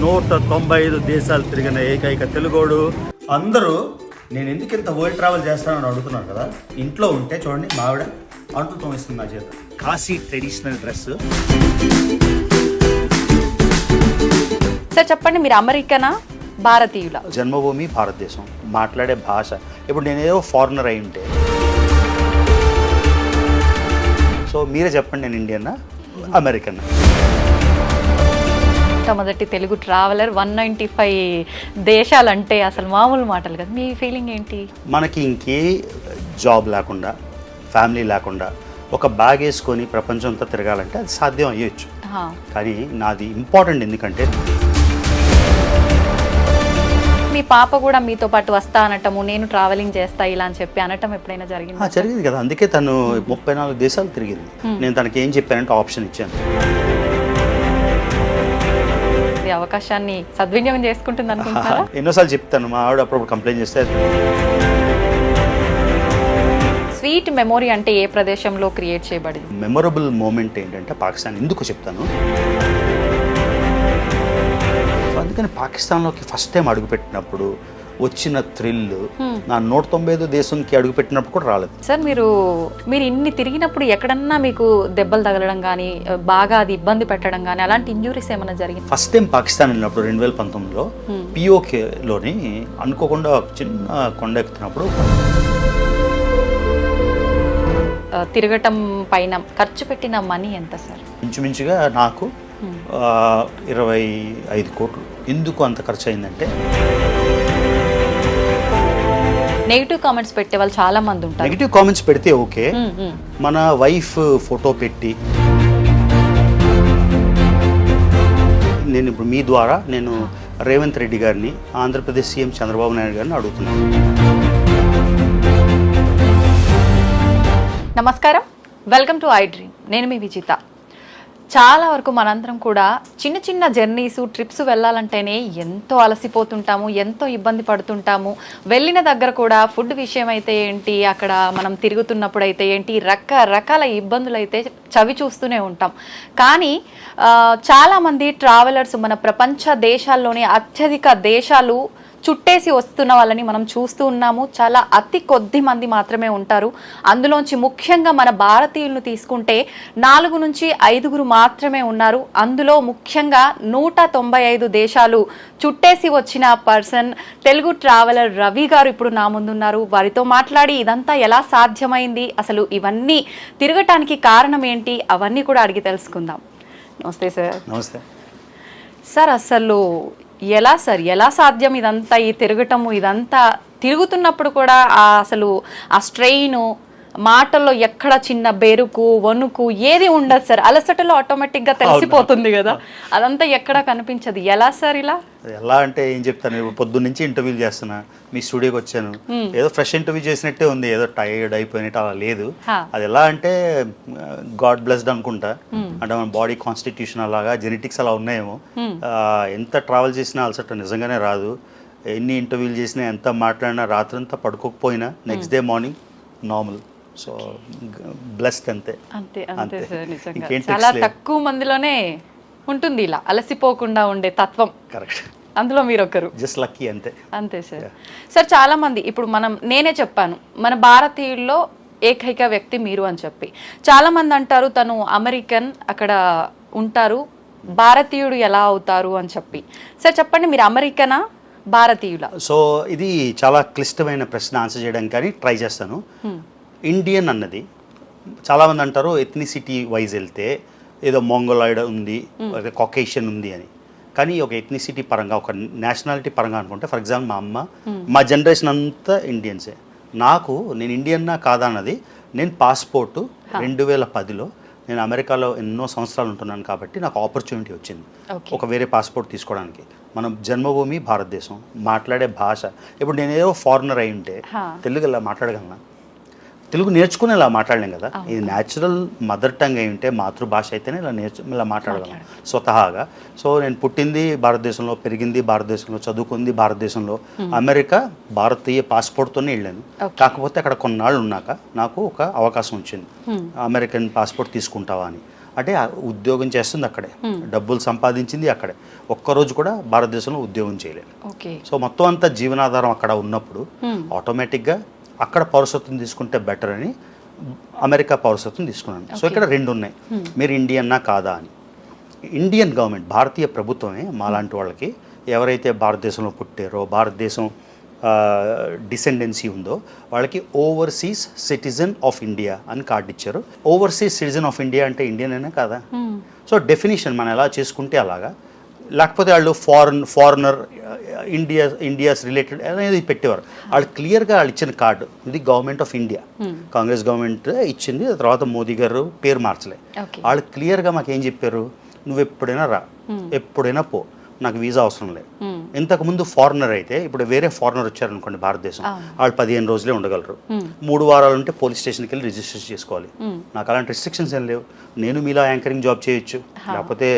195 దేశాలు తిరిగిన ఏకైక తెలుగోడు. అందరూ నేను ఎందుకు ఇంత వరల్డ్ ట్రావెల్ చేస్తానని అడుగుతున్నారు కదా. ఇంట్లో ఉంటే చూడండి మా ఆవిడ అంట్లు తోమిస్తుంది నా చేత. Kashi traditional dress. సార్ చెప్పండి, మీరు అమెరికనా భారతీయుల? జన్మభూమి భారతదేశం, మాట్లాడే భాష. ఇప్పుడు నేనేదో ఫారినర్ అయి ఉంటే సో మీరే చెప్పండి, నేను ఇండియన్నా అమెరికన్నా? మొదటి తెలుగు ట్రావెలర్, 195 దేశాలంటే అసలు మామూలు మాటలు కదా. మీ ఫీలింగ్ ఏంటి? మనకి ఇంకే జాబ్ లేకుండా, ఫ్యామిలీ లేకుండా ఒక బ్యాగ్ వేసుకొని ప్రపంచం అంతా తిరగాలంటే అది సాధ్యం అయ్యొచ్చు. కానీ నాది ఇంపార్టెంట్. ఎందుకంటే మీ పాప కూడా మీతో పాటు వస్తా అనటము, నేను ట్రావెలింగ్ చేస్తా ఇలా అని చెప్పి అనటం ఎప్పుడైనా జరిగింది? జరిగింది కదా. అందుకే తను 34 దేశాలు తిరిగింది. నేను తనకి ఏం చెప్పానంటే ఆప్షన్ ఇచ్చాను. అవకాశాన్ని సద్వినియోగం చేసుకుంటుంది అనుకుంటున్నారా? ఎన్నోసార్లు చెప్తాను. మా ఆవిడ అప్పుడప్పుడు కంప్లైంట్ చేస్తే. స్వీట్ మెమొరీ అంటే ఏ ప్రదేశంలో క్రియేట్ చేయబడింది? మెమొరబుల్ మూమెంట్ ఏంటంటే పాకిస్తాన్. ఎందుకు చెప్తాను, అందుకని పాకిస్తాన్లోకి ఫస్ట్ టైం అడుగుపెట్టినప్పుడు వచ్చిన థ్రిల్ నా 195 దేశంకి అడుగుపెట్టినప్పుడు కూడా రాలేదు. సార్ మీరు ఇన్ని తిరిగినప్పుడు ఎక్కడన్నా మీకు దెబ్బలు తగలడం కానీ, బాగా అది ఇబ్బంది పెట్టడం కానీ, అలాంటి ఇంజురీస్ ఏమైనా జరిగింది? ఫస్ట్ టైం పాకిస్తాన్ వెళ్ళినప్పుడు 2019లో పిఓకేలోని అనుకోకుండా చిన్న కొండ ఎక్కుతున్నప్పుడు తిరగటం పైన ఖర్చు పెట్టిన మనీ ఎంత సార్? ఇంచుమించుగా నాకు 25 కోట్లు. ఎందుకు అంత ఖర్చు అయిందంటే, నెగిటివ్ కామెంట్స్ పెట్టే వాళ్ళు చాలా మంది ఉంటారు. నెగిటివ్ కామెంట్స్ పెడితే ఓకే, మన వైఫ్ ఫోటో పెట్టి నేను ఇప్పుడు మీ ద్వారా నేను రేవంత్ రెడ్డి గారిని, ఆంధ్రప్రదేశ్ సీఎం చంద్రబాబు నాయుడు గారిని అడుగుతున్నాను. నమస్కారం, వెల్కమ్ టు ఐ డ్రీమ్. నేను మీ విజిత. చాలా వరకు మనందరం కూడా చిన్న చిన్న జర్నీసు, ట్రిప్స్ వెళ్ళాలంటేనే ఎంతో అలసిపోతుంటాము, ఎంతో ఇబ్బంది పడుతుంటాము. వెళ్ళిన దగ్గర కూడా ఫుడ్ విషయం అయితే ఏంటి, అక్కడ మనం తిరుగుతున్నప్పుడు అయితే ఏంటి, రకరకాల ఇబ్బందులు అయితే చవి చూస్తూనే ఉంటాం. కానీ చాలామంది ట్రావెలర్స్ మన ప్రపంచ దేశాల్లోని అత్యధిక దేశాలు చుట్టేసి వస్తున్న వాళ్ళని మనం చూస్తూ ఉన్నాము. చాలా అతి కొద్ది మంది మాత్రమే ఉంటారు. అందులోంచి ముఖ్యంగా మన భారతీయులను తీసుకుంటే 4 నుంచి 5 మాత్రమే ఉన్నారు. అందులో ముఖ్యంగా 195 దేశాలు చుట్టేసి వచ్చిన పర్సన్ తెలుగు ట్రావెలర్ రవి గారు ఇప్పుడు నా ముందున్నారు. వారితో మాట్లాడి ఇదంతా ఎలా సాధ్యమైంది, అసలు ఇవన్నీ తిరగటానికి కారణం ఏంటి, అవన్నీ కూడా అడిగి తెలుసుకుందాం. నమస్తే సార్. నమస్తే సార్. అసలు ఎలా సాధ్యం ఇదంతా, ఈ తిరగటము, ఇదంతా తిరుగుతున్నప్పుడు కూడా అసలు ఆ స్ట్రెయిన్, మాటల్లో ఎక్కడ చిన్న బెరుకు, వణుకు ఏది ఉండదు సార్. అలసటలో ఆటోమేటిక్గా తెలిసిపోతుంది కదా, అదంతా ఎక్కడా కనిపించదు. ఎలా సార్ ఇలా? ఎలా అంటే ఏం చెప్తాను, పొద్దున్న నుంచి ఇంటర్వ్యూలు చేస్తున్నా, మీ స్టూడియోకి వచ్చాను, ఏదో ఫ్రెష్ ఇంటర్వ్యూ చేసినట్టే ఉంది, ఏదో టైర్డ్ అయిపోయినట్టు అలా లేదు. అది ఎలా అంటే గాడ్ బ్లెస్డ్ అనుకుంటా. అంటే మన బాడీ కాన్స్టిట్యూషన్ అలాగా, జెనెటిక్స్ అలా ఉన్నాయేమో. ఎంత ట్రావెల్ చేసినా అలసట నిజంగానే రాదు. ఎన్ని ఇంటర్వ్యూలు చేసినా, ఎంత మాట్లాడినా, రాత్రంతా పడుకోకపోయినా next day morning normal. So blessed అంతే. అంతే అంతే సార్. నిజంగా చాలా తక్కువ మందిలోనే ఉంటుంది ఇలా అలసిపోకుండా ఉండే తత్వం. కరెక్ట్. అందులో మీరు ఒకరు. జస్ట్ లక్కీ అంతే. అంతే సార్. సార్ చాలా మంది, ఇప్పుడు నేనే చెప్పాను మన భారతీయుల్లో ఏకైక వ్యక్తి మీరు అని చెప్పి, చాలా మంది అంటారు తను అమెరికన్, అక్కడ ఉంటారు, భారతీయుడు ఎలా అవుతారు అని చెప్పి. సార్ చెప్పండి, మీరు అమెరికనా భారతీయుల? సో ఇది చాలా క్లిష్టమైన ప్రశ్న ఆన్సర్ చేయడానికి కానీ ట్రై చేస్తాను. ఇండియన్ అన్నది చాలామంది అంటారు ఎథ్నిసిటీ వైజ్ వెళ్తే ఏదో మోంగోలాయిడ్ ఉంది, కాకేషియన్ ఉంది అని. కానీ ఒక ఎథ్నిసిటీ పరంగా, ఒక నేషనాలిటీ పరంగా అనుకుంటే, ఫర్ ఎగ్జాంపుల్ మా జనరేషన్ అంతా ఇండియన్సే. నేను ఇండియన్నా కాదా అన్నది, నేను పాస్పోర్టు 2010లో నేను అమెరికాలో ఎన్నో సంవత్సరాలు ఉంటున్నాను కాబట్టి నాకు ఆపర్చునిటీ వచ్చింది ఒక వేరే పాస్పోర్ట్ తీసుకోవడానికి. మనం జన్మభూమి భారతదేశం, మాట్లాడే భాష. ఇప్పుడు నేనేదో ఫారినర్ అయి ఉంటే తెలుగు ఇలా మాట్లాడగలనా? తెలుగు నేర్చుకుని ఇలా మాట్లాడలేం కదా. ఇది న్యాచురల్ మదర్ టంగ్ అయి ఉంటే, మాతృభాష అయితేనే ఇలా మాట్లాడగలం స్వతహాగా. సో నేను పుట్టింది భారతదేశంలో, పెరిగింది భారతదేశంలో, చదువుకుంది భారతదేశంలో. అమెరికా భారతీయ పాస్పోర్ట్తోనే వెళ్ళాను. కాకపోతే అక్కడ కొన్నాళ్ళు ఉన్నాక నాకు ఒక అవకాశం వచ్చింది, అమెరికన్ పాస్పోర్ట్ తీసుకుంటావా అని. అంటే ఆ ఉద్యోగం చేస్తుంది అక్కడే, డబ్బులు సంపాదించింది అక్కడే, ఒక్కరోజు కూడా భారతదేశంలో ఉద్యోగం చేయలేదు. ఓకే. సో మొత్తం అంతా జీవనాధారం అక్కడ ఉన్నప్పుడు ఆటోమేటిక్గా అక్కడ పౌరసత్వం తీసుకుంటే బెటర్ అని అమెరికా పౌరసత్వం తీసుకున్నాను. సో ఇక్కడ రెండు ఉన్నాయి, మీరు ఇండియన్నా కాదా అని. ఇండియన్ గవర్నమెంట్, భారతీయ ప్రభుత్వమే మాలాంటి వాళ్ళకి ఎవరైతే భారతదేశంలో పుట్టారో, భారతదేశం డిసెండెన్సీ ఉందో వాళ్ళకి ఓవర్సీస్ సిటిజన్ ఆఫ్ ఇండియా అని కార్డు ఇచ్చారు. ఓవర్సీస్ సిటిజన్ ఆఫ్ ఇండియా అంటే ఇండియన్ అయినా కాదా? సో డెఫినేషన్ మనం ఎలా చేసుకుంటే అలాగా, లేకపోతే వాళ్ళు ఫారినర్ ఇండియాస్ రిలేటెడ్ అనేది పెట్టేవారు. వాళ్ళు క్లియర్గా వాళ్ళు ఇచ్చిన కార్డు ఇది government of India, Congress government ఇచ్చింది, తర్వాత మోదీ గారు పేరు మార్చలే. వాళ్ళు క్లియర్గా మాకు ఏం చెప్పారు, నువ్వు ఎప్పుడైనా రా, ఎప్పుడైనా పో, నాకు వీసా అవసరం లేదు. ఇంతకుముందు ఫారినర్ అయితే, ఇప్పుడు వేరే ఫారినర్ వచ్చారనుకోండి భారతదేశం, వాళ్ళు 15 రోజులే ఉండగలరు. 3 వారాలు ఉంటే పోలీస్ స్టేషన్కి వెళ్ళి రిజిస్టర్ చేసుకోవాలి. నాకు అలాంటి రిస్ట్రిక్షన్స్ ఏం లేవు. నేను మీలా యాంకరింగ్ జాబ్ చేయొచ్చు, లేకపోతే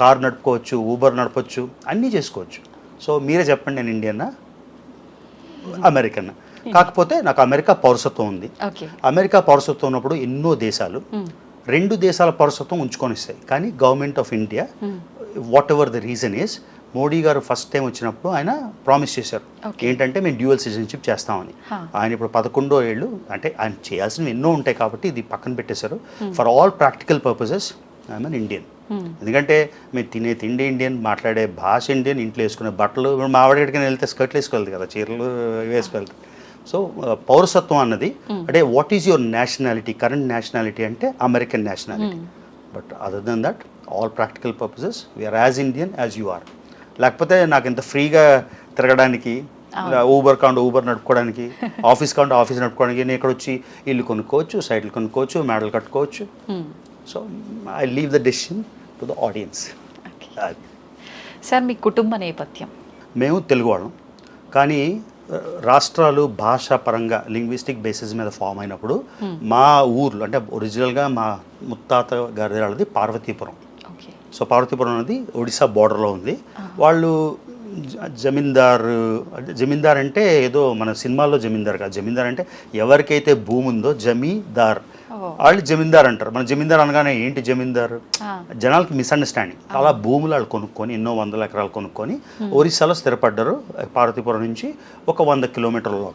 కార్ నడుపుకోవచ్చు, ఊబర్ నడపచ్చు, అన్నీ చేసుకోవచ్చు. సో మీరే చెప్పండి, నేను ఇండియన్నా అమెరికన్? కాకపోతే నాకు అమెరికా పౌరసత్వం ఉంది. అమెరికా పౌరసత్వం ఉన్నప్పుడు ఎన్నో దేశాలు 2 దేశాల పౌరసత్వం ఉంచుకొని ఇస్తాయి. కానీ government of India, what ever the reason is, Modi గారు ఫస్ట్ టైం వచ్చినప్పుడు ఆయన ప్రామిస్ చేశారు ఏంటంటే మేము డ్యూయల్ సిటిజన్షిప్ చేస్తామని. ఆయన ఇప్పుడు 11వ ఏళ్ళు, అంటే ఆయన చేయాల్సినవి ఎన్నో ఉంటాయి కాబట్టి ఇది పక్కన పెట్టేశారు. For all practical purposes I'm an Indian. ఎందుకంటే మేము తినే తిండి ఇండియన్, మాట్లాడే భాష ఇండియన్, ఇంట్లో వేసుకునే బట్టలు, మా ఆవిడకి వెళ్తే స్కర్ట్లు వేసుకోవాలి కదా, చీరలు వేసుకోవాలి. సో పౌరసత్వం అన్నది అంటే what is your nationality, current nationality అంటే American nationality. But other than that all practical purposes we are as Indian as you are. లేకపోతే నాకు ఇంత ఫ్రీగా తిరగడానికి, ఊబర్ కాండి ఊబర్ నడుపుకోవడానికి, ఆఫీస్ కాండి ఆఫీస్ నడుపుకోవడానికి, నేను ఇక్కడ వచ్చి ఇల్లు కొనుక్కోవచ్చు, సైట్లు కొనుక్కోవచ్చు, మేడలు కట్టుకోవచ్చు. So I leave the decision to the audience. Sir మీ కుటుంబ నేపథ్యం? మేము తెలుగు వాళ్ళం, కానీ రాష్ట్రాలు భాషా పరంగా లింగ్విస్టిక్ బేసిస్ మీద ఫామ్ అయినప్పుడు మా ఊర్లో, అంటే ఒరిజినల్గా మా ముత్తాత గారి వాళ్ళది పార్వతీపురం. సో పార్వతీపురం అనేది ఒడిశా బోర్డర్లో ఉంది. వాళ్ళు జమీందార్ అంటే ఏదో మన సినిమాల్లో జమీందార్ కాదు. జమీందార్ అంటే ఎవరికైతే భూమి ఉందో జమీదార్, వాళ్ళు జమీందార్ అంటారు. మన జమీందార్ అనగానే ఏంటి జమీందార్, జనాలకి మిస్అండర్స్టాండింగ్. అలా భూములు వాళ్ళు కొనుక్కొని ఎన్నో 100 ఎకరాలు కొనుక్కొని ఒరిస్సాలో స్థిరపడ్డారు. పార్వతీపురం నుంచి ఒక 100 కిలోమీటర్ల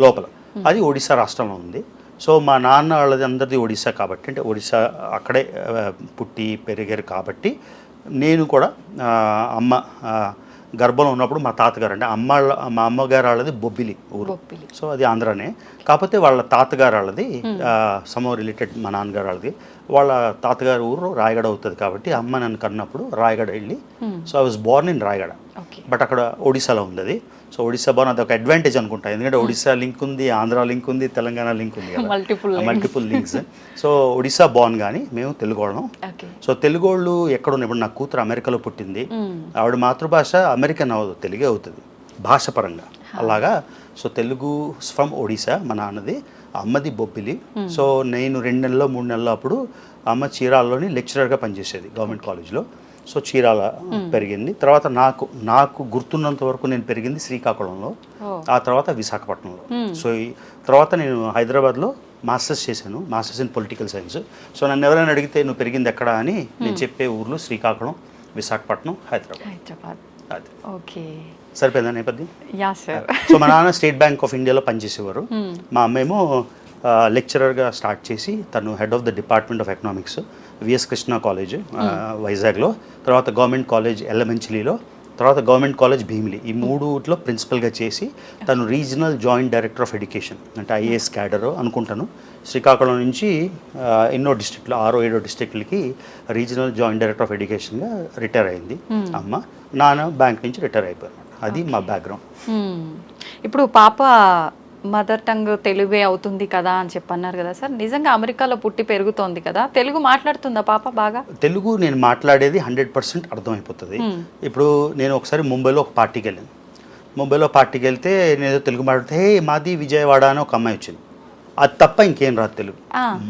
లోపల అది ఒడిశా రాష్ట్రంలో ఉంది. సో మా నాన్న వాళ్ళది అందరిది ఒడిశా కాబట్టి, అంటే ఒడిశా అక్కడే పుట్టి పెరిగారు కాబట్టి, నేను కూడా అమ్మ గర్భంలో ఉన్నప్పుడు మా తాతగారు, అంటే మా అమ్మగారు వాళ్ళది బొబ్బిలి ఊరు. సో అది ఆంధ్రానే, కాకపోతే వాళ్ళ తాతగారు వాళ్ళది సమ్ రిలేటెడ్ మా నాన్నగారు వాళ్ళది. వాళ్ళ తాతగారు ఊరు రాయగడ అవుతుంది కాబట్టి అమ్మ నన్ను కన్నప్పుడు రాయగడ వెళ్ళి, so I was Born in Rayagada, but అక్కడ ఒడిశాలో ఉంది అది. సో ఒడిశా బోర్న్ అది ఒక అడ్వాంటేజ్ అనుకుంటా, ఎందుకంటే ఒడిశా లింక్ ఉంది, ఆంధ్ర లింక్ ఉంది, తెలంగాణ లింక్ ఉంది కదా, multiple links. So Odisha Born, కానీ మేము తెలుగు వాళ్ళం. సో తెలుగు వాళ్ళు ఎక్కడున్న, ఇప్పుడు నా కూతురు అమెరికాలో పుట్టింది, ఆవిడ మాతృభాష అమెరికన్ అవ్వదు, తెలుగే అవుతుంది భాష పరంగా అలాగా. సో తెలుగు ఫ్రమ్ ఒడిశా మా నాన్నది, అమ్మది బొబ్బిలి. సో నేను 2 నెలల్లో 3 నెలల్లో అప్పుడు అమ్మ చీరాల్లోని లెక్చరర్గా పనిచేసేది గవర్నమెంట్ కాలేజ్లో. సో చీరాల పెరిగింది. తర్వాత నాకు గుర్తున్నంత వరకు నేను పెరిగింది శ్రీకాకుళంలో, ఆ తర్వాత విశాఖపట్నంలో. సో ఈ తర్వాత నేను హైదరాబాద్లో మాస్టర్స్ చేశాను, masters in political science. So నన్ను ఎవరైనా అడిగితే నువ్వు పెరిగింది ఎక్కడ అని నేను చెప్పే ఊర్లు శ్రీకాకుళం, విశాఖపట్నం, హైదరాబాద్. అది ఓకే, సరిపోయిందా నేపథ్యం? సో మా నాన్న స్టేట్ బ్యాంక్ ఆఫ్ ఇండియాలో పనిచేసేవారు. మా అమ్మేమో లెక్చరర్గా స్టార్ట్ చేసి తను head of the department of economics VS Krishna college వైజాగ్లో, తర్వాత గవర్నమెంట్ కాలేజ్ ఎల్లమంచిలిలో, తర్వాత గవర్నమెంట్ కాలేజ్ భీమిలి, ఈ 3 ప్రిన్సిపల్గా చేసి తను regional joint director of education, అంటే ఐఏఎస్ క్యాడర్ అనుకుంటాను. శ్రీకాకుళం నుంచి ఎన్నో డిస్ట్రిక్ట్లు, 6-7 డిస్ట్రిక్ట్లకి రీజనల్ జాయింట్ డైరెక్టర్ ఆఫ్ ఎడ్యుకేషన్గా రిటైర్ అయింది అమ్మ. నాన్న బ్యాంక్ నుంచి రిటైర్ అయిపోయారు. అది మా బ్యాక్గ్రౌండ్. ఇప్పుడు పాప మదర్ టంగ్ తెలుగే అవుతుంది కదా అని చెప్పన్నారు కదా సార్, నిజంగా అమెరికాలో పుట్టి పెరుగుతోంది కదా, తెలుగు మాట్లాడుతుందా పాప బాగా? తెలుగు నేను మాట్లాడేది 100% అర్థమైపోతుంది. ఇప్పుడు నేను ఒకసారి ముంబైలో ఒక పార్టీకి వెళ్ళాను. ముంబైలో పార్టీకి వెళ్తే నేను తెలుగు మాట్లాడితే మాది విజయవాడ అని ఒక అమ్మాయి వచ్చింది. అది తప్ప ఇంకేం రాదు తెలుగు.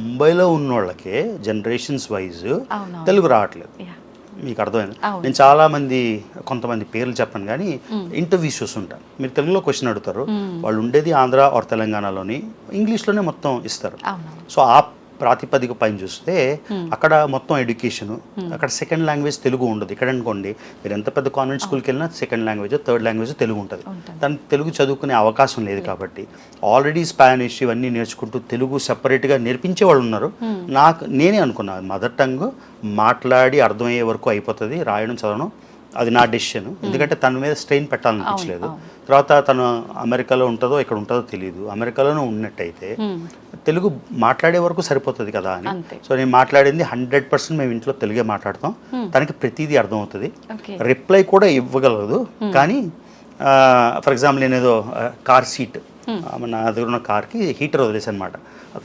ముంబైలో ఉన్న వాళ్ళకే జనరేషన్స్ వైజ్ తెలుగు రావట్లేదు. మీకు అర్థమైంది. నేను కొంతమంది పేర్లు చెప్పను కానీ ఇంటర్వ్యూస్ చూస్తుంటాను. మీరు తెలుగులో క్వశ్చన్ అడుగుతారు, వాళ్ళు ఉండేది ఆంధ్ర ఆర్ తెలంగాణలోని, ఇంగ్లీష్లోనే మొత్తం ఇస్తారు. సో ఆ ప్రాతిపదిక పైన చూస్తే అక్కడ మొత్తం ఎడ్యుకేషన్, అక్కడ సెకండ్ లాంగ్వేజ్ తెలుగు ఉండదు. ఇక్కడ అనుకోండి మీరు ఎంత పెద్ద కాన్వెంట్ స్కూల్కి వెళ్ళినా second language, third language Telugu ఉంటుంది. తను తెలుగు చదువుకునే అవకాశం లేదు కాబట్టి ఆల్రెడీ స్పానిష్ ఇవన్నీ నేర్చుకుంటూ తెలుగు సెపరేట్గా నేర్పించే వాళ్ళు ఉన్నారు. నేనే అనుకున్నాను మదర్ టంగ్ మాట్లాడి అర్థమయ్యే వరకు అయిపోతుంది, రాయడం చదవడం అది నా డెసిషన్. ఎందుకంటే తన మీద స్ట్రెయిన్ పెట్టాలనిపించలేదు. తర్వాత తను అమెరికాలో ఉంటుందో ఇక్కడ ఉంటుందో తెలియదు. అమెరికాలోనే ఉన్నట్టయితే తెలుగు మాట్లాడే వరకు సరిపోతుంది కదా అని. సో నేను మాట్లాడింది 100% మేము ఇంట్లో తెలుగే మాట్లాడతాం. తనకి ప్రతిదీ అర్థమవుతుంది, రిప్లై కూడా ఇవ్వగలదు. కానీ ఫర్ ఎగ్జాంపుల్ నేను ఏదో కార్ సీట్ నా దగ్గర ఉన్న కార్కి హీటర్ వదిలేసి అనమాట,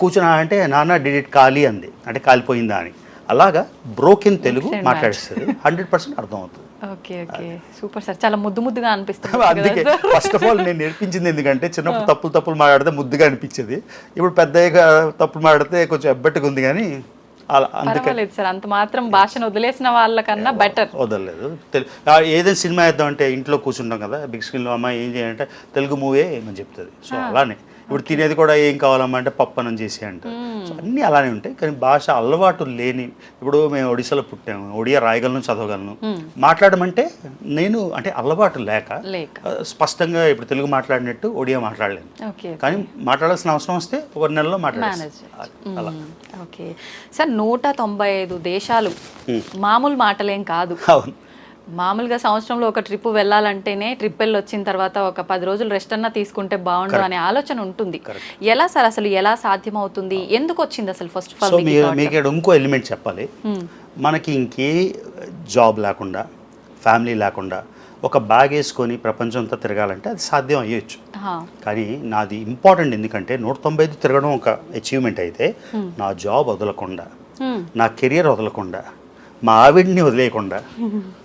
కూర్చున్నా అంటే నాన్న డిడిట్ ఖాళీ అంది అంటే కాలిపోయిందా అని. అలాగా బ్రోకెన్ తెలుగు మాట్లాడిస్తుంది, 100% అర్థమవుతుంది. ఓకే ఓకే సూపర్ సార్, చాలా ముద్దుగా అనిపిస్తుంది. అందుకే ఫస్ట్ ఆఫ్ ఆల్ నేను నేర్పించింది ఎందుకంటే చిన్నప్పుడు తప్పులు మాట్లాడితే ముద్దుగా అనిపించేది, ఇప్పుడు పెద్దగా తప్పులు మాట్లాడితే కొంచెం ఎబ్బట్టుగా ఉంది. కానీ అందుకే సార్ అంత మాత్రం భాషను వదిలేసిన వాళ్ళకన్నా బెటర్. వదలలేదు. ఏదైనా సినిమా వేద్దాం అంటే ఇంట్లో కూర్చుంటాం కదా, బిగ్ స్క్రీన్లో అమ్మాయి ఏం చేయాలంటే తెలుగు మూవీ ఏమని చెప్తుంది. సో అలానే ఇప్పుడు తినేది కూడా ఏం కావాలమ్మా అంటే పప్పనం చేసి అంటారు. సో అన్నీ అలానే ఉంటాయి. కానీ భాష అలవాటు లేని, ఇప్పుడు మేము ఒడిశాలో పుట్టాము, ఒడియా రాయగలను చదవగలను, మాట్లాడమంటే నేను అంటే అలవాటు లేక స్పష్టంగా ఇప్పుడు తెలుగు మాట్లాడినట్టు ఒడియా మాట్లాడలేను. కానీ మాట్లాడాల్సిన అవసరం వస్తే ఒక నెలలో మాట్లాడాలి. ఓకే సార్, 195 దేశాలు మామూలు మాటలేం కాదు. అవును, మామూలుగా సంవత్సరంలో ఒక ట్రిప్ వెళ్ళాలంటేనే ట్రిప్ వెళ్ళి వచ్చిన తర్వాత ఒక 10 రోజులు రెస్ట్ అన్నా తీసుకుంటే బాగుండు అనే ఆలోచన ఉంటుంది. ఎలా సార్ అసలు ఎలా సాధ్యం అవుతుంది, ఎందుకు వచ్చింది అసలు ఫస్ట్ ఆఫ్ ఆల్? మీకు ఇంకో ఎలిమెంట్ చెప్పాలి. మనకి ఇంకే జాబ్ లేకుండా, ఫ్యామిలీ లేకుండా ఒక బ్యాగ్ వేసుకొని ప్రపంచం అంతా తిరగాలంటే అది సాధ్యం అయ్యొచ్చు. కానీ నాది ఇంపార్టెంట్, ఎందుకంటే 195 తిరగడం ఒక అచీవ్మెంట్ అయితే నా జాబ్ వదలకుండా, నా కెరియర్ వదలకుండా, మా ఆవిడ్ని వదిలేయకుండా,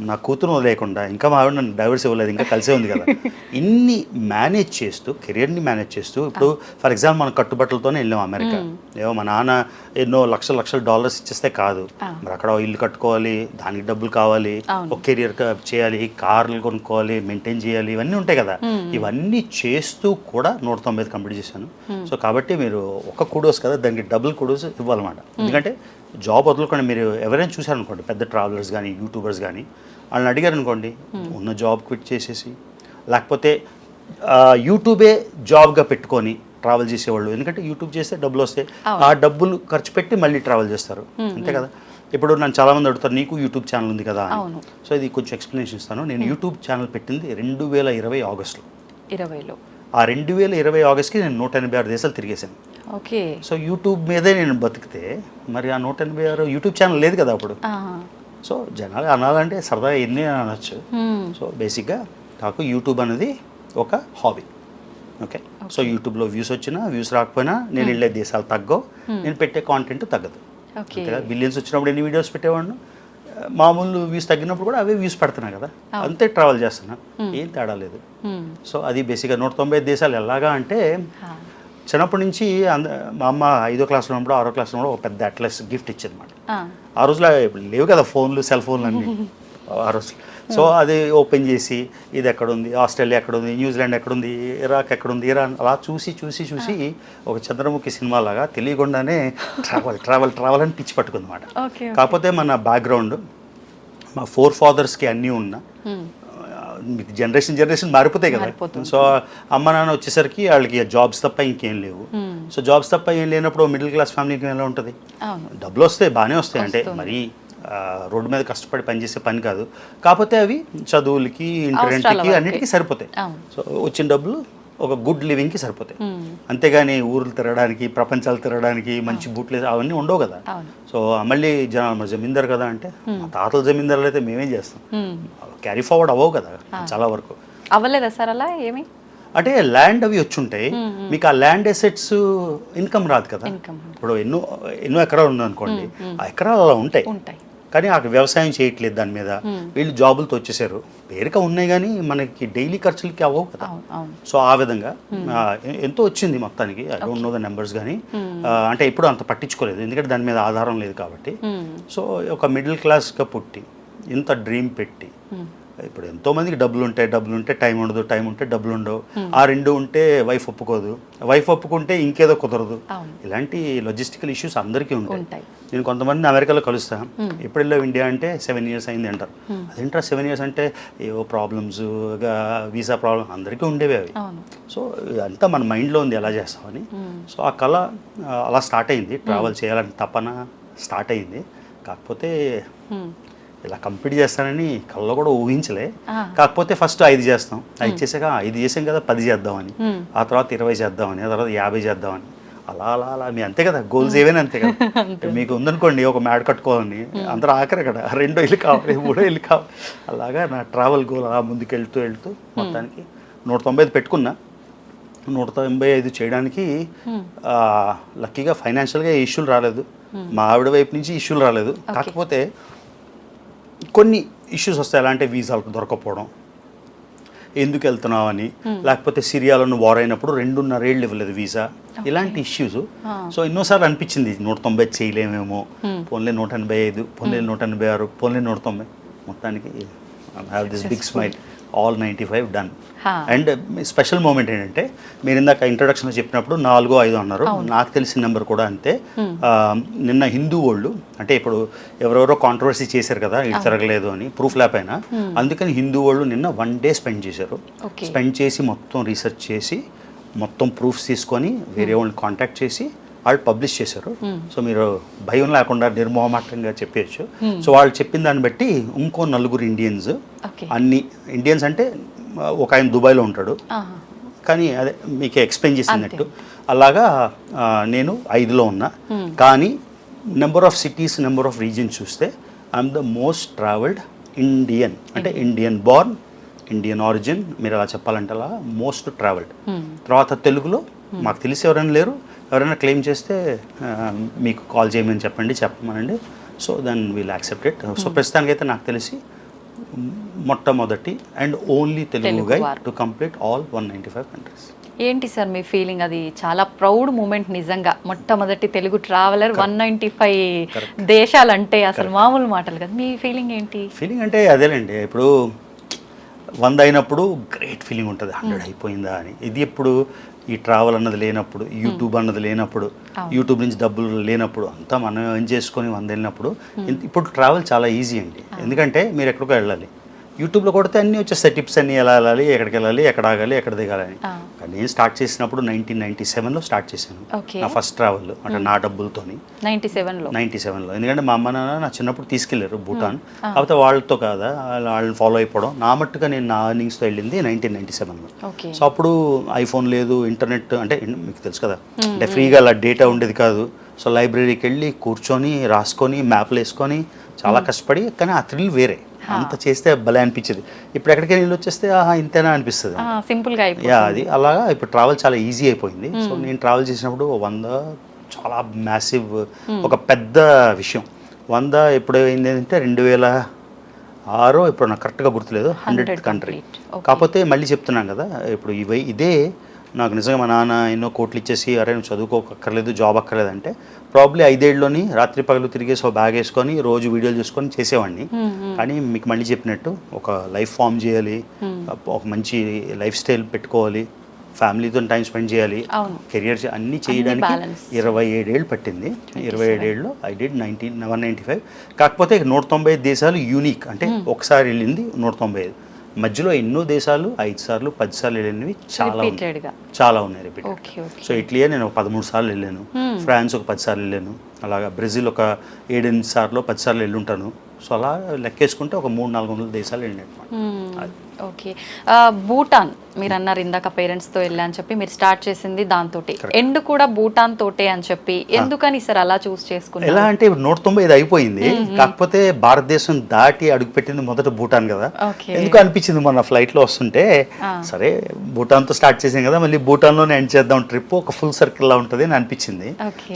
నా కూతురు వదిలేయకుండా, ఇంకా మా ఆవిడ నన్ను డైవర్స్ ఇవ్వలేదు, ఇంకా కలిసే ఉంది కదా, ఇన్ని మేనేజ్ చేస్తూ కెరియర్ని మేనేజ్ చేస్తూ, ఇప్పుడు ఫర్ ఎగ్జాంపుల్ మనం కట్టుబట్టలతోనే వెళ్ళాం అమెరికా. ఏమో మా నాన్న ఎన్నో లక్షల డాలర్స్ ఇచ్చేస్తే కాదు, మరి అక్కడ ఇల్లు కట్టుకోవాలి, దానికి డబ్బులు కావాలి, ఒక కెరియర్ చేయాలి, కార్లు కొనుక్కోవాలి, మెయింటైన్ చేయాలి, ఇవన్నీ ఉంటాయి కదా. ఇవన్నీ చేస్తూ కూడా 195 కంప్లీట్ చేశాను. సో కాబట్టి మీరు ఒక కుడోస్ కదా, దానికి డబుల్ కుడోస్ ఇవ్వాలన్నమాట. ఎందుకంటే జాబ్ వదులుకోండి, మీరు ఎవరైనా చూసారనుకోండి పెద్ద ట్రావెలర్స్ కానీ యూట్యూబర్స్ కానీ, వాళ్ళని అడిగారు అనుకోండి ఉన్న జాబ్ క్విట్ చేసేసి, లేకపోతే యూట్యూబే జాబ్గా పెట్టుకొని ట్రావెల్ చేసేవాళ్ళు. ఎందుకంటే యూట్యూబ్ చేస్తే డబ్బులు వస్తాయి, ఆ డబ్బులు ఖర్చు పెట్టి మళ్ళీ ట్రావెల్ చేస్తారు, అంతే కదా. ఇప్పుడు నన్ను చాలామంది అడుగుతారు నీకు యూట్యూబ్ ఛానల్ ఉంది కదా అని. సో ఇది కొంచెం ఎక్స్ప్లెనేషన్ ఇస్తాను. నేను యూట్యూబ్ ఛానల్ పెట్టింది 2020 ఆగస్టులో. ఆ 2020 ఆగస్ట్కి నేను 186 దేశాలు తిరిగేశాను. ఓకే. సో యూట్యూబ్ మీదే నేను బతికితే మరి ఆ 186 యూట్యూబ్ ఛానల్ లేదు కదా అప్పుడు. సో జనాలు అనాలంటే సరదా ఎన్ని అనొచ్చు. సో బేసిక్గా నాకు యూట్యూబ్ అనేది ఒక హాబీ. ఓకే. సో యూట్యూబ్లో వ్యూస్ వచ్చినా వ్యూస్ రాకపోయినా నేను వెళ్ళే దేశాలు తగ్గవు, నేను పెట్టే కాంటెంట్ తగ్గదు. అంతేగా బిలియన్స్ వచ్చినప్పుడు ఎన్ని వీడియోస్ పెట్టేవాడిను, మామూలు వ్యూస్ తగ్గినప్పుడు కూడా అవే వ్యూస్ పెడుతున్నా కదా, అంతే ట్రావెల్ చేస్తున్నా, ఏం తేడా లేదు. సో అది బేసిక్గా 195 దేశాలు ఎలాగా అంటే, చిన్నప్పటి నుంచి మా అమ్మ 5వ క్లాస్లో ఉన్నప్పుడు 6వ క్లాస్లో ఉన్నప్పుడు ఒక పెద్ద అట్లస్ గిఫ్ట్ ఇచ్చింది అనమాట. ఆ రోజులో లేవు కదా ఫోన్లు, సెల్ ఫోన్లు అన్నీ ఆ రోజులు. సో అది ఓపెన్ చేసి ఇది ఎక్కడుంది, ఆస్ట్రేలియా ఎక్కడుంది, న్యూజిలాండ్ ఎక్కడుంది, ఇరాక్ ఎక్కడుంది, ఇరాన్, అలా చూసి ఒక చంద్రముఖి సినిమా లాగా తెలియకుండానే ట్రావెల్ అని పిచ్చి పట్టుకుంది అనమాట. కాకపోతే మన బ్యాక్గ్రౌండ్ మా 4 ఫాదర్స్కి అన్నీ ఉన్నా, మీకు జనరేషన్ మారిపోతాయి కదా. సో అమ్మ నాన్న వచ్చేసరికి వాళ్ళకి జాబ్స్ తప్ప ఇంకేం లేవు. సో జాబ్స్ తప్ప ఏం లేనప్పుడు మిడిల్ క్లాస్ ఫ్యామిలీకి ఎలా ఉంటుంది, డబ్బులు వస్తాయి బాగానే వస్తాయి, అంటే మరి రోడ్డు మీద కష్టపడి పనిచేసే పని కాదు, కాకపోతే అవి చదువులకి, ఇంటర్నెట్కి, అన్నిటికీ సరిపోతాయి. సో వచ్చిన డబ్బులు ఒక గుడ్ లివింగ్కి సరిపోతాయి, అంతేగాని ఊర్లు తిరగడానికి, ప్రపంచాలు తిరగడానికి, మంచి బూట్లు అవన్నీ ఉండవు కదా. సో మళ్ళీ జనాలు జమీందారు కదా అంటే, తాతల జమీందారులు అయితే మేమేం చేస్తాం, క్యారీ ఫార్వర్డ్ అవ్వవు కదా చాలా వరకు. అవ్వలేదా సార్ అలా ఏమి? అంటే ల్యాండ్ అవి వచ్చి ఉంటాయి, మీకు ఆ ల్యాండ్ ఎసెట్స్ ఇన్కమ్ రాదు కదా. ఇప్పుడు ఎన్నో ఎకరాలు ఉందనుకోండి, ఆ ఎకరాలు అలా ఉంటాయి, కానీ అక్కడ వ్యవసాయం చేయట్లేదు దాని మీద, వీళ్ళు జాబులతో వచ్చేసారు, పేరుగా ఉన్నాయి కానీ మనకి డైలీ ఖర్చులకి అవ్వవు కదా. సో ఆ విధంగా ఎంతో వచ్చింది మొత్తానికి, I don't know the numbers, కానీ అంటే ఎప్పుడు అంత పట్టించుకోలేదు, ఎందుకంటే దాని మీద ఆధారం లేదు కాబట్టి. సో ఒక మిడిల్ క్లాస్గా పుట్టి ఇంత డ్రీమ్ పెట్టి ఇప్పుడు ఎంతోమందికి డబ్బులు ఉంటే టైం ఉండదు, టైం ఉంటే డబ్బులు ఉండవు. ఆ రెండు ఉంటే వైఫ్ ఒప్పుకోదు, వైఫ్ ఒప్పుకుంటే ఇంకేదో కుదరదు. ఇలాంటి లాజిస్టికల్ ఇష్యూస్ అందరికీ ఉంటాయి. నేను కొంతమంది అమెరికాలో కలుస్తాను, ఎప్పుడు వెళ్ళావు ఇండియా అంటే 7 years అయింది అంటారు. అదేంటారా 7 years అంటే ఏవో ప్రాబ్లమ్స్, వీసా ప్రాబ్లమ్ అందరికీ ఉండేవి అవి. సో అంతా మన మైండ్లో ఉంది ఎలా చేస్తామని. సో ఆ కళ అలా స్టార్ట్ అయింది, ట్రావెల్ చేయాలని తపన స్టార్ట్ అయింది. కాకపోతే ఇలా కంప్లీట్ చేస్తానని కళ్ళలో కూడా ఊహించలే. కాకపోతే ఫస్ట్ 5 చేస్తాం, 5 చేసాక 5 చేసాం కదా 10 చేద్దామని, ఆ తర్వాత 20 చేద్దామని, ఆ తర్వాత 50 చేద్దామని, అలా అలా అలా మీ అంతే కదా గోల్స్ ఏవైనా అంతే కదా. మీకు ఉందనుకోండి ఒక మ్యాడ్ కట్టుకోవాలని, అందరూ ఆఖరి అక్కడ 2 ఇల్లు కావాలి 3 ఇల్లు కావాలి. అలాగా నా ట్రావెల్ గోల్ అలా ముందుకు వెళ్తూ మొత్తానికి 195 పెట్టుకున్నా. 195 చేయడానికి లక్కీగా ఫైనాన్షియల్గా ఇష్యూలు రాలేదు, మా ఆవిడ వైపు నుంచి ఇష్యూలు రాలేదు. కాకపోతే కొన్ని ఇష్యూస్ వస్తాయి. ఎలా అంటే వీసాలకు దొరకపోవడం, ఎందుకు వెళ్తున్నావు అని, లేకపోతే సిరియాలో వార్ అయినప్పుడు 2.5 ఏళ్ళు ఇవ్వలేదు వీసా, ఇలాంటి ఇష్యూస్. సో ఎన్నోసార్లు అనిపించింది 190 చేయలేమేమో, పోన్లే 185, పోన్లే 186, పోన్లే 190. మొత్తానికి I have this big smile, all 95 done. And special moment ఏంటంటే, మీరు ఇందాక ఇంట్రొడక్షన్లో చెప్పినప్పుడు 4, 5 అన్నారు, నాకు తెలిసిన నెంబర్ కూడా అంతే. నిన్న హిందూ వాళ్ళు అంటే ఇప్పుడు ఎవరెవరో కాంట్రవర్సీ చేశారు కదా ఇది జరగలేదు అని, ప్రూఫ్ లేకపోయినా, అందుకని హిందూ వాళ్ళు నిన్న 1 day స్పెండ్ చేశారు. స్పెండ్ చేసి మొత్తం రీసెర్చ్ చేసి మొత్తం ప్రూఫ్స్ తీసుకొని వేరే వాళ్ళని కాంటాక్ట్ చేసి వాళ్ళు పబ్లిష్ చేశారు. సో మీరు భయం లేకుండా నిర్మోహమాటంగా చెప్పేయచ్చు. సో వాళ్ళు చెప్పిన దాన్ని బట్టి ఇంకో 4 ఇండియన్స్, అన్ని ఇండియన్స్ అంటే ఒక ఆయన దుబాయ్లో ఉంటాడు, కానీ అదే మీకు ఎక్స్ప్లెయిన్ చేసినట్టు అలాగా నేను 5లో ఉన్నా. కానీ number of cities, number of reasons చూస్తే I'm the most travelled Indian, అంటే ఇండియన్ బార్న్, ఇండియన్ ఆరిజిన్, మీరు అలా చెప్పాలంటే అలా మోస్ట్ ట్రావెల్డ్. తర్వాత తెలుగులో మాకు తెలిసి ఎవరైనా లేరు, ఎవరైనా క్లెయిమ్ చేస్తే మీకు కాల్ చేయమని చెప్పమనండి. So then we'll accept it. So ప్రస్తుతానికైతే నాకు తెలిసి మొట్టమొదటి and only Telugu guy to complete all 195 countries. ఏంటి సార్ మీ ఫీలింగ్? అది చాలా ప్రౌడ్ మూమెంట్ నిజంగా, మొట్టమొదటి తెలుగు ట్రావెలర్ 195 దేశాలంటే అసలు మామూలు మాటలు కదా. మీ ఫీలింగ్ ఏంటి? ఫీలింగ్ అంటే అదేలేండి, ఇప్పుడు 100 అయినప్పుడు గ్రేట్ ఫీలింగ్ ఉంటుంది, 100 అయిపోయిందా అని. ఇది ఎప్పుడు ఈ ట్రావెల్ అన్నది లేనప్పుడు, యూట్యూబ్ అన్నది లేనప్పుడు, యూట్యూబ్ నుంచి డబ్బులు లేనప్పుడు, అంతా మనం ఏం చేసుకొని 100 వెళ్ళినప్పుడు. ఇప్పుడు ట్రావెల్ చాలా ఈజీ అండి, ఎందుకంటే మీరు ఎక్కడికో వెళ్ళాలి, యూట్యూబ్లో కొడితే అన్నీ వచ్చేస్తాయి, టిప్స్ అన్నీ ఎలా వెళ్ళాలి, ఎక్కడికి వెళ్ళాలి, ఎక్కడ ఆగాలి, ఎక్కడ దిగాలని. కానీ నేను స్టార్ట్ చేసినప్పుడు 1997లో స్టార్ట్ చేశాను నా ఫస్ట్ ట్రావెల్, అంటే నా డబ్బులతోని 97లో. ఎందుకంటే మా అమ్మ నాన్న నా చిన్నప్పుడు తీసుకెళ్లారు భూటాన్, కాకపోతే వాళ్ళతో కాదా వాళ్ళని ఫాలో అయిపోవడం, నా మట్టుగా నేను నా ఎర్నింగ్స్తో వెళ్ళింది 1997లో. సో అప్పుడు ఐఫోన్ లేదు, ఇంటర్నెట్ అంటే మీకు తెలుసు కదా, అంటే ఫ్రీగా అలా డేటా ఉండేది కాదు. సో లైబ్రరీకి వెళ్ళి కూర్చొని రాసుకొని మ్యాప్లు వేసుకొని చాలా కష్టపడి, కానీ ఆ థ్రిల్ వేరే, అంత చేస్తే భలే అనిపించేది. ఇప్పుడు ఎక్కడికైనా వెళ్ళి వచ్చేస్తే ఇంతేనా అనిపిస్తుంది, సింపుల్గా. అది అలాగా ఇప్పుడు ట్రావెల్ చాలా ఈజీ అయిపోయింది. సో నేను ట్రావెల్ చేసినప్పుడు 100 చాలా మ్యాసివ్, ఒక పెద్ద విషయం. 100 ఎప్పుడు అయింది అంటే 2006 ఇప్పుడు నాకు కరెక్ట్గా గుర్తులేదు, 100th కంట్రీ. కాకపోతే మళ్ళీ చెప్తున్నాను కదా, ఇప్పుడు ఇదే నాకు నిజంగా మా నాన్న ఎన్నో కోట్లు ఇచ్చేసి అరే నువ్వు చదువుకోకర్లేదు, జాబ్ అక్కర్లేదు అంటే ప్రాబ్లీ 5 ఏళ్ళలోని రాత్రి పగలు తిరిగేసి ఒక బ్యాగ్ వేసుకొని రోజు వీడియోలు చూసుకొని చేసేవాడిని. కానీ మీకు మళ్ళీ చెప్పినట్టు ఒక లైఫ్ ఫామ్ చేయాలి, ఒక మంచి లైఫ్ స్టైల్ పెట్టుకోవాలి, ఫ్యామిలీతో టైం స్పెండ్ చేయాలి, కెరియర్ అన్నీ చేయడానికి 27 ఏళ్ళు పట్టింది. 27 ఏళ్ళలో ఐ డిడ్ 195. కాకపోతే 195 దేశాలు యూనిక్, అంటే ఒకసారి వెళ్ళింది 195. మధ్యలో ఎన్నో దేశాలు 5 సార్లు 10 సార్లు వెళ్ళినవి చాలా ఉన్నాయి రిపీట్. సో ఇట్లీయే నేను 13 సార్లు వెళ్ళాను, ఫ్రాన్స్ ఒక 10 సార్లు వెళ్ళాను, అలాగా బ్రెజిల్ ఒక 7-8 సార్లు 10 సార్లు వెళ్ళుంటాను. సో అలా లెక్కేసుకుంటే ఒక 300-400 దేశాలు వెళ్ళినట్టు. ఓకే. భూటాన్ మీరు అన్నారు ఇందాక పేరెంట్స్తో వెళ్ళా అని చెప్పి, మీరు స్టార్ట్ చేసింది దాంతో, ఎండ్ కూడా భూటాన్ తోటే అని చెప్పి, ఎందుకని సార్ అలా చూస్ చేసుకున్నారు? ఎలా అంటే 195 అయిపోయింది, కాకపోతే భారతదేశం దాటి అడుగుపెట్టింది మొదట భూటాన్ కదా. ఎందుకు అనిపించింది మొన్న ఫ్లైట్లో వస్తుంటే, సరే భూటాన్తో స్టార్ట్ చేసాం కదా, మళ్ళీ భూటాన్లోనే ఎండ్ చేద్దాం ట్రిప్, ఒక ఫుల్ సర్కిల్లా ఉంటుంది అని అనిపించింది.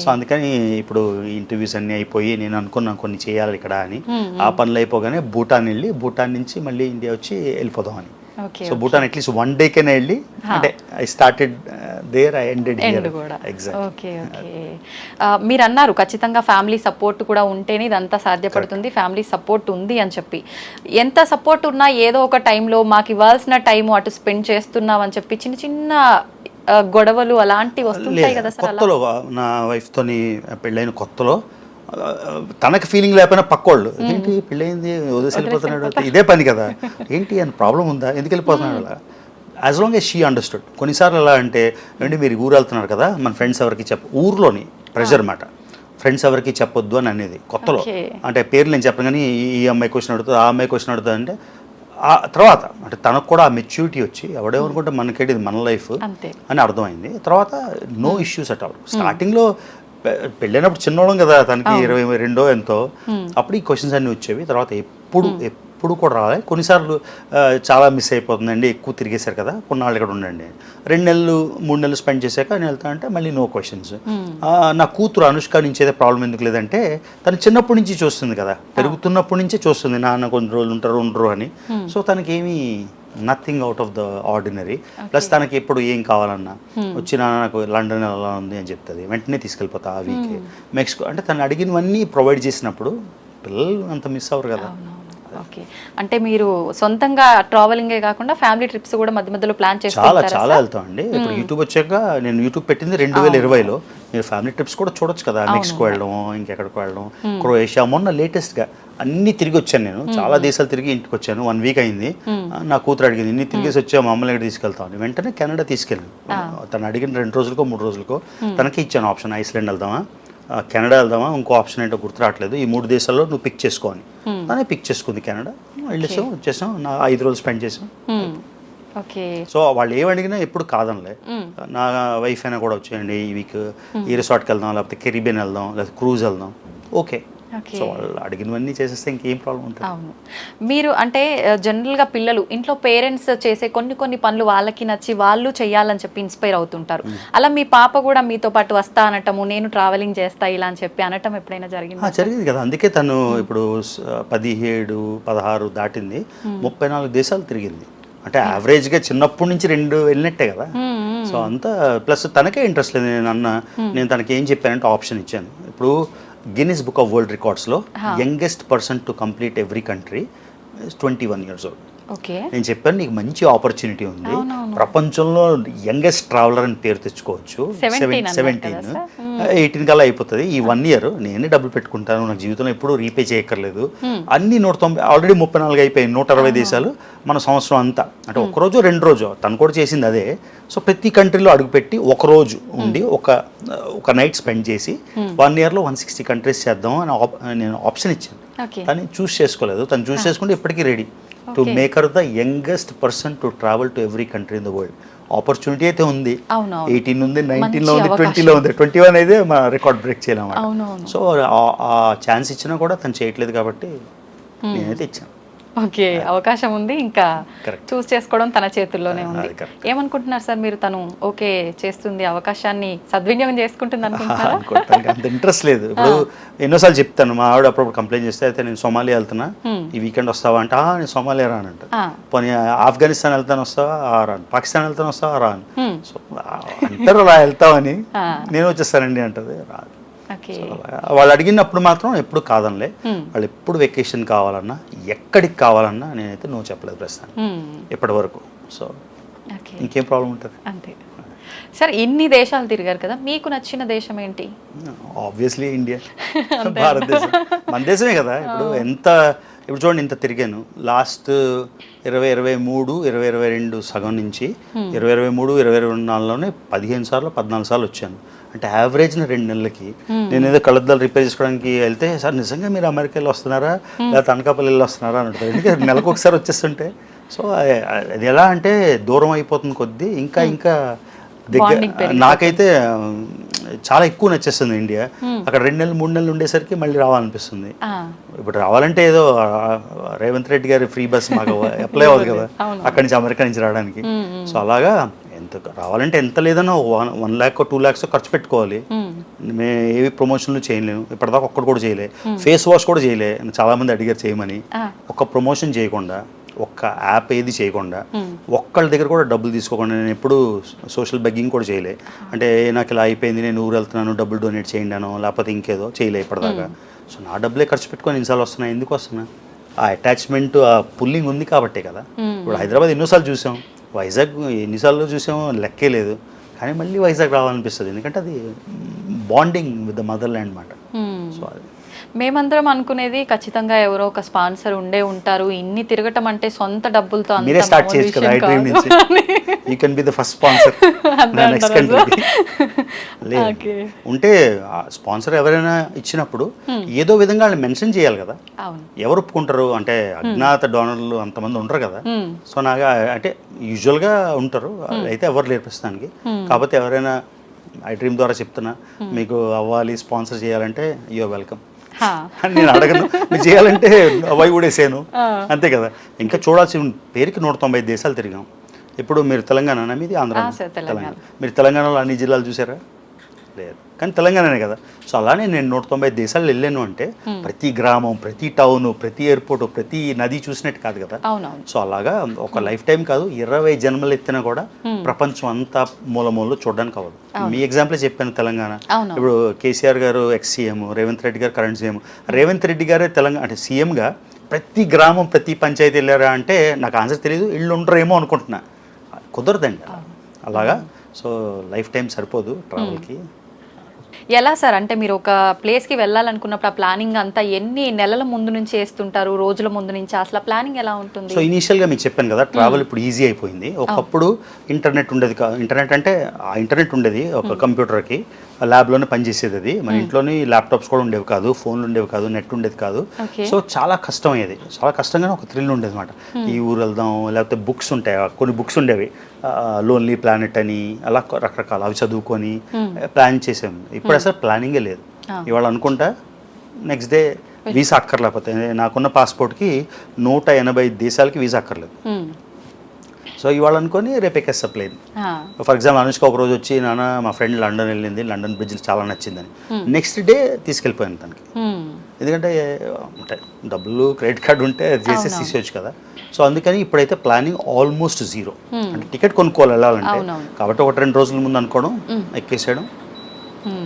సో అందుకని ఇప్పుడు ఇంటర్వ్యూస్ అన్నీ అయిపోయి నేను అనుకున్నాను కొన్ని చేయాలి ఇక్కడ అని, ఆ పనులు అయిపోగానే భూటాన్ వెళ్ళి భూటాన్ నుంచి మళ్ళీ ఇండియా వచ్చి వెళ్ళిపోదాం అని. ఓకే సో భూటాన్ అట్లీస్ట్ 1 డేకైనా వెళ్ళి అంటే I started there I ended end here కూడా ఎగ్జాక్ట్. ఓకే ఓకే మీరు అన్నారు ఖచ్చితంగా ఫ్యామిలీ సపోర్ట్ కూడా ఉంటేనే ఇదంతా సాధ్యపడుతుంది, ఫ్యామిలీ సపోర్ట్ ఉంది అని చెప్పి. ఎంత సపోర్ట్ ఉన్నా ఏదో ఒక టైంలో మాకు ఇవ్వాల్సిన టైం అటు స్పెండ్ చేస్తున్నాం అని చెప్పి చిన్న చిన్న గొడవలు అలాంటివి వస్తుంటాయి కదా సార్? కొత్తలో నా వైఫ్తోని పెళ్ళైన కొత్తలో తనకి ఫీలింగ్ లేకపోయినా పక్కోళ్ళు ఏంటి పెళ్ళయింది వదిలేసి వెళ్ళిపోతున్నాడు, ఇదే పని కదా, ఏంటి అని ప్రాబ్లం ఉందా, ఎందుకు వెళ్ళిపోతున్నాడు అలా, as long as she understood. కొన్నిసార్లు ఎలా అంటే ఏంటి మీరు ఊరు వెళ్తున్నారు కదా, మన ఫ్రెండ్స్ ఎవరికి ఊర్లోని ప్రెషర్ మాట, ఫ్రెండ్స్ ఎవరికి చెప్పొద్దు అని అనేది కొత్తలో. అంటే పేర్లు నేను చెప్పను కానీ ఈ అమ్మాయి క్వశ్చన్ అడుగుతుంది, ఆ అమ్మాయి క్వశ్చన్ అడుగుతుంది అంటే ఆ తర్వాత అంటే తనకు కూడా ఆ మెచ్యూరిటీ వచ్చి ఎవడేమనుకుంటే మనకేంటి ఇది మన లైఫ్ అని అర్థమైంది. తర్వాత నో ఇష్యూస్ అట్ ఆల్. స్టార్టింగ్లో పెళ్ళైనప్పుడు చిన్నోళ్ళం కదా, తనకి 22 ఎంతో, అప్పుడు ఈ క్వశ్చన్స్ అన్నీ వచ్చేవి. తర్వాత ఎప్పుడు కూడా రావాలి. కొన్నిసార్లు చాలా మిస్ అయిపోతుందండి, ఎక్కువ తిరిగేశారు కదా, కొన్నాళ్ళు ఇక్కడ ఉండండి, 2 నెలలు 3 నెలలు స్పెండ్ చేశాక నేను వెళ్తా అంటే మళ్ళీ నో క్వశ్చన్స్. నా కూతురు అనుష్క నుంచి అయితే ప్రాబ్లం ఎందుకు లేదంటే తను చిన్నప్పటి నుంచి చూస్తుంది కదా, పెరుగుతున్నప్పటి నుంచే చూస్తుంది నాన్న కొన్ని రోజులు ఉండరు అని. సో తనకేమీ nothing out of the ordinary. Plus తనకి ఎప్పుడు ఏం కావాలన్నా వచ్చి నాకు లండన్ ఎలా ఉంది అని చెప్తుంది, వెంటనే తీసుకెళ్ళిపోతా ఆ వీక్. మెక్సికో అంటే తను అడిగినవన్నీ ప్రొవైడ్ చేసినప్పుడు పిల్లలు అంత మిస్ అవ్వరు కదా. ఓకే, అంటే మీరు సొంతంగా ట్రావెలింగే కాకుండా ఫ్యామిలీ ట్రిప్స్ కూడా మధ్య మధ్యలో ప్లాన్ చాలా వెళ్తాం అండి. ఇప్పుడు యూట్యూబ్ వచ్చాక నేను యూట్యూబ్ పెట్టింది 2020లో. మీరు ఫ్యామిలీ ట్రిప్స్ కూడా చూడొచ్చు కదా, మెక్సికో వెళ్ళడం, ఇంకెక్కడికి వెళ్ళడం, క్రొయేషియా. మొన్న లేటెస్ట్గా అన్ని తిరిగి వచ్చాను నేను, చాలా దేశాలు తిరిగి ఇంటికి వచ్చాను. 1 వీక్ అయింది. నా కూతురు అడిగింది ఇన్ని తిరిగేసి వచ్చా మమ్మల్ని ఎక్కడ తీసుకెళ్తామని, వెంటనే కెనడా తీసుకెళ్ళాను. తను అడిగిన 2 రోజులకో 3 రోజులకో తనకి ఇచ్చాను ఆప్షన్, ఐస్లాండ్ వెళ్దామా, కెనడా వెళ్దామా, ఇంకో ఆప్షన్ ఏంటో గుర్తు రావట్లేదు, ఈ 3 దేశాల్లో నువ్వు పిక్ చేసుకోని. తనే పిక్ చేసుకుంది కెనడా, వెళ్ళేసాం వచ్చేసాం, నా 5 రోజులు స్పెండ్ చేసాం. ఓకే, సో వాళ్ళు ఏం అడిగినా ఎప్పుడు కాదనలే. నా వైఫ్ అయినా కూడా వచ్చేయండి ఈ వీక్ ఈ రిసార్ట్కి వెళ్దాం, లేకపోతే కెరీబియన్ వెళ్దాం, లేకపోతే క్రూజ్ వెళ్దాం, ఓకే. సో వాళ్ళు అడిగినవన్నీ చేసేస్తే ఇంకేం ప్రాబ్లం ఉంటుంది. అవును, మీరు అంటే జనరల్గా పిల్లలు ఇంట్లో పేరెంట్స్ చేసే కొన్ని పనులు వాళ్ళకి నచ్చి వాళ్ళు చేయాలని చెప్పి ఇన్స్పైర్ అవుతుంటారు. అలా మీ పాప కూడా మీతో పాటు వస్తా అనటము, నేను ట్రావెలింగ్ చేస్తా ఇలా అని చెప్పి అనటం ఎప్పుడైనా జరిగింది? జరిగింది కదా, అందుకే తను ఇప్పుడు 17, 16 దాటింది, 34 దేశాలు తిరిగింది. అంటే యావరేజ్గా చిన్నప్పటి నుంచి 2 వెళ్ళినట్టే కదా. సో అంతా ప్లస్ తనకే ఇంట్రెస్ట్ లేదు. నేను తనకి ఏం చెప్పానంటే ఆప్షన్ ఇచ్చాను. ఇప్పుడు గిన్నిస్ బుక్ ఆఫ్ వరల్డ్ రికార్డ్స్లో youngest person to complete every country 21 years old. నేను చెప్పాను నీకు మంచి ఆపర్చునిటీ ఉంది, ప్రపంచంలో యంగెస్ట్ ట్రావెలర్ అని పేరు తెచ్చుకోవచ్చు. 17, 18 కల్లా అయిపోతుంది. ఈ 1 year నేనే డబ్బులు పెట్టుకుంటాను, నాకు జీవితంలో ఎప్పుడూ రీపే చేయక్కర్లేదు. అన్ని 190 ఆల్రెడీ 34 అయిపోయాయి, 160 దేశాలు మన సంవత్సరం అంతా. అంటే 1 రోజు 2 రోజు తను కూడా చేసింది అదే. సో ప్రతి కంట్రీలో అడుగుపెట్టి 1 రోజు ఉండి ఒక నైట్ స్పెండ్ చేసి 1 yearలో 160 కంట్రీస్ చేద్దాం అని నేను ఆప్షన్ ఇచ్చాను. కానీ చూస్ చేసుకోలేదు, తను చూస్ చేసుకుంటే ఇప్పటికీ ready to make her the youngest person to travel to every country in the world. Opportunity అయితే ఉంది, 18 ఉంది, 19లో ఉంది, 20లో ఉంది, 21 అయితే మా రికార్డ్ బ్రేక్ చేయలేము. సో ఆ ఛాన్స్ ఇచ్చినా కూడా తను చేయట్లేదు కాబట్టి నేనైతే ఇచ్చాను. ఓకే, అవకాశం ఉంది, ఇంకా చూస్ చేసుకోవడం తన చేతుల్లోనే ఉంది. ఏమనుకుంటున్నారు సార్ మీరు, తను ఓకే చేస్తుంది, అవకాశాన్ని సద్వినియోగం చేసుకుంటుంది అనుకుంటున్నారా? అంత ఇంట్రెస్ట్ లేదు. ఇప్పుడు ఎన్నోసార్లు చెప్తాను, మా ఆవిడ అప్పుడప్పుడు కంప్లైంట్ చేస్తే అయితే నేను సోమాలియా వెళ్తున్నా ఈ వీకెండ్ వస్తావా అంటే నేను సోమాలియా రానంట. పోనీ ఆఫ్ఘనిస్తాన్ వెళ్తాను వస్తావా రాను, పాకిస్తాన్ వెళ్తాను వస్తావా రాను. సో అంటారు అలా వెళ్తామని, నేను వచ్చేస్తానండి అంటది, రాదు. వాళ్ళు అడిగినప్పుడు మాత్రం ఎప్పుడు కాదనలే. వాళ్ళు ఎప్పుడు వెకేషన్ కావాలన్నా ఎక్కడికి కావాలన్నా నేనైతే నువ్వు చెప్పలేదు ప్రస్తుతం ఇప్పటి వరకు. సో ఇంకేం ప్రాబ్లం ఉంటుంది. అంతే సార్, ఇన్ని దేశాలు తిరిగారు కదా, మీకు నచ్చిన దేశం ఏంటి? ఆబ్వియస్లీ ఇండియా, భారతదేశం మన దేశమే కదా. ఇప్పుడు చూడండి ఇంత తిరిగాను. లాస్ట్ 2023, 2022 సగం నుంచి 2023, 2024లోనే 15 సార్లు 14 సార్లు వచ్చాను. అంటే యావరేజ్న 2 నెలలకి నేను ఏదో కళ్ళద్దాలు రిపేర్ చేసుకోవడానికి వెళ్తే సార్ నిజంగా మీరు అమెరికాలో వస్తున్నారా లేకపోతే అనకాపల్లిలో వస్తున్నారా అని అంటారు. ఎందుకంటే నెలకు ఒకసారి వచ్చేస్తుంటే. సో అది ఎలా అంటే దూరం అయిపోతుంది కొద్దీ ఇంకా దగ్గర. నాకైతే చాలా ఎక్కువ నచ్చేస్తుంది ఇండియా. అక్కడ 2 నెలలు 3 నెలలు ఉండేసరికి మళ్ళీ రావాలనిపిస్తుంది. ఇప్పుడు రావాలంటే ఏదో రేవంత్ రెడ్డి గారి ఫ్రీ బస్ మాకు అప్లై అవ్వదు కదా అక్కడి నుంచి అమెరికా నుంచి రావడానికి. సో అలాగా ఎంత రావాలంటే ఎంత లేదన్నా 1 lakh 2 lakhs ఖర్చు పెట్టుకోవాలి. మేము ఏవి ప్రమోషన్లు చేయలేము, ఇప్పటిదాకా ఒక్కటి కూడా చేయలే. ఫేస్ వాష్ కూడా చేయలే, చాలా మంది అడిగారు చేయమని. ఒక్క ప్రమోషన్ చేయకుండా ఒక్క యాప్ ఏది చేయకుండా ఒక్కళ్ళ దగ్గర కూడా డబ్బులు తీసుకోకుండా నేను ఎప్పుడు సోషల్ బెగ్గింగ్ కూడా చేయలే. అంటే నాకు ఇలా అయిపోయింది, నేను ఊరు వెళ్తున్నాను, డబ్బులు డొనేట్ చేయండి అనో లేకపోతే ఇంకేదో చేయలే ఇప్పటిదాకా. సో నా డబ్బులే ఖర్చు పెట్టుకొని ఇన్నిసార్లు వస్తున్నాయి, ఎందుకు వస్తున్నా? ఆ అటాచ్మెంట్, ఆ పుల్లింగ్ ఉంది కాబట్టే కదా. ఇప్పుడు హైదరాబాద్ ఎన్నోసార్లు చూసాం, వైజాగ్ ఎన్నిసార్లు చూసాం లెక్కే లేదు, కానీ మళ్ళీ వైజాగ్ రావాలనిపిస్తుంది, ఎందుకంటే అది bonding with the mother land మాట. సో అది మేమందరం అనుకునేది ఖచ్చితంగా ఎవరో ఒక స్పాన్సర్ ఉండే ఉంటారు, ఇన్ని తిరగటం అంటే సొంత డబ్బులతో అంత మీరే స్టార్ట్ చేయొచ్చు కదా ఐ డ్రీమ్ నుంచి. You can be the first sponsor next country. లేదు ఉంటే స్పాన్సర్ ఎవరైనా ఇచ్చినప్పుడు ఏదో విధంగా వాళ్ళు మెన్షన్ చేయాలి కదా. ఎవరు ఒప్పుకుంటారు అంటే అజ్ఞాత డోనర్లు అంతమంది ఉండరు కదా. సో నాకు అంటే యూజువల్గా ఉంటారు, అయితే ఎవరు లేరు ప్రస్తుతానికి. కాకపోతే ఎవరైనా ఐ డ్రీమ్ ద్వారా చెప్తున్నా, మీకు అవ్వాలి స్పాన్సర్ చేయాలంటే యూఆర్ వెల్కమ్ అని నేను అడగను. మీరు చేయాలంటే వై కూడా వేసాను అంతే కదా. ఇంకా చూడాల్సి పేరుకి 190 దేశాలు తిరిగాం. ఇప్పుడు మీరు తెలంగాణ మీది ఆంధ్ర, తెలంగాణ, మీరు తెలంగాణలో అన్ని జిల్లాలు చూసారా? లేదు, కానీ తెలంగాణనే కదా. సో అలానే నేను 190 దేశాలు వెళ్ళాను అంటే ప్రతి గ్రామం, ప్రతి టౌన్, ప్రతి ఎయిర్పోర్ట్, ప్రతి నది చూసినట్టు కాదు కదా. సో అలాగా ఒక లైఫ్ టైం కాదు, 20 జన్మలు ఎత్తినా కూడా ప్రపంచం అంతా మూలమూలలో చూడడానికి అవ్వదు. మీ ఎగ్జాంపుల్ చెప్పాను తెలంగాణ. ఇప్పుడు కేసీఆర్ గారు ఎక్స్ సీఎం, రేవంత్ రెడ్డి గారు కరెంట్ సీఎం. రేవంత్ రెడ్డి గారే తెలంగాణ అంటే సీఎంగా ప్రతి గ్రామం, ప్రతి పంచాయతీ వెళ్ళారా అంటే నాకు ఆన్సర్ తెలియదు, ఇళ్ళు ఉంటారేమో అనుకుంటున్నా. కుదరదండి అలాగా. సో లైఫ్ టైం సరిపోదు ట్రావెల్కి. ఎలా సార్ అంటే మీరు ఒక ప్లేస్కి వెళ్ళాలనుకున్నప్పుడు ఆ ప్లానింగ్ అంతా ఎన్ని నెలల ముందు నుంచి వేస్తుంటారు, రోజుల ముందు నుంచి, అసలు ప్లానింగ్ ఎలా ఉంటుంది? సో ఇనీషియల్గా మీకు చెప్పాను కదా, ట్రావెల్ ఇప్పుడు ఈజీ అయిపోయింది. ఒకప్పుడు ఇంటర్నెట్ ఉండేది, ఇంటర్నెట్ అంటే ఆ ఇంటర్నెట్ ఉండేది ఒక కంప్యూటర్కి, ల్యాబ్లోనే పనిచేసేది అది. మన ఇంట్లోని ల్యాప్టాప్స్ కూడా ఉండేవి కాదు, ఫోన్లు ఉండేవి కాదు, నెట్ ఉండేది కాదు. సో చాలా కష్టం అయ్యేది, చాలా కష్టంగానే ఒక థ్రిల్ ఉండేది అనమాట. ఈ ఊరు వెళ్దాం, లేకపోతే బుక్స్ ఉంటాయి, కొన్ని బుక్స్ ఉండేవి, లోన్లీ ప్లానెట్ అని, అలా రకరకాల, అవి చదువుకొని ప్లాన్ చేసాము. ఇప్పుడు అసలు ప్లానింగే లేదు. ఇవాళ అనుకుంటా నెక్స్ట్ డే వీసా అక్కర్లేకపోతే, నాకున్న పాస్పోర్ట్కి 180 దేశాలకి వీసా అక్కర్లేదు. సో ఇవాళ అనుకొని రేపు ఎక్కేస్తా ప్లేన్. ఫర్ ఎగ్జాంపుల్ అనుష్క ఒక రోజు వచ్చి, నాన్న మా ఫ్రెండ్ లండన్ వెళ్ళింది, లండన్ బ్రిడ్జ్ చాలా నచ్చిందని, నెక్స్ట్ డే తీసుకెళ్ళిపోయాను తనకి. ఎందుకంటే ఉంటాయి డబ్బులు, క్రెడిట్ కార్డు ఉంటే అది చేసేసి తీసేయచ్చు కదా. సో అందుకని ఇప్పుడైతే ప్లానింగ్ ఆల్మోస్ట్ జీరో. అంటే టికెట్ కొనుక్కోవాలి వెళ్ళాలంటే, కాబట్టి 1-2 రోజుల ముందు అనుకోవడం, ఎక్కేసాడు.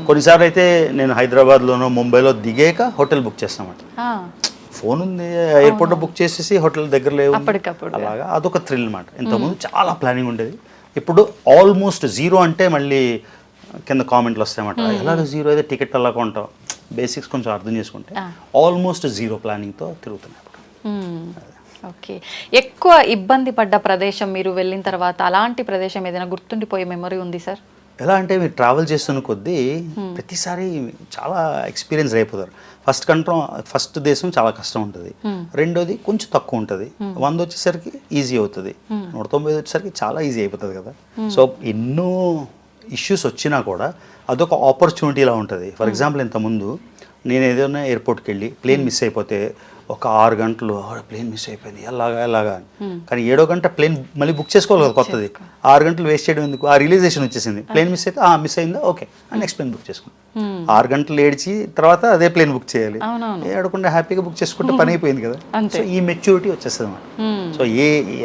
కొన్నిసార్లు అయితే నేను హైదరాబాద్లోనో ముంబైలో దిగాక హోటల్ బుక్ చేస్తామాట. ఫోన్ ఉంది, ఎయిర్పోర్ట్లో బుక్ చేసేసి హోటల్ దగ్గర లేవు, అలాగా అదొక థ్రిల్ అనమాట. ఇంతకుముందు చాలా ప్లానింగ్ ఉండేది, ఇప్పుడు ఆల్మోస్ట్ జీరో. అంటే మళ్ళీ కింద కామెంట్లు వస్తాయన్నమాట, ఎలాగ జీరో అయితే టికెట్ అలా కొంటాం. బేసిక్స్ కొంచెం అర్థం చేసుకుంటే ఆల్మోస్ట్ జీరో ప్లానింగ్తో తిరుగుతున్నాయి. ఓకే, ఎక్కువ ఇబ్బంది పడ్డ ప్రదేశం మీరు వెళ్ళిన తర్వాత, అలాంటి ప్రదేశం ఏదైనా గుర్తుండిపోయే మెమరీ ఉంది సార్? ఎలా అంటే మీరు ట్రావెల్ చేస్తున్న కొద్దీ ప్రతిసారి చాలా ఎక్స్పీరియన్స్ అయిపోతారు. ఫస్ట్ దేశం చాలా కష్టం ఉంటుంది, రెండోది కొంచెం తక్కువ ఉంటుంది, 100 వచ్చేసరికి ఈజీ అవుతుంది, 190 వచ్చేసరికి చాలా ఈజీ అయిపోతుంది కదా. సో ఎన్నో ఇష్యూస్ వచ్చినా కూడా అదొక ఆపర్చునిటీలా ఉంటుంది. ఫర్ ఎగ్జాంపుల్ ఇంతకుముందు నేను ఏదైనా ఎయిర్పోర్ట్కి వెళ్ళి ప్లేన్ మిస్ అయిపోతే ఒక 6 గంటలు ప్లేన్ మిస్ అయిపోయింది ఎలాగా అని, కానీ 7వ గంట ప్లేన్ మళ్ళీ బుక్ చేసుకోవాలి కదా కొత్తది. 6 గంటలు వేస్ట్ చేయడం ఎందుకు, ఆ రియలైజేషన్ వచ్చేసింది. ప్లేన్ మిస్ అయితే మిస్ అయిందా, ఓకే నెక్స్ట్ ప్లేన్ బుక్ చేసుకున్నాం. 6 గంటలు ఏడ్చి తర్వాత అదే ప్లేన్ బుక్ చేయాలి, ఏడకుండా హ్యాపీగా బుక్ చేసుకుంటే పని అయిపోయింది కదా. సో ఈ మెచ్యూరిటీ వచ్చేస్తుంది అన్నమాట. సో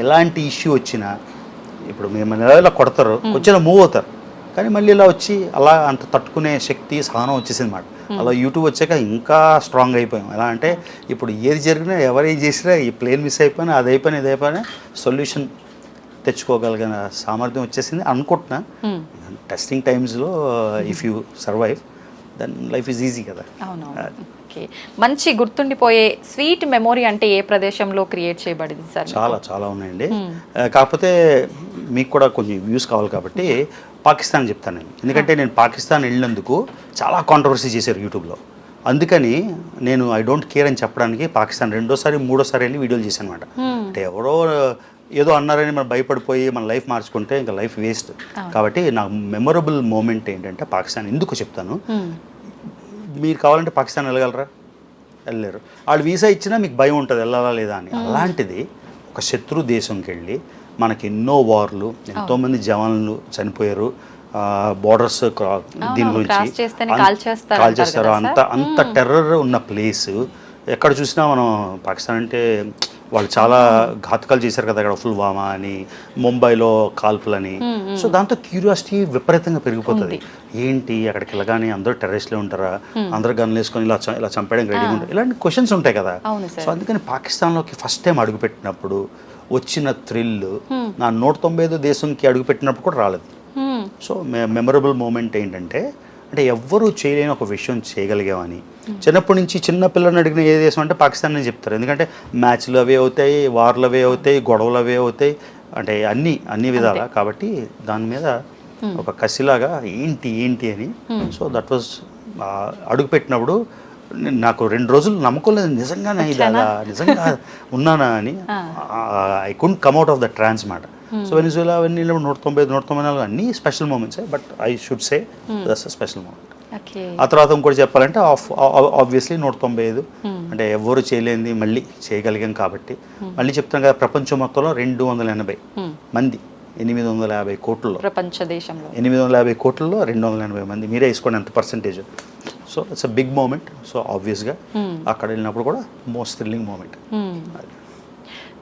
ఎలాంటి ఇష్యూ వచ్చినా, ఇప్పుడు మేము ఇలా కొడతారు, వచ్చి ఇలా మూవ్ అవుతారు, కానీ మళ్ళీ ఇలా వచ్చి అలా అంత తట్టుకునే శక్తి, సహనం వచ్చేసింది అన్నమాట. అలా యూట్యూబ్ వచ్చాక ఇంకా స్ట్రాంగ్ అయిపోయాం. ఎలా అంటే ఇప్పుడు ఏది జరిగినా, ఎవరేం చేసినా, ఈ ప్లేన్ మిస్ అయిపోయినా, అది అయిపోయినా, ఇది అయిపోయినా సొల్యూషన్ తెచ్చుకోగలిగిన సామర్థ్యం వచ్చేసింది అనుకుంటున్నా. టెస్టింగ్ టైమ్స్లో if you survive then life is easy కదా. ఓకే, మంచి గుర్తుండిపోయే స్వీట్ మెమొరీ అంటే ఏ ప్రదేశంలో క్రియేట్ చేయబడింది సార్? చాలా ఉన్నాయండి, కాకపోతే మీకు కూడా కొంచెం వ్యూస్ కావాలి కాబట్టి పాకిస్తాన్ చెప్తాను నేను. ఎందుకంటే నేను పాకిస్తాన్ వెళ్ళినందుకు చాలా కాంట్రవర్సీ చేశారు యూట్యూబ్లో, అందుకని నేను ఐ డోంట్ కేర్ అని చెప్పడానికి పాకిస్తాన్ 2వ సారి 3వ సారి వెళ్ళి వీడియోలు చేశాను అనమాట. అంటే ఎవరో ఏదో అన్నారని మనం భయపడిపోయి మన లైఫ్ మార్చుకుంటే ఇంకా లైఫ్ వేస్ట్. కాబట్టి నాకు మెమొరబుల్ మూమెంట్ ఏంటంటే పాకిస్తాన్. ఎందుకు చెప్తాను, మీరు కావాలంటే పాకిస్తాన్ వెళ్ళగలరా? వెళ్ళలేరు. వాళ్ళు వీసా ఇచ్చినా మీకు భయం ఉంటుంది వెళ్ళాలా లేదా అని. అలాంటిది ఒక శత్రు దేశంకి వెళ్ళి, మనకి ఎన్నో వార్లు, ఎంతోమంది జవాన్లు చనిపోయారు, బోర్డర్స్ దీని గురించి కాల్ చేస్తారు, అంత టెర్రర్ ఉన్న ప్లేస్. ఎక్కడ చూసినా మనం పాకిస్తాన్ అంటే వాళ్ళు చాలా ఘాతుకాలు చేశారు కదా అక్కడ, పుల్వామా అని, ముంబైలో కాల్పులని. సో దాంతో క్యూరియాసిటీ విపరీతంగా పెరిగిపోతుంది. ఏంటి అక్కడికి వెళ్ళగానే అందరూ టెర్రరిస్ట్లే ఉంటారా, అందరూ గన్లు వేసుకొని ఇలా చంపేయడానికి రెడీగా ఉంటారు, ఇలాంటి క్వశ్చన్స్ ఉంటాయి కదా. సో అందుకని పాకిస్తాన్లోకి ఫస్ట్ టైం అడుగుపెట్టినప్పుడు వచ్చిన థ్రిల్ నా 195 దేశంకి అడుగుపెట్టినప్పుడు కూడా రాలేదు. సో మెమరబుల్ మూమెంట్ ఏంటంటే, అంటే ఎవ్వరూ చేయలేని ఒక విషయం చేయగలిగామని. చిన్నప్పటి నుంచి చిన్న పిల్లల్ని అడిగిన ఏ దేశం అంటే పాకిస్తాన్ అని చెప్తారు. ఎందుకంటే మ్యాచ్లు అవే అవుతాయి, వార్లు అవే అవుతాయి, గొడవలు అవే అవుతాయి, అంటే అన్ని విధాలా. కాబట్టి దాని మీద ఒక కసిలాగా ఏంటి అని. సో దట్ వాజ్ అడుగుపెట్టినప్పుడు నాకు 2 రోజులు నమ్మకం లేదు, నిజంగానే నిజంగా ఉన్నానా అని. I couldn't come out of the trance మాట. సో వెనిజులా అవన్నీ 194 అన్నీ special moments, but I should say that's a special moment. ఆ తర్వాత ఇంకోటి చెప్పాలంటే ఆబ్వియస్లీ 195 అంటే ఎవరు చేయలేనిది మళ్ళీ చేయగలిగాం కాబట్టి. మళ్ళీ చెప్తాను కదా, ప్రపంచం మొత్తంలో 280 మంది 850 కోట్లలో, ప్రపంచ దేశంలో 850 కోట్లలో 280 మంది. మీరే వేసుకోండి ఎంత percentage. So it's a big moment. So ఆబ్వియస్గా అక్కడ వెళ్ళినప్పుడు కూడా మోస్ట్ థ్రిల్లింగ్ మూమెంట్.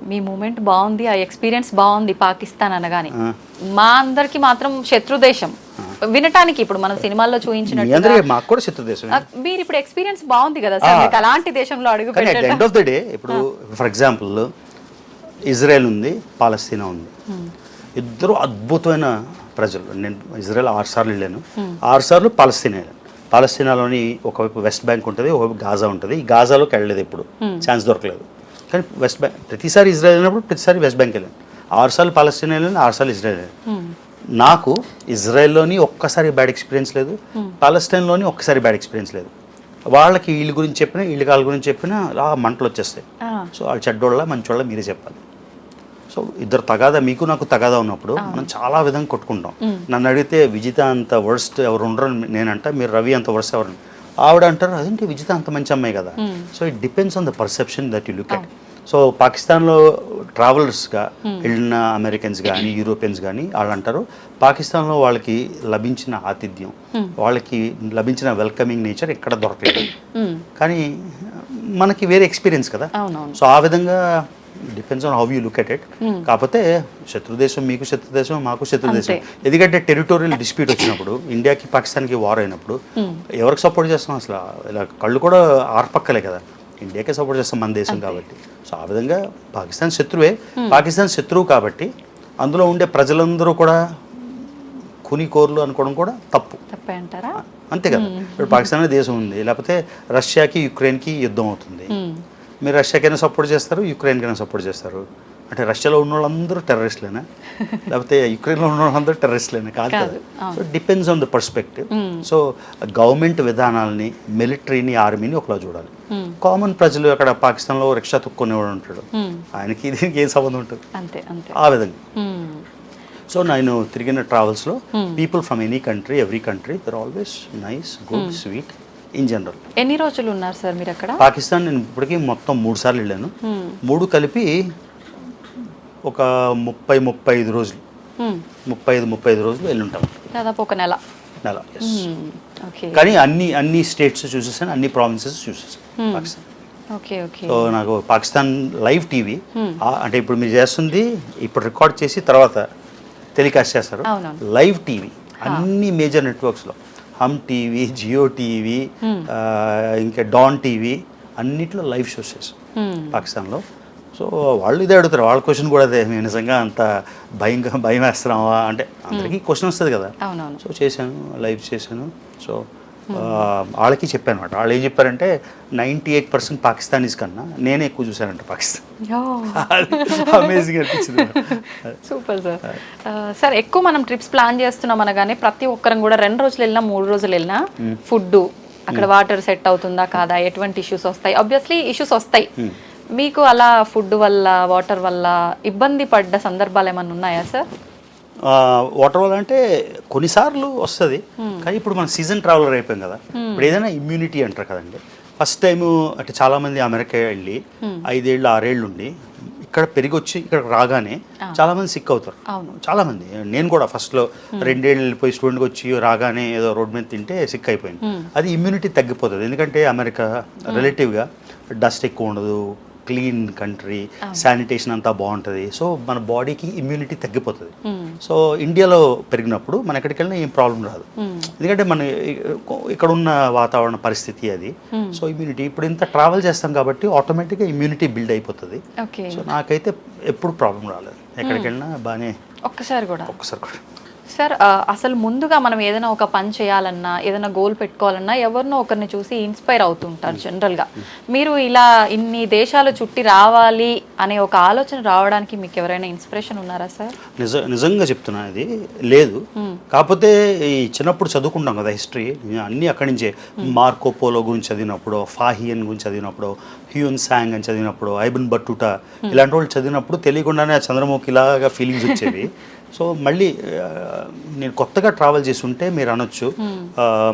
మీ మూమెంట్ బాగుంది, ఆ ఎక్స్పీరియన్స్ బాగుంది పాకిస్తాన్ అనగానే. మా అందరికి మాత్రం శత్రు దేశం వినటానికి, ఇప్పుడు మనం సినిమాల్లో చూపించినట్టు మాకు కూడా శత్రు దేశం. మీరు ఇప్పుడు ఎక్స్పీరియన్స్ బాగుంది కదా సార్, మీకు అలాంటి దేశంలో అడుగు పెట్టండి. ఎండ్ ఆఫ్ ద డే ఇప్పుడు ఫర్ ఎగ్జాంపుల్ ఇజ్రాయెల్ ఉంది, పాలస్తీనా ఉంది, ఇద్దరు అద్భుతమైన ప్రజలు. నేను ఇజ్రాయెల్ 6 సార్లు వెళ్ళాను, 6 సార్లు పాలస్తీనా వెళ్ళాను. పాలస్తీనాలోని ఒకవైపు వెస్ట్ బ్యాంక్ ఉంటుంది, ఒకవైపు గాజా ఉంటుంది. ఈ గాజాలోకి వెళ్ళలేదు, ఎప్పుడు ఛాన్స్ దొరకలేదు. కానీ వెస్ట్ బ్యాంక్ ప్రతిసారి ఇజ్రాయెల్ వెళ్ళినప్పుడు ప్రతిసారి వెస్ట్ బ్యాంక్ వెళ్ళాను. 6 సార్లు పాలస్తీనా వెళ్ళాను, 6 సార్లు ఇజ్రాయెల్ వెళ్ళాను. నాకు ఇజ్రాయెల్లోని ఒక్కసారి బ్యాడ్ ఎక్స్పీరియన్స్ లేదు, పాలస్తీన్లోని ఒక్కసారి బ్యాడ్ ఎక్స్పీరియన్స్ లేదు. వాళ్ళకి వీళ్ళ గురించి చెప్పినా, వాళ్ళ గురించి చెప్పినా మంటలు వచ్చేస్తాయి. సో వాళ్ళు చెడ్డోళ్ళ మంచోళ్ళ మీరే చెప్పాలి. సో ఇద్దరు తగాదా, మీకు నాకు తగాదా ఉన్నప్పుడు మనం చాలా విధంగా కొట్టుకుంటాం. నన్ను అడిగితే విజిత అంత వర్స్ట్ ఎవరు ఉండరు నేనంట, మీరు రవి అంత వర్స్ట్ ఎవరు ఆవిడ అంటారు, అదేంటి విజిత అంత మంచి అమ్మాయి కదా. So it depends on the perception that you look at. So పాకిస్తాన్లో ట్రావెలర్స్గా వెళ్ళిన అమెరికన్స్ కానీ యూరోపియన్స్ కానీ వాళ్ళు అంటారు, పాకిస్తాన్లో వాళ్ళకి లభించిన ఆతిథ్యం, వాళ్ళకి లభించిన వెల్కమింగ్ నేచర్ ఎక్కడ దొరకలేదు. కానీ మనకి వేరే ఎక్స్పీరియన్స్ కదా. సో ఆ విధంగా depends on how you look at it. కాకపోతే శత్రుదేశం మీకు శత్రుదేశం, మాకు శత్రుదేశం. ఎందుకంటే టెరిటోరియల్ డిస్ప్యూట్ వచ్చినప్పుడు, ఇండియాకి పాకిస్తాన్కి వార్ అయినప్పుడు ఎవరికి సపోర్ట్ చేస్తాం అసలు? ఇలా కళ్ళు కూడా ఆర్పక్కలే కదా, ఇండియాకే సపోర్ట్ చేస్తాం మన దేశం కాబట్టి. సో ఆ విధంగా పాకిస్తాన్ శత్రువే. పాకిస్తాన్ శత్రువు కాబట్టి అందులో ఉండే ప్రజలందరూ కూడా కునికోర్లు అనుకోవడం కూడా తప్పే అంటారా? అంతే కదా. ఇప్పుడు పాకిస్తాన్ అనే దేశం ఉంది, లేకపోతే రష్యాకి యుక్రెయిన్కి యుద్ధం అవుతుంది, మీరు రష్యాకైనా సపోర్ట్ చేస్తారు, యుక్రెయిన్కైనా సపోర్ట్ చేస్తారు. అంటే రష్యాలో ఉన్న వాళ్ళందరూ టెర్రరిస్ట్లేనా, లేకపోతే యుక్రెయిన్లో ఉన్న వాళ్ళందరూ టెర్రరిస్ట్లేనా? కాదు కదా. So depends on the perspective. So government విధానాలని, మిలిటరీని, ఆర్మీని ఒకలా చూడాలి. కామన్ ప్రజలు అక్కడ పాకిస్తాన్లో రిక్షా తొక్కునేవాడు ఉంటాడు, ఆయనకి దీనికి ఏం సంబంధం ఉంటుంది? ఆ విధంగా. సో నేను తిరిగిన ట్రావెల్స్లో people from any country, every country, they're always nice, good, sweet in general. ఎన్ని రోజులు ఉన్నారు సార్ మీరు అక్కడ? పాకిస్తాన్ నేను ఇప్పటికీ మొత్తం 3 సార్లు వెళ్ళాను. 3 కలిపి ఒక 30-35 రోజులు, 35 రోజులు వెళ్ళి ఉంటాం. దాదాపు ఒక నెల. కానీ అన్ని స్టేట్స్ చూసేసాను, అన్ని ప్రావిన్సెస్ చూసేసాను పాకిస్తాన్. సో నాకు పాకిస్తాన్ లైవ్ టీవీ అంటే ఇప్పుడు మీరు చేస్తుంది, ఇప్పుడు రికార్డ్ చేసి తర్వాత టెలికాస్ట్ చేస్తారు. లైవ్ టీవీ అన్ని మేజర్ నెట్వర్క్స్లో, హమ్ టీవీ, జియో టీవీ, ఇంకా డాన్ టీవీ, అన్నిట్లో లైవ్ షోస్ చేసాం పాకిస్తాన్లో. సో వాళ్ళు ఇదే అడుగుతారు, వాళ్ళ క్వశ్చన్ కూడా అదే, మేము నిజంగా అంత భయం వేస్తున్నావా అంటే అందరికీ క్వశ్చన్ వస్తుంది కదా. సో చేశాను, లైవ్ చేశాను. సో వాళ్ళకి చెప్పాను అనమాట. వాళ్ళు ఏం చెప్పారంటే 98% పాకిస్తానీస్ కన్నా నేనే ఎక్కువ చూశానంట పాకిస్తాన్. అమేజింగ్ అనిపించింది. Super sir. సార్ ఎక్కువ మనం ట్రిప్స్ ప్లాన్ చేస్తున్నాం అనగానే ప్రతి ఒక్కరం కూడా 2 రోజులు వెళ్ళినా 3 రోజులు వెళ్ళినా ఫుడ్ అక్కడ వాటర్ సెట్ అవుతుందా కాదా, ఎటువంటి ఇష్యూస్ వస్తాయి? ఆబ్వియస్లీ ఇష్యూస్ వస్తాయి. మీకు అలా ఫుడ్ వల్ల, వాటర్ వల్ల ఇబ్బంది పడ్డ సందర్భాలు ఏమైనా ఉన్నాయా సార్? వాటర్ వల్ల అంటే కొన్నిసార్లు వస్తుంది, కానీ ఇప్పుడు మన సీజన్ ట్రావెలర్ అయిపోయాం కదా. ఇప్పుడు ఏదైనా ఇమ్యూనిటీ అంటారు కదండి. ఫస్ట్ టైము అంటే చాలామంది అమెరికా వెళ్ళి 5 ఏళ్ళు 6 ఏళ్ళు ఉండి ఇక్కడ పెరిగి వచ్చి ఇక్కడ రాగానే చాలామంది సిక్ అవుతారు. చాలామంది, నేను కూడా ఫస్ట్లో 2 ఏళ్ళు వెళ్ళిపోయి స్టూడెంట్కి వచ్చి రాగానే ఏదో రోడ్ మీద తింటే సిక్ అయిపోయింది. అది ఇమ్యూనిటీ తగ్గిపోతుంది. ఎందుకంటే అమెరికా రిలేటివ్గా డస్ట్ ఎక్కువ ఉండదు, క్లీన్ కంట్రీ, శానిటేషన్ అంతా బాగుంటుంది. సో మన బాడీకి ఇమ్యూనిటీ తగ్గిపోతుంది. సో ఇండియాలో పెరిగినప్పుడు మన ఎక్కడికి వెళ్ళినా ఏం ప్రాబ్లం రాదు, ఎందుకంటే మన ఇక్కడ ఉన్న వాతావరణ పరిస్థితి అది. సో ఇమ్యూనిటీ ఇప్పుడు ఇంత ట్రావెల్ చేస్తాం కాబట్టి ఆటోమేటిక్గా ఇమ్యూనిటీ బిల్డ్ అయిపోతుంది. సో నాకైతే ఎప్పుడు ప్రాబ్లం రాలేదు, ఎక్కడికి వెళ్ళినా బాగానే. ఒక్కసారి కూడా కూడా సార్, అసలు ముందుగా మనం ఏదైనా ఒక పని చేయాలన్నా, ఏదైనా గోల్ పెట్టుకోవాలన్నా ఎవరినో ఒకరిని చూసి ఇన్స్పైర్ అవుతుంటారు జనరల్గా. మీరు ఇలా ఇన్ని దేశాలు చుట్టి రావాలి అనే ఒక ఆలోచన రావడానికి మీకు ఎవరైనా ఇన్స్పిరేషన్ ఉన్నారా సార్? నిజంగా చెప్తున్నా, అది లేదు. కాకపోతే ఈ చిన్నప్పుడు చదువుకుంటాం కదా హిస్టరీ, అన్నీ అక్కడి నుంచే. మార్కో పోలో గురించి చదివినప్పుడు, ఫాహియన్ గురించి చదివినప్పుడు, హ్యూన్ సాంగ్ అని చదివినప్పుడు, ఐబన్ బట్టుటా ఇలాంటి వాళ్ళు చదివినప్పుడు తెలియకుండానే చంద్రముఖి లాగా ఫీలింగ్స్ వచ్చేవి. సో మళ్ళీ నేను కొత్తగా ట్రావెల్ చేసి ఉంటే మీరు అనొచ్చు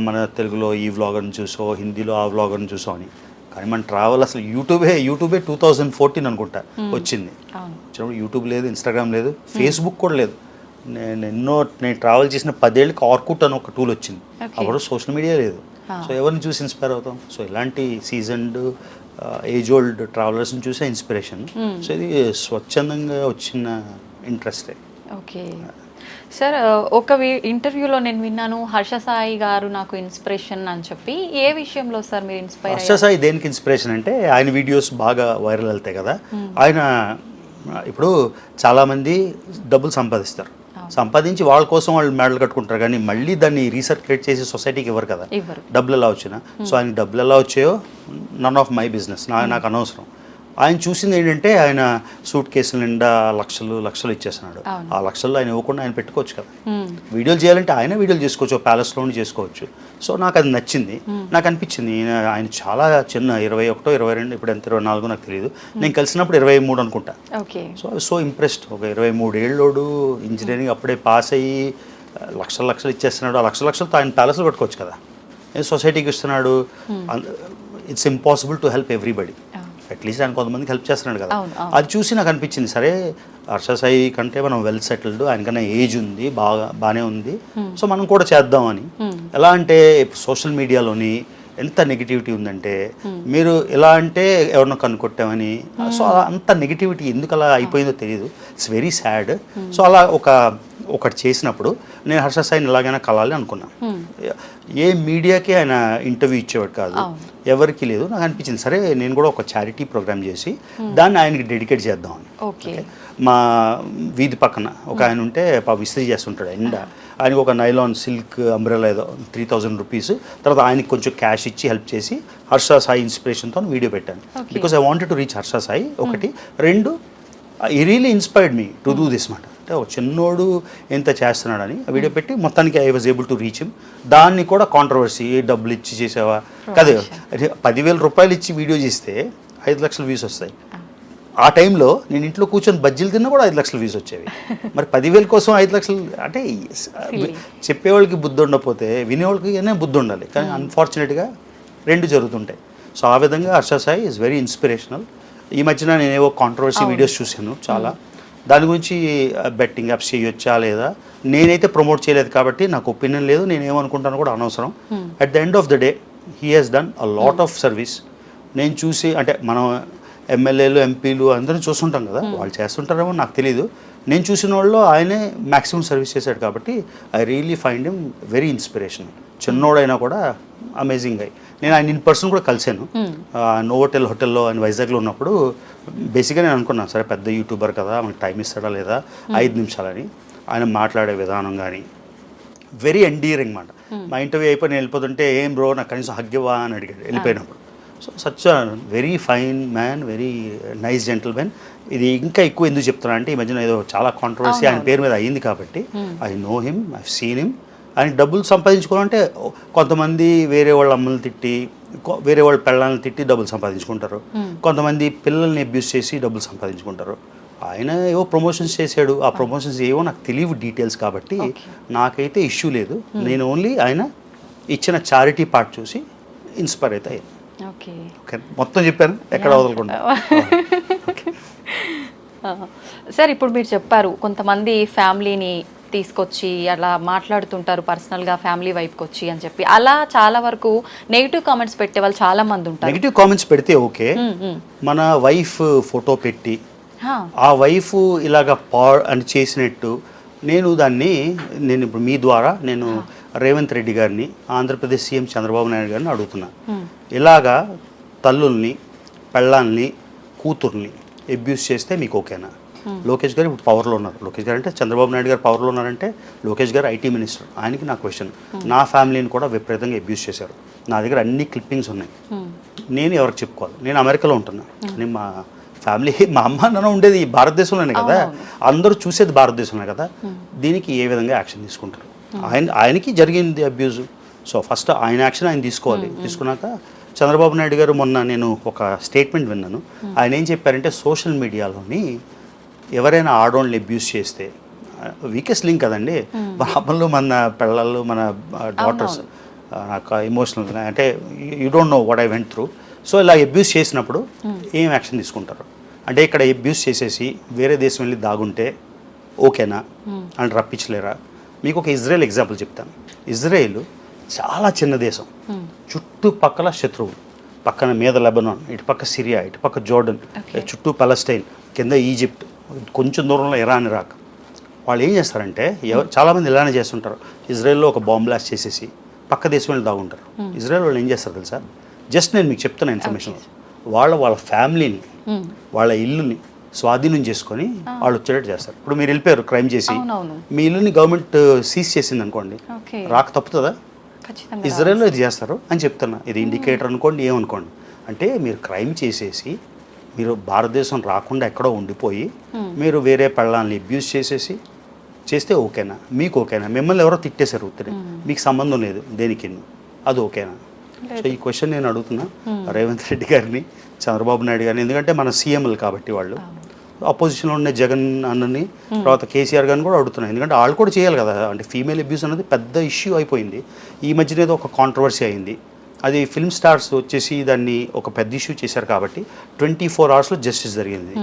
మన తెలుగులో ఈ వ్లాగర్ని చూసో, హిందీలో ఆ వ్లాగర్ని చూసో అని. కానీ మన ట్రావెల్ అసలు యూట్యూబే 2014 అనుకుంటా వచ్చింది. యూట్యూబ్ లేదు, ఇన్స్టాగ్రామ్ లేదు, ఫేస్బుక్ కూడా లేదు. నేను ట్రావెల్ చేసిన 10 ఏళ్ళకి ఆర్కుట్ అని ఒక టూల్ వచ్చింది. అప్పుడు సోషల్ మీడియా లేదు. సో ఎవరిని చూసి ఇన్స్పైర్ అవుతాం? సో ఇలాంటి సీజన్డ్ ఏజ్ ఓల్డ్ ట్రావెలర్స్ని చూసే ఇన్స్పిరేషన్. సో ఇది స్వచ్ఛందంగా వచ్చిన ఇంట్రెస్టే. ఓకే సార్, ఒక ఇంటర్వ్యూలో నేను విన్నాను హర్ష సాయి గారు నాకు ఇన్స్పిరేషన్ అని చెప్పి. ఏ విషయంలో సార్ మీరు ఇన్స్పైర్? హర్ష సాయి దేనికి ఇన్స్పిరేషన్ అంటే ఆయన వీడియోస్ బాగా వైరల్ వెళ్తాయి కదా. ఆయన ఇప్పుడు చాలామంది డబ్బులు సంపాదించి వాళ్ళ కోసం వాళ్ళు మెడల్ కట్టుకుంటారు, కానీ మళ్ళీ దాన్ని రీసర్క్యులేట్ చేసి సొసైటీకి ఇవ్వరు కదా. డబ్బులు ఎలా వచ్చినా, సో ఆయన డబ్బులు ఎలా వచ్చాయో నన్ ఆఫ్ మై బిజినెస్, నాకు అనవసరం. ఆయన చూసింది ఏంటంటే ఆయన సూట్ కేసుల నిండా లక్షలు ఇచ్చేస్తున్నాడు. ఆ లక్షల్లో ఆయన ఇవ్వకుండా ఆయన పెట్టుకోవచ్చు కదా. వీడియోలు చేయాలంటే ఆయన వీడియోలు చేసుకోవచ్చు, ప్యాలెస్లోనే చేసుకోవచ్చు. సో నాకు అది నచ్చింది. నాకు అనిపించింది ఆయన చాలా చిన్న 21, 22, ఇప్పుడు ఎంత 24 నాకు తెలియదు. నేను కలిసినప్పుడు 23 అనుకుంటా. So impressed. ఒక 23 ఏళ్ళోడు ఇంజనీరింగ్ అప్పుడే పాస్ అయ్యి లక్షలు ఇచ్చేస్తున్నాడు. ఆ లక్షలతో ఆయన ప్యాలెస్లో పెట్టుకోవచ్చు కదా. సొసైటీకి ఇస్తున్నాడు. It's impossible to help everybody. At least ఆయన కొంతమందికి హెల్ప్ చేస్తున్నాడు కదా. అది చూసి నాకు అనిపించింది, సరే హర్ష సాయి కంటే మనం వెల్ సెటిల్డ్, ఆయనకన్నా ఏజ్ ఉంది, బాగానే ఉంది, సో మనం కూడా చేద్దామని. ఎలా అంటే ఇప్పుడు సోషల్ మీడియాలోని ఎంత నెగిటివిటీ ఉందంటే, మీరు ఎలా అంటే ఎవరినో కనుక్కొట్టామని, సో అలా అంత నెగిటివిటీ ఎందుకు అలా అయిపోయిందో తెలియదు. It's very sad. సో అలా ఒకటి చేసినప్పుడు నేను హర్ష సాయిని ఎలాగైనా కలాలి అనుకున్నాను. ఏ మీడియాకి ఆయన ఇంటర్వ్యూ ఇచ్చేవాడు కాదు, ఎవరికి లేదు. నాకు అనిపించింది సరే నేను కూడా ఒక చారిటీ ప్రోగ్రామ్ చేసి దాన్ని ఆయనకి డెడికేట్ చేద్దామని. మా వీధి పక్కన ఒక ఆయన ఉంటే విసిరి చేస్తుంటాడు ఎండ. ఆయనకు ఒక నైలాన్ సిల్క్ అంబ్రెలా ఏదో 3000 రూపీస్, తర్వాత ఆయనకి కొంచెం క్యాష్ ఇచ్చి హెల్ప్ చేసి హర్ష సాయి ఇన్స్పిరేషన్తో వీడియో పెట్టాను. Because I wanted to reach Harsha Sai ఒకటి. 2, ఈ really inspired me to do this మాట. అంటే ఒక చిన్నోడు ఎంత చేస్తున్నాడని ఆ వీడియో పెట్టి మొత్తానికి I was able to reach him. దాన్ని కూడా కాంట్రవర్సీ, డబ్బులు ఇచ్చి చేసావా కదా. 10,000 రూపాయలు ఇచ్చి వీడియో చేస్తే 5 లక్షల వ్యూస్ వస్తాయి. ఆ టైంలో నేను ఇంట్లో కూర్చొని బజ్జీలు తిన్నా కూడా 5 లక్షల వ్యూస్ వచ్చేవి. మరి 10,000 కోసం 5 లక్షలు అంటే చెప్పేవాళ్ళకి బుద్ధి ఉండకపోతే వినేవాళ్ళకి బుద్ధి ఉండాలి. కానీ అన్ఫార్చునేట్గా 2 జరుగుతుంటాయి. సో ఆ విధంగా Harsha Sai is very inspirational. ఈ మధ్యన నేనేవో కాంట్రవర్సీ వీడియోస్ చూశాను చాలా. దాని గురించి బెట్టింగ్ యాప్స్ చేయొచ్చా లేదా నేనైతే ప్రమోట్ చేయలేదు కాబట్టి నాకు ఒపీనియన్ లేదు. నేనేమనుకుంటాను కూడా అనవసరం. At the end of the day he has done a lot of service. నేను చూసి అంటే మనం ఎమ్మెల్యేలు, ఎంపీలు అందరూ చూస్తుంటాం కదా, వాళ్ళు చేస్తుంటారేమో నాకు తెలీదు. నేను చూసిన వాళ్ళు ఆయనే మ్యాక్సిమం సర్వీస్ చేశాడు కాబట్టి I really find him very inspirational. చిన్నోడైనా కూడా అమేజింగ్ అయ్యి నేను ఆయన ఇన్ పర్సన్ కూడా కలిశాను. నోవోటెల్ హోటల్లో ఆయన వైజాగ్లో ఉన్నప్పుడు బేసిక్గా నేను అనుకున్నాను సరే పెద్ద యూట్యూబర్ కదా మనకు టైం ఇస్తాడా లేదా 5 నిమిషాలని. ఆయన మాట్లాడే విధానం కానీ వెరీ ఎండీరింగ్ మాట. మా ఇంటర్వ్యూ అయిపోయి నేను వెళ్ళిపోతుంటే ఏం బ్రో నాకు కనీసం హగ్గివ్వా అని అడిగాడు వెళ్ళిపోయినప్పుడు. So such very fine man, very nice gentlemen. ఇది ఇంకా ఎక్కువ ఎందుకు చెప్తున్నా అంటే ఈ మధ్యన ఏదో చాలా కాంట్రవర్సీ ఆయన పేరు మీద అయ్యింది కాబట్టి I know him, I seen him. ఆయన డబ్బులు సంపాదించుకోవాలంటే కొంతమంది వేరే వాళ్ళ అమ్మల్ని తిట్టి, వేరే వాళ్ళ పిల్లల్ని తిట్టి డబ్బులు సంపాదించుకుంటారు. కొంతమంది పిల్లల్ని అబ్యూస్ చేసి డబ్బులు సంపాదించుకుంటారు. ఆయన ఏవో ప్రమోషన్స్ చేశాడు. ఆ ప్రమోషన్స్ ఏవో నాకు తెలియవు డీటెయిల్స్ కాబట్టి నాకైతే ఇష్యూ లేదు. నేను ఓన్లీ ఆయన ఇచ్చిన చారిటీ పార్ట్ చూసి ఇన్స్పైర్ అయితే ఓకే మొత్తం చెప్పాను, ఎక్కడ వదలకుండా. సార్ ఇప్పుడు మీరు చెప్పారు కొంతమంది ఫ్యామిలీని తీసుకొచ్చి అలా మాట్లాడుతుంటారు పర్సనల్గా ఫ్యామిలీ వైపుకి వచ్చి అని చెప్పి, అలా చాలా వరకు నెగిటివ్ కామెంట్స్ పెట్టే వాళ్ళు చాలా మంది ఉంటారు. నెగిటివ్ కామెంట్స్ పెడితే ఓకే, మన వైఫ్ ఫోటో పెట్టి ఆ వైఫ్ ఇలాగ అని చేసినట్టు నేను ఇప్పుడు మీ ద్వారా నేను రేవంత్ రెడ్డి గారిని, ఆంధ్రప్రదేశ్ సీఎం చంద్రబాబు నాయుడు గారిని అడుగుతున్నా, ఇలాగా తల్లుల్ని, పెళ్ళాల్ని, కూతుర్ని అబ్యూస్ చేస్తే మీకు ఓకేనా? లోకేష్ గారు ఇప్పుడు పవర్లో ఉన్నారు. లోకేష్ గారు అంటే చంద్రబాబు నాయుడు గారు పవర్లో ఉన్నారంటే లోకేష్ గారు ఐటీ మినిస్టర్. ఆయనకి నా క్వశ్చన్, నా ఫ్యామిలీని కూడా విపరీతంగా అబ్యూస్ చేశారు. నా దగ్గర అన్ని క్లిప్పింగ్స్ ఉన్నాయి. నేను ఎవరికి చెప్పుకోవాలి? నేను అమెరికాలో ఉంటున్నా, నేను మా ఫ్యామిలీ, మా అమ్మ నాన్న ఉండేది భారతదేశంలోనే కదా, అందరూ చూసేది భారతదేశంలో కదా. దీనికి ఏ విధంగా యాక్షన్ తీసుకుంటారు? ఆయనకి జరిగింది అబ్యూజ్, సో ఫస్ట్ ఆయన యాక్షన్ ఆయన తీసుకోవాలి. తీసుకున్నాక చంద్రబాబు నాయుడు గారు మొన్న నేను ఒక స్టేట్మెంట్ విన్నాను. ఆయన ఏం చెప్పారంటే, సోషల్ మీడియాలోని ఎవరైనా ఆడవాళ్ళని అబ్యూస్ చేస్తే, వీకెస్ట్ లింక్ కదండి, మన అమ్మలు, మన పిల్లలు, మన డాటర్స్, నాకు ఎమోషనల్ అంటే you don't know what I went through. So ఇలా అబ్యూస్ చేసినప్పుడు ఏం యాక్షన్ తీసుకుంటారు? అంటే ఇక్కడ అబ్యూస్ చేసేసి వేరే దేశం వెళ్ళి దాగుంటే ఓకేనా అని రప్పించలేరా? మీకు ఒక ఇజ్రాయెల్ ఎగ్జాంపుల్ చెప్తాను. ఇజ్రాయెల్ చాలా చిన్న దేశం, చుట్టుపక్కల శత్రువులు, పక్కన మీద లెబనాన్, ఇటుపక్క సిరియా, ఇటుపక్క జోర్డన్, చుట్టూ పాలెస్తైన్, కింద ఈజిప్ట్, కొంచెం దూరంలో ఇరాన్, ఇరాక్. వాళ్ళు ఏం చేస్తారంటే, చాలామంది ఇలానే చేస్తుంటారు, ఇజ్రాయెల్లో ఒక బాంబ్ బ్లాస్ట్ చేసేసి పక్క దేశం వెళ్ళి దాగుంటారు. ఇజ్రాయెల్ వాళ్ళు ఏం చేస్తారు తెలుసా? జస్ట్ నేను మీకు చెప్తున్నా ఇన్ఫర్మేషన్, వాళ్ళ ఫ్యామిలీని, వాళ్ళ ఇల్లుని స్వాధీనం చేసుకొని వాళ్ళు వచ్చేటట్టు చేస్తారు. ఇప్పుడు మీరు వెళ్ళిపోయారు క్రైమ్ చేసి, మీ ఇల్లుని గవర్నమెంట్ సీజ్ చేసింది అనుకోండి, రాక తప్పుతుందా? ఇజ్రాయెల్లో ఇది చేస్తారు అని చెప్తున్నా. ఇది ఇండికేటర్ అనుకోండి, ఏమనుకోండి. అంటే మీరు క్రైమ్ చేసేసి మీరు భారతదేశం రాకుండా ఎక్కడో ఉండిపోయి మీరు వేరే పెళ్ళాన్ని అబ్యూస్ చేసేసి చేస్తే ఓకేనా? మీకు ఓకేనా? మిమ్మల్ని ఎవరో తిట్టేశారు ఉత్తరే, మీకు సంబంధం లేదు దేనికి, అది ఓకేనా? సో ఈ క్వశ్చన్ నేను అడుగుతున్నా రేవంత్ రెడ్డి గారిని, చంద్రబాబు నాయుడు గారిని, ఎందుకంటే మన సీఎంలు కాబట్టి వాళ్ళు. అపోజిషన్లో ఉండే జగన్ అన్నని, తర్వాత కేసీఆర్ గారిని కూడా అడుగుతున్నాను, ఎందుకంటే వాళ్ళు కూడా చేయాలి కదా. అంటే ఫీమేల్ అబ్యూస్ అనేది పెద్ద ఇష్యూ అయిపోయింది. ఈ మధ్యన ఏదో ఒక కాంట్రవర్సీ అయింది, అది ఫిల్మ్ స్టార్స్ వచ్చేసి దాన్ని ఒక పెద్ద ఇష్యూ చేశారు కాబట్టి 24 అవర్స్లో జస్టిస్ జరిగింది.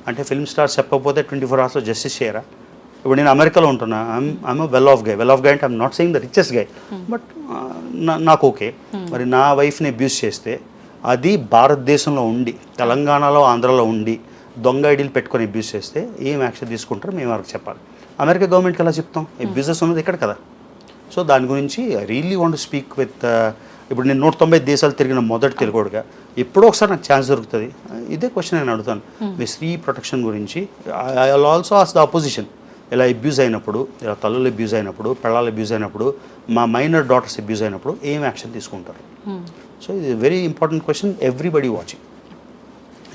అంటే ఫిల్మ్ స్టార్స్ చెప్పకపోతే 24 అవర్స్లో జస్టిస్ చేయరా? ఇప్పుడు నేను అమెరికాలో ఉంటున్నా, ఐఎమ్ వెల్ ఆఫ్ గై అంటే I'm not saying the richest guy, but నాకు ఓకే. మరి నా వైఫ్ని అబ్యూస్ చేస్తే, అది భారతదేశంలో ఉండి, తెలంగాణలో, ఆంధ్రాలో ఉండి దొంగ ఐడీలు పెట్టుకొని అబ్యూస్ చేస్తే ఏం యాక్షన్ తీసుకుంటారో మేము వారికి చెప్పాలి. అమెరికా గవర్నమెంట్కి ఎలా చెప్తాం? అబ్యూజెస్ ఉన్నది ఇక్కడ కదా. సో దాని గురించి I really want to speak with, ఇప్పుడు నేను 190 దేశాలు తిరిగిన మొదటి తెలుగుడుగా ఎప్పుడో ఒకసారి నాకు ఛాన్స్ దొరుకుతుంది. ఇదే క్వశ్చన్ నేను అడుగుతాను, మీ స్త్రీ ప్రొటెక్షన్ గురించి. I will also ask the opposition, ఇలా అబ్యూజ్ అయినప్పుడు, ఇలా తల్లులు అబ్యూజ్ అయినప్పుడు, పెళ్ళాలు అబ్యూజ్ అయినప్పుడు, మా మైనర్ డాటర్స్ అబ్యూజ్ అయినప్పుడు ఏం యాక్షన్ తీసుకుంటారు? సో ఇది very important question, everybody watching.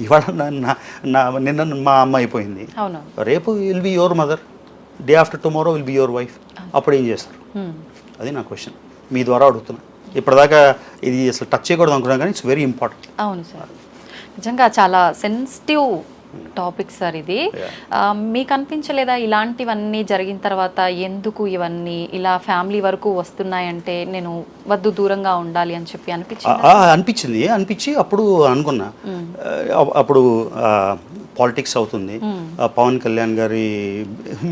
ఇవాళ నిన్న మా అమ్మ అయిపోయింది, రేపు will be your mother, day after tomorrow will be your wife. అప్పుడు ఏం చేస్తారు? అది నా క్వశ్చన్, మీ ద్వారా అడుగుతున్నా. ఇప్పటిదాకా ఇది అసలు టచ్ చేయకూడదు అనుకున్నాను, కానీ ఇట్స్ వెరీ ఇంపార్టెంట్. అవును సార్, నిజంగా చాలా సెన్సిటివ్ టాపిక్ సార్ ఇది. మీకు అనిపించలేదా ఇలాంటివన్నీ జరిగిన తర్వాత ఎందుకు ఇవన్నీ ఇలా ఫ్యామిలీ వరకు వస్తున్నాయంటే నేను వద్దు, దూరంగా ఉండాలి అని చెప్పి అనిపించి అప్పుడు అనుకున్నా, అప్పుడు పాలిటిక్స్ అవుతుంది, పవన్ కళ్యాణ్ గారి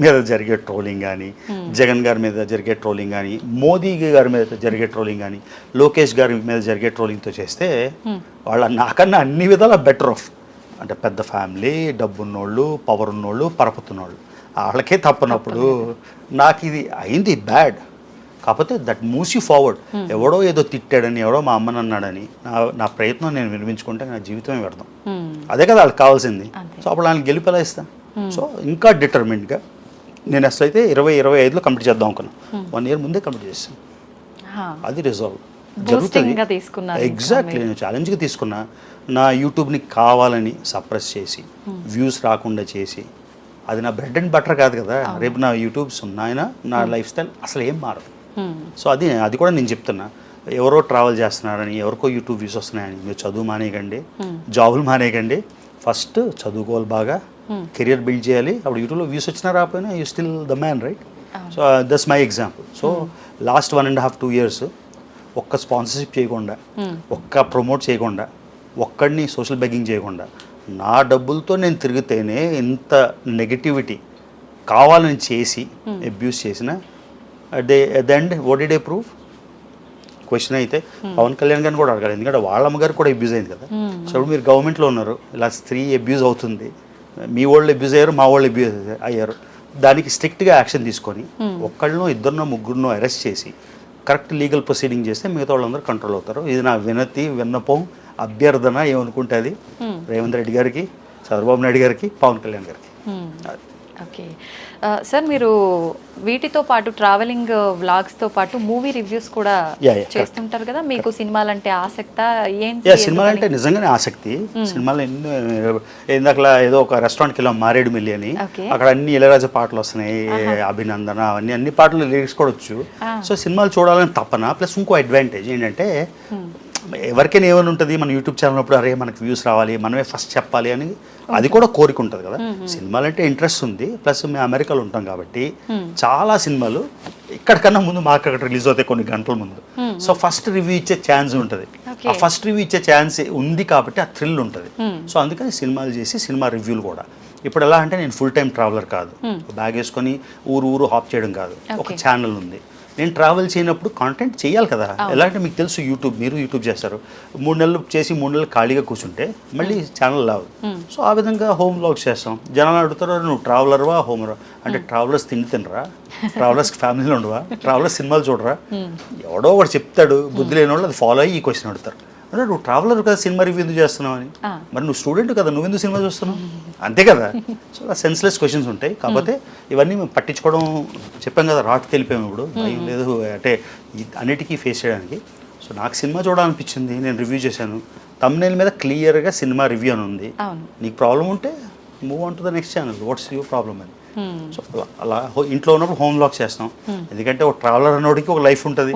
మీద జరిగే ట్రోలింగ్ కానీ, జగన్ గారి మీద జరిగే ట్రోలింగ్ కానీ, మోదీ గారి మీద జరిగే ట్రోలింగ్ కానీ, లోకేష్ గారి మీద జరిగే ట్రోలింగ్తో చేస్తే వాళ్ళ నాకన్నా అన్ని విధాలా బెటర్ ఆఫ్. అంటే పెద్ద ఫ్యామిలీ, డబ్బు ఉన్నోళ్ళు, పవర్ ఉన్నోళ్ళు, పరపతున్నోళ్ళు, వాళ్ళకే తప్పనప్పుడు నాకు ఇది అయింది బ్యాడ్. కాకపోతే దట్ మూవ్స్ యూ ఫార్వర్డ్. ఎవడో ఏదో తిట్టాడని, ఎవడో మా అమ్మని అన్నాడని నా ప్రయత్నం నేను వినిపించుకుంటే నా జీవితమే వ్యర్థం. అదే కదా వాళ్ళకి కావాల్సింది. సో అప్పుడు వాళ్ళని గెలిపేలా ఇస్తాను. సో ఇంకా డిటర్మిన్డ్గా నేను అసలు అయితే 2025లో కంప్లీట్ చేద్దాం అనుకున్నాను. 1 year ముందే కంప్లీట్ చేస్తాను. అది రిజాల్వ్ జరుగుతుంది. ఎగ్జాక్ట్లీ, నేను ఛాలెంజ్గా తీసుకున్నా. నా యూట్యూబ్ని కావాలని సప్రెస్ చేసి, వ్యూస్ రాకుండా చేసి, అది నా బ్రెడ్ అండ్ బటర్ కాదు కదా. రేపు నా యూట్యూబ్స్ ఉన్నాయన, నా లైఫ్ స్టైల్ అసలు ఏం మారదు. సో అది కూడా నేను చెప్తున్నా, ఎవరో ట్రావెల్ చేస్తున్నారని, ఎవరికో యూట్యూబ్ వ్యూస్ వస్తున్నాయని మీరు చదువు మానేయకండి, జాబులు మానేయకండి. ఫస్ట్ చదువుకోవాలి, బాగా కెరియర్ బిల్డ్ చేయాలి. అప్పుడు యూట్యూబ్లో వ్యూస్ వచ్చినా రాకపోయినా you still the man, right? So that's my example. So last 1.5-2 years ఒక్క స్పాన్సర్షిప్ చేయకుండా, ఒక్క ప్రమోట్ చేయకుండా, ఒక్కడిని సోషల్ బెగ్గింగ్ చేయకుండా, నా డబ్బులతో నేను తిరిగితేనే ఇంత నెగటివిటీ కావాలని చేసి అబ్యూస్ చేసిన the end what did I prove question అయితే పవన్ కళ్యాణ్ గారిని కూడా అడగాలి, ఎందుకంటే వాళ్ళ అమ్మగారు కూడా అబ్యూజ్ అయింది కదా. సో ఇప్పుడు మీరు గవర్నమెంట్లో ఉన్నారు, ఇలా స్త్రీ అబ్యూజ్ అవుతుంది, మీ వాళ్ళు అబ్యూజ్ అయ్యారు, మా వాళ్ళు అబ్యూజ్ అయ్యారు, దానికి స్ట్రిక్ట్గా యాక్షన్ తీసుకొని ఒక్కళ్ళనో ఇద్దరినో ముగ్గురునో అరెస్ట్ చేసి కరెక్ట్ లీగల్ ప్రొసీడింగ్ చేస్తే మిగతా వాళ్ళందరూ కంట్రోల్ అవుతారు. ఇది నా విన్నపం, అభ్యర్థన, ఏమనుకుంటే అది రేవంత్ రెడ్డి గారికి, చంద్రబాబు నాయుడు గారికి, పవన్ కళ్యాణ్ గారికి. ఓకే సార్, మీరు వీటితో పాటు ట్రావెలింగ్ వ్లాగ్స్తో పాటు మూవీ రివ్యూస్ కూడా చేస్తుంటారు కదా, మీకు సినిమాలంటే ఆసక్త ఏంటి? సినిమాలంటే నిజంగానే ఆసక్తి. సినిమాలు ఇందాకలా ఏదో ఒక రెస్టారెంట్కి వెళ్ళాం మారేడుమిల్లి అని, అక్కడ అన్ని ఇళయరాజా పాటలు వస్తున్నాయి, అభినందన, అన్ని పాటలు లిరిక్స్ కూడా వచ్చు. సో సినిమాలు చూడాలని తప్పన, ప్లస్ ఇంకో అడ్వాంటేజ్ ఏంటంటే ఎవరికైనా ఏమైనా ఉంటుంది మన యూట్యూబ్ ఛానల్ అప్పుడు, అరే మనకు వ్యూస్ రావాలి, మనమే ఫస్ట్ చెప్పాలి అని అది కూడా కోరిక ఉంటుంది కదా. సినిమాలంటే ఇంట్రెస్ట్ ఉంది, ప్లస్ మేము అమెరికాలో ఉంటాం కాబట్టి చాలా సినిమాలు ఇక్కడికన్నా ముందు మాకు అక్కడ రిలీజ్ అవుతాయి కొన్ని గంటల ముందు. సో ఫస్ట్ రివ్యూ ఇచ్చే ఛాన్స్ ఉంటుంది, ఆ ఫస్ట్ రివ్యూ ఇచ్చే ఛాన్స్ ఉంది కాబట్టి ఆ థ్రిల్ ఉంటుంది. సో అందుకని సినిమాలు చేసి సినిమా రివ్యూలు కూడా. ఇప్పుడు ఎలా అంటే నేను ఫుల్ టైం ట్రావెలర్ కాదు, బ్యాగ్ వేసుకొని ఊరు హాప్ చేయడం కాదు, ఒక ఛానల్ ఉంది. నేను ట్రావెల్ చేయనప్పుడు కాంటెంట్ చేయాలి కదా. ఎలా అంటే మీకు తెలుసు, మీరు యూట్యూబ్ చేస్తారు, 3 నెలలు చేసి 3 నెలలు ఖాళీగా కూర్చుంటే మళ్ళీ ఛానల్ రావు. సో ఆ విధంగా హోమ్ వ్లాగ్స్ చేస్తాం. జనాలు అడుగుతారు, నువ్వు ట్రావెలర్వా హోమరా అంటే, ట్రావెలర్స్ తినరా, ట్రావెలర్స్ ఫ్యామిలీలో ఉండవా, ట్రావెలర్స్ సినిమాలు చూడరా, ఎవడో ఒకటి చెప్తాడు, బుద్ధి లేని వాళ్ళు అది ఫాలో అయ్యి ఈ క్వశ్చన్ అడుగుతారు. అంటే నువ్వు ట్రావెలర్ కదా, సినిమా రివ్యూ ఎందుకు చేస్తున్నావు అని. మరి నువ్వు స్టూడెంట్ కదా, నువ్వెందుకు సినిమా చూస్తున్నావు, అంతే కదా. సో ఆ సెన్స్లెస్ క్వశ్చన్స్ ఉంటాయి. కాకపోతే ఇవన్నీ మేము పట్టించుకోవడం, చెప్పాం కదా, రాట్ తెలిపాము. ఇప్పుడు భయం లేదు అంటే అన్నిటికీ ఫేస్ చేయడానికి. సో నాకు సినిమా చూడాలనిపించింది, నేను రివ్యూ చేశాను. తమ్నైల్ మీద క్లియర్గా సినిమా రివ్యూ అని ఉంది. నీకు ప్రాబ్లం ఉంటే move on to the next channel, what's your problem అని. సో అలా ఇంట్లో ఉన్నప్పుడు హోమ్ వ్లాగ్ చేస్తాం. ఎందుకంటే ఒక ట్రావెలర్ అన్నోడికి ఒక లైఫ్ ఉంటుంది,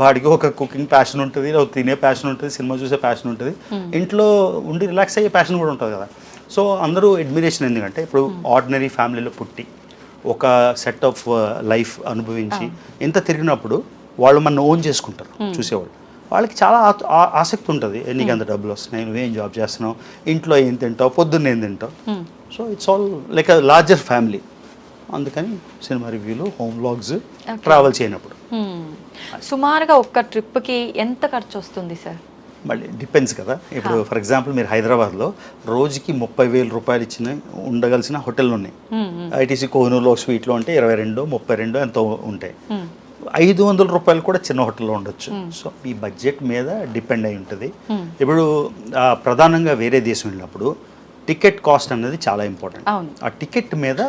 వాడికి ఒక కుకింగ్ ప్యాషన్ ఉంటుంది, ఒక తినే ప్యాషన్ ఉంటుంది, సినిమా చూసే ప్యాషన్ ఉంటుంది, ఇంట్లో ఉండి రిలాక్స్ అయ్యే ప్యాషన్ కూడా ఉంటుంది కదా. సో అందరూ అడ్మిరేషన్, ఎందుకంటే ఇప్పుడు ఆర్డినరీ ఫ్యామిలీలో పుట్టి ఒక సెట్ ఆఫ్ లైఫ్ అనుభవించి ఇంత తిరిగినప్పుడు వాళ్ళు మన ఓన్ చేసుకుంటారు చూసేవాళ్ళు. వాళ్ళకి చాలా ఆసక్తి ఉంటుంది, నీకు అంత డబ్బులు వస్తున్నాయి, నువ్వేం జాబ్ చేస్తున్నావు, ఇంట్లో ఏం తింటావు, పొద్దున్న ఏం తింటావు. So it's all like a larger family. అందుకని సినిమా రివ్యూలు, హోమ్ వ్లాగ్స్, ట్రావెల్ చేయనప్పుడు. సుమారుగా ఒక్క ట్రిప్కి ఎంత ఖర్చు వస్తుంది సార్? మళ్ళీ డిపెండ్స్ కదా. ఇప్పుడు ఫర్ ఎగ్జాంపుల్ మీరు హైదరాబాద్లో రోజుకి 30,000 రూపాయలు ఇచ్చిన ఉండగలిసిన హోటళ్ళు ఉన్నాయి. ఐటీసీ కోహినూర్లో స్వీట్లో అంటే 22, 32 ఎంతో ఉంటాయి. 500 రూపాయలు కూడా చిన్న హోటల్లో ఉండొచ్చు. సో ఈ బడ్జెట్ మీద డిపెండ్ అయి ఉంటుంది. ఇప్పుడు ప్రధానంగా వేరే దేశం వెళ్ళినప్పుడు టికెట్ కాస్ట్ అనేది చాలా ఇంపార్టెంట్. ఆ టికెట్ మీద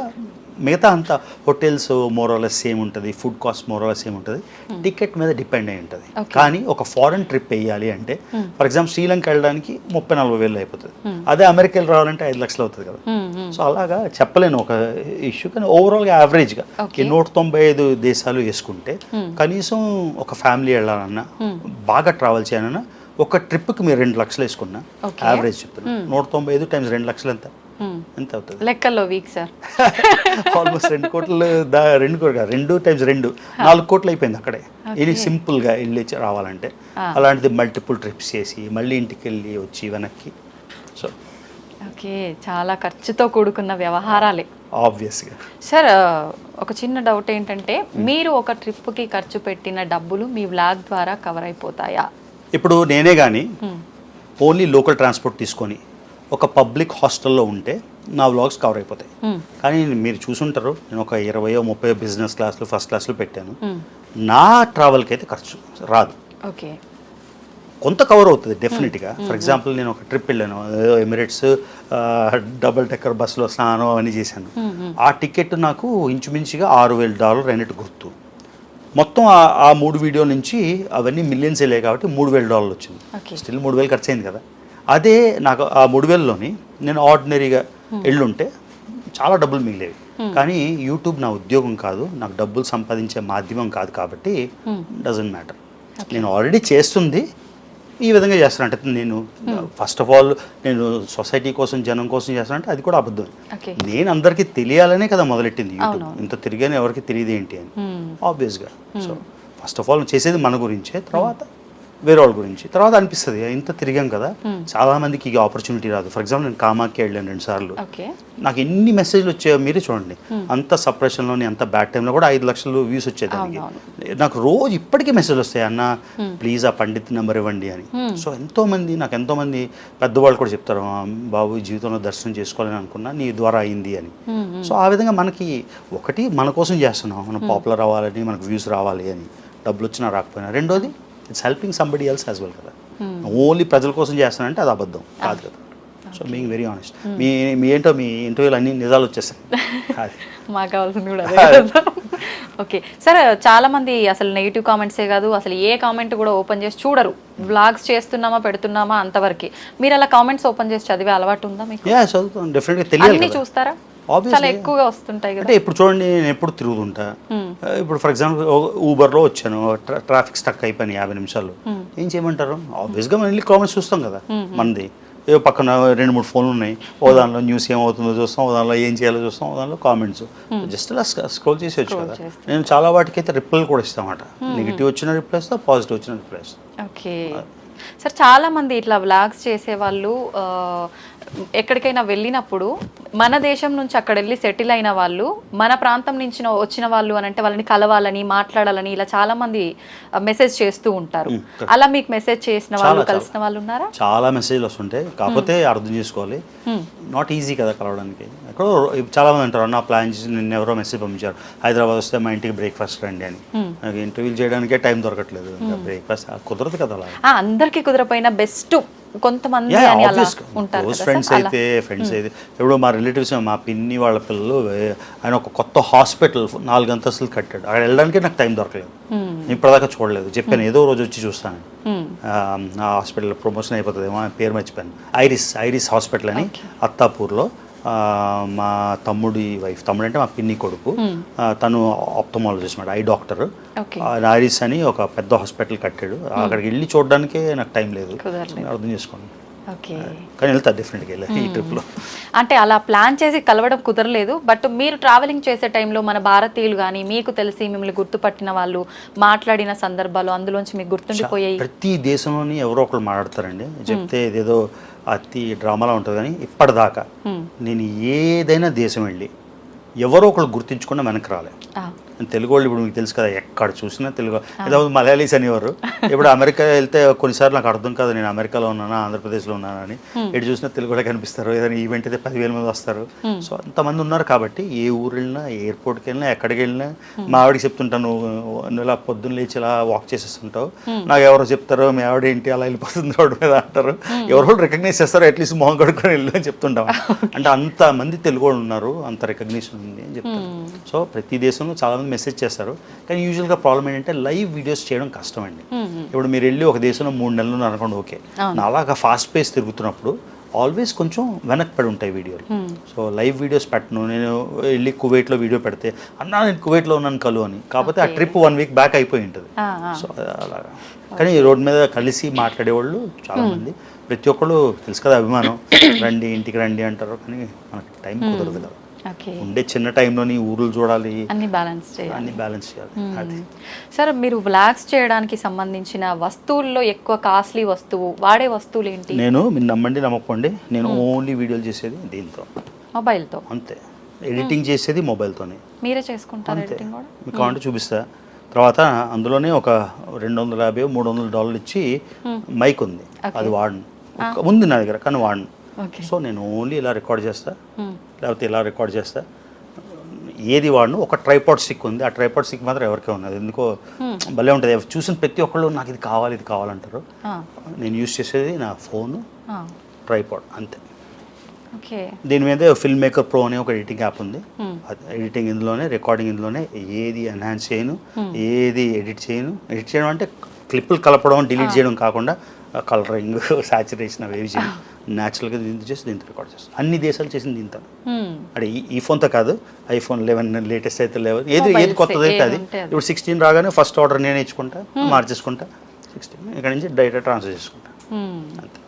మిగతా అంతా హోటల్స్ మోరలెస్ సేమ్ ఉంటుంది, ఫుడ్ కాస్ట్ మోరలెస్ సేమ్ ఉంటుంది, టికెట్ మీద డిపెండ్ అయి ఉంటుంది. కానీ ఒక ఫారెన్ ట్రిప్ వేయాలి అంటే, ఫర్ ఎగ్జాంపుల్ శ్రీలంక వెళ్ళడానికి 30-40 వేలు అయిపోతుంది. అదే అమెరికా రావాలంటే 5 లక్షలు అవుతుంది కదా. సో అలాగా చెప్పలేను ఒక ఇష్యూ. కానీ ఓవరాల్గా యావరేజ్గా 195 దేశాలు వేసుకుంటే కనీసం ఒక ఫ్యామిలీ వెళ్ళాలన్నా, బాగా ట్రావెల్ చేయాలన్నా, ఒక ట్రిప్కి మీరు 2 లక్షలు వేసుకున్నా యావరేజ్ చెప్తున్నా, 195 టైమ్స్ 2 లక్షలు ఎంత అవుతుంది లెక్కల్లో వీక్ సార్? ఆల్మోస్ట్ 2 కోట్లు, 2 టైమ్స్ 2 4 కోట్లు అయిపోయింది అక్కడే. ఇది సింపుల్గా వెళ్ళి రావాలంటే. అలాంటిది మల్టిపుల్ ట్రిప్స్ చేసి మళ్ళీ ఇంటికి వెళ్ళి వచ్చి వెనక్కి. సో ఓకే, చాలా ఖర్చుతో కూడుకున్న వ్యవహారాలే ఆబ్వియస్గా. సార్ ఒక చిన్న డౌట్ ఏంటంటే, మీరు ఒక ట్రిప్కి ఖర్చు పెట్టిన డబ్బులు మీ వ్లాగ్ ద్వారా కవర్ అయిపోతాయా? ఇప్పుడు నేనే కానీ ఓన్లీ లోకల్ ట్రాన్స్పోర్ట్ తీసుకొని ఒక పబ్లిక్ హాస్టల్లో ఉంటే నా వ్లాగ్స్ కవర్ అయిపోతాయి. కానీ మీరు చూసుంటారు, నేను ఒక 20-30 బిజినెస్ క్లాస్లు, ఫస్ట్ క్లాస్లు పెట్టాను. నా ట్రావెల్కి అయితే ఖర్చు రాదు. ఓకే, కొంత కవర్ అవుతుంది డెఫినెట్గా. ఫర్ ఎగ్జాంపుల్ నేను ఒక ట్రిప్ వెళ్ళాను, ఏదో ఎమిరేట్స్ డబుల్ డెక్కర్ బస్సులో స్నానం అని చేశాను. ఆ టికెట్ నాకు ఇంచుమించుగా $6,000 అయినట్టు గుర్తు. మొత్తం ఆ 3 వీడియోల నుంచి అవన్నీ మిలియన్స్ వెళ్ళాయి కాబట్టి $3,000 వచ్చింది. స్టిల్ 3,000 ఖర్చు అయింది కదా. అదే నాకు ఆ 3,000లోని నేను ఆర్డినరీగా వెళ్ళుంటే చాలా డబ్బులు మిగిలేవి. కానీ యూట్యూబ్ నా ఉద్యోగం కాదు, నాకు డబ్బులు సంపాదించే మాధ్యమం కాదు కాబట్టి డజంట్ మ్యాటర్. నేను ఆల్రెడీ చేస్తుంది ఈ విధంగా చేస్తాను. అంటే నేను ఫస్ట్ ఆఫ్ ఆల్ నేను సొసైటీ కోసం, జనం కోసం చేస్తానంటే అది కూడా అబద్ధం. నేను అందరికీ తెలియాలనే కదా మొదలెట్టింది యూట్యూబ్. ఇంత తిరిగానే ఎవరికి తెలియదు ఏంటి అని ఆబ్వియస్గా. సో ఫస్ట్ ఆఫ్ ఆల్ చేసేది మన గురించే, తర్వాత వేరే వాళ్ళ గురించి. తర్వాత అనిపిస్తుంది ఇంత తిరిగాం కదా, చాలా మందికి ఈ ఆపర్చునిటీ రాదు. ఫర్ ఎగ్జాంపుల్ నేను కామాఖ్య వెళ్ళాను 2 సార్లు. నాకు ఎన్ని మెసేజ్లు వచ్చాయో మీరే చూడండి. అంత సప్రెషన్లోని అంత బ్యాడ్ టైంలో కూడా 5 లక్షలు వ్యూస్ వచ్చేదానికి. నాకు రోజు ఇప్పటికీ మెసేజ్లు వస్తాయి, అన్న ప్లీజ్ ఆ పండిత్ నెంబర్ ఇవ్వండి అని. సో నాకు ఎంతోమంది పెద్దవాళ్ళు కూడా చెప్తారు, బాబు జీవితంలో దర్శనం చేసుకోవాలని అనుకున్నా, నీ ద్వారా అయింది అని. సో ఆ విధంగా మనకి ఒకటి మన కోసం చేస్తున్నాం, మనం పాపులర్ అవ్వాలని, మనకు వ్యూస్ రావాలి అని, డబ్బులు వచ్చినా రాకపోయినా. రెండోది it's helping somebody else as well కదా. ఓన్లీ ప్రజల కోసం చేస్తానంటే అది అబద్ధం కాదు కదా. So being very honest. మీ ఏంటో మీ ఇంటర్వ్యూలు అన్ని నిజాలు వచ్చేస్తాయి. మాకు కావాల్సింది కూడా ఓకే సార్. చాలా మంది అసలు నెగిటివ్ కామెంట్సే కాదు, అసలు ఏ కామెంట్ కూడా ఓపెన్ చేసి చూడరు. వ్లాగ్స్ చేస్తున్నామా పెడుతున్నామా అంతవరకు. మీరు అలా కామెంట్స్ ఓపెన్ చేసి చదివే అలవాటు ఉందా మీకు? చదువుతాను, డెఫినెట్గా తెలియాలి. అన్ని చూస్తారా? చాలా ఎక్కువగా వస్తుంటాయి కదా. అంటే ఇప్పుడు చూడండి, నేను ఎప్పుడు తిరుగుతుంటా. ఇప్పుడు ఫర్ ఎగ్జాంపుల్ ఊబర్లో వచ్చాను, ట్రాఫిక్ స్టక్ అయిపోయినాయి 50 నిమిషాలు. ఏం చేయమంటారు? ఆబ్వియస్గా మనం వెళ్ళి కామెంట్స్ చూస్తాం కదా. మనది ఏదో పక్కన 2-3 ఫోన్లు ఉన్నాయి, ఓ దానిలో న్యూస్ ఏమవుతుందో చూస్తాం, ఓ దానిలో ఏం చేయాలో చూస్తాం, ఓ దానిలో కామెంట్స్. జస్ట్ అలా స్క్రోల్ చేసేయచ్చు కదా. నేను చాలా వాటికైతే రిప్లైలు కూడా ఇస్తామన్నమాట. నెగిటివ్ వచ్చిన రిప్లై ఇస్తా, పాజిటివ్ వచ్చిన రిప్లై ఇస్తా. Okay sir. చాలా మంది ఇట్లా వ్లాగ్స్ చేసేవాళ్ళు ఎక్కడికైనా వెళ్ళినప్పుడు మన దేశం నుంచి అక్కడ వెళ్ళి సెటిల్ అయిన వాళ్ళు, మన ప్రాంతం నుంచి వచ్చిన వాళ్ళు అని అంటే వాళ్ళని కలవాలని, మాట్లాడాలని ఇలా చాలా మంది మెసేజ్ చేస్తూ ఉంటారు. అలా మీకు మెసేజ్ చేసిన వాళ్ళు, కలిసిన వాళ్ళు ఉన్నారా? చాలా మెసేజ్లు వస్తుంటాయి, కాకపోతే అర్థం చేసుకోవాలి, నాట్ ఈజీ కదా కలవడానికి. ఎక్కడో చాలా మంది అంటారు, నా ప్లాన్ చేసి నిన్న ఎవరో మెసేజ్ పంపించారు, హైదరాబాద్ వస్తే మా ఇంటికి బ్రేక్ఫాస్ట్ రండి అని. నాకు ఇంటర్వ్యూలు చేయడానికే టైం దొరకట్లేదు, బ్రేక్ఫాస్ట్ కుదరదు కదా. అలా అందరికీ కుదరపోయినా బెస్ట్ కొంతమంది ఫ్రెండ్స్ అయితే ఎప్పుడో మా రిలేటివ్స్, మా పిన్ని వాళ్ళ పిల్లలు, ఆయన ఒక కొత్త హాస్పిటల్ 4 అంతస్తులు కట్టాడు, అక్కడ వెళ్ళడానికి నాకు టైం దొరకలేదు. ఇప్పటిదాకా చూడలేదు, చెప్పాను ఏదో రోజు వచ్చి చూస్తాను. ఆ హాస్పిటల్ ప్రమోషన్ అయిపోతుంది, మా పేరు మర్చిపోయాను. ఐరిస్ హాస్పిటల్ అని అత్తాపూర్లో. మా తమ్ముడి వైఫ్, తమ్ముడు అంటే మా పిన్ని కొడుకు, తను ఆప్థమాలజిస్ట్ మాట, ఐ డాక్టర్. ఐరిస్ అని ఒక పెద్ద హాస్పిటల్ కట్టాడు, అక్కడికి వెళ్ళి చూడడానికే నాకు టైం లేదు. అర్థం చేసుకోండి. కానీ వెళ్తా డెఫినెట్గా వెళ్ళి ఈ ట్రిప్లో. అంటే అలా ప్లాన్ చేసి కలవడం కుదరలేదు, బట్ మీరు ట్రావెలింగ్ చేసే టైంలో మన భారతీయులు కానీ మీకు తెలిసి మిమ్మల్ని గుర్తుపట్టిన వాళ్ళు మాట్లాడిన సందర్భాలు అందులోంచి మీకు గుర్తుండిపోయాయి? ప్రతి దేశంలోని ఎవరో ఒకరు మాట్లాడతారండి, చెప్తే ఇదేదో అతి డ్రామాలా ఉంటుంది. కానీ ఇప్పటిదాకా నేను ఏదైనా దేశం వెళ్ళి ఎవరో ఒకళ్ళు గుర్తించుకున్నా వెనక్కి రాలే. తెలుగు వాళ్ళు ఇప్పుడు మీకు తెలుసు కదా, ఎక్కడ చూసినా తెలుగు. ఏదో మలయాళీస్ అనేవారు. ఇప్పుడు అమెరికా వెళ్తే కొన్నిసార్లు నాకు అర్థం కాదు, నేను అమెరికాలో ఉన్నానా ఆంధ్రప్రదేశ్లో ఉన్నానా అని. ఎటు చూసినా తెలుగు వాళ్ళే కనిపిస్తారు. ఏదైనా ఈవెంట్ అయితే 10,000 మంది వస్తారు. సో అంతమంది ఉన్నారు కాబట్టి ఏ ఊరు వెళ్ళినా, ఎయిర్పోర్ట్కి వెళ్ళినా, ఎక్కడికి వెళ్ళినా మా ఆవిడకి చెప్తుంటాను, నువ్వు ఇలా పొద్దున్న లేచి ఇలా వాక్ చేసేస్తుంటావు. నాకు ఎవరో చెప్తారో, మీ ఆవిడ ఏంటి అలా వెళ్ళిపోతుంది రోడ్డు మీద అంటారు. ఎవరో రికగ్నైజ్ చేస్తారు, అట్లీస్ట్ మొహం కడుక్కొని వెళ్ళి అని చెప్తుంటాం. అంటే అంతమంది తెలుగు వాళ్ళు ఉన్నారు, అంత రికగ్నిషన్ ఉంది అని చెప్తారు. సో ప్రతి దేశంలో చాలామంది మెసేజ్ చేస్తారు. కానీ యూజువల్గా ప్రాబ్లం ఏంటంటే లైవ్ వీడియోస్ చేయడం కష్టం అండి. ఇప్పుడు మీరు వెళ్ళి ఒక దేశంలో 3 నెలలు అనుకోండి, ఓకే. అలాగా ఫాస్ట్ పేస్ తిరుగుతున్నప్పుడు ఆల్వేస్ కొంచెం వెనక్కి పడి ఉంటాయి వీడియోలు. సో లైవ్ వీడియోస్ పెట్టను. నేను వెళ్ళి కువైట్లో వీడియో పెడితే, అన్నా నేను కువైట్లో ఉన్నాను కలు అని, కాకపోతే ఆ ట్రిప్ 1 వీక్ బ్యాక్ అయిపోయి ఉంటుంది. సో అలాగా. కానీ రోడ్డు మీద కలిసి మాట్లాడేవాళ్ళు చాలామంది, ప్రతి ఒక్కళ్ళు తెలుసు కదా అభిమానం, రండి ఇంటికి రండి అంటారు. కానీ మనకి టైం కుదరదు కదా. ఉండే చిన్న టైంలోని ఊర్లు చూడాలి, అన్ని బ్యాలెన్స్ చేయాలి. సార్ మీరు వ్లాగ్స్ చేయడానికి సంబంధించిన వస్తువుల్లో ఎక్కువ కాస్ట్లీ వస్తువు, వాడే వస్తువులు ఏంటి? నేను మీరు నమ్మండి నమ్మకండి, నేను ఓన్లీ వీడియోలు చేసేది దీంతో, మొబైల్తో. అంతే. ఎడిటింగ్ చేసేది మొబైల్తోనే. మీరే చేసుకుంటారు ఎడిటింగ్ కూడా? మీకు కావాలంటే చూపిస్తా. తర్వాత అందులోనే ఒక $250-300 ఇచ్చి మైక్ ఉంది, అది వాడను. ఉంది నా దగ్గర కానీ వాడను. సో నేను ఓన్లీ ఇలా రికార్డ్ చేస్తా, లేకపోతే ఇలా రికార్డ్ చేస్తా. ఏది వాడను. ఒక ట్రైపాడ్ స్టిక్ ఉంది, ఆ ట్రైపాడ్ స్టిక్ మాత్రం ఎవరికే ఉంది. అది ఎందుకో భలే ఉంటుంది. చూసిన ప్రతి ఒక్కళ్ళు నాకు ఇది కావాలంటారు. నేను యూజ్ చేసేది నా ఫోను, ట్రైపాడ్, అంతే. దీని మీద ఫిల్మ్ మేకర్ ప్రో అనే ఒక ఎడిటింగ్ యాప్ ఉంది. ఎడిటింగ్ ఇందులోనే, రికార్డింగ్ ఇందులోనే. ఏది ఎన్హాన్స్ చేయను, ఏది ఎడిట్ చేయడం అంటే క్లిప్పులు కలపడం, డిలీట్ చేయడం కాకుండా కలరింగ్, సాచురేషన్ అవి ఏవి చేయను. న్యాచురల్గా దీంతో చేసి దీంతో రికార్డ్ చేస్తాను. అన్ని దేశాలు చేసింది దీంతో. అంటే ఈ ఫోన్తో కాదు, iPhone 11 లేటెస్ట్ అయితే 11, ఏది కొత్తది అయితే అది. ఇప్పుడు 16 రాగానే ఫస్ట్ ఆర్డర్ నేను ఇచ్చుకుంటా, మార్చేసుకుంటా. 16 ఇక్కడ నుంచి డైరెక్ట్ ట్రాన్స్ఫర్ చేసుకుంటా, అంతే.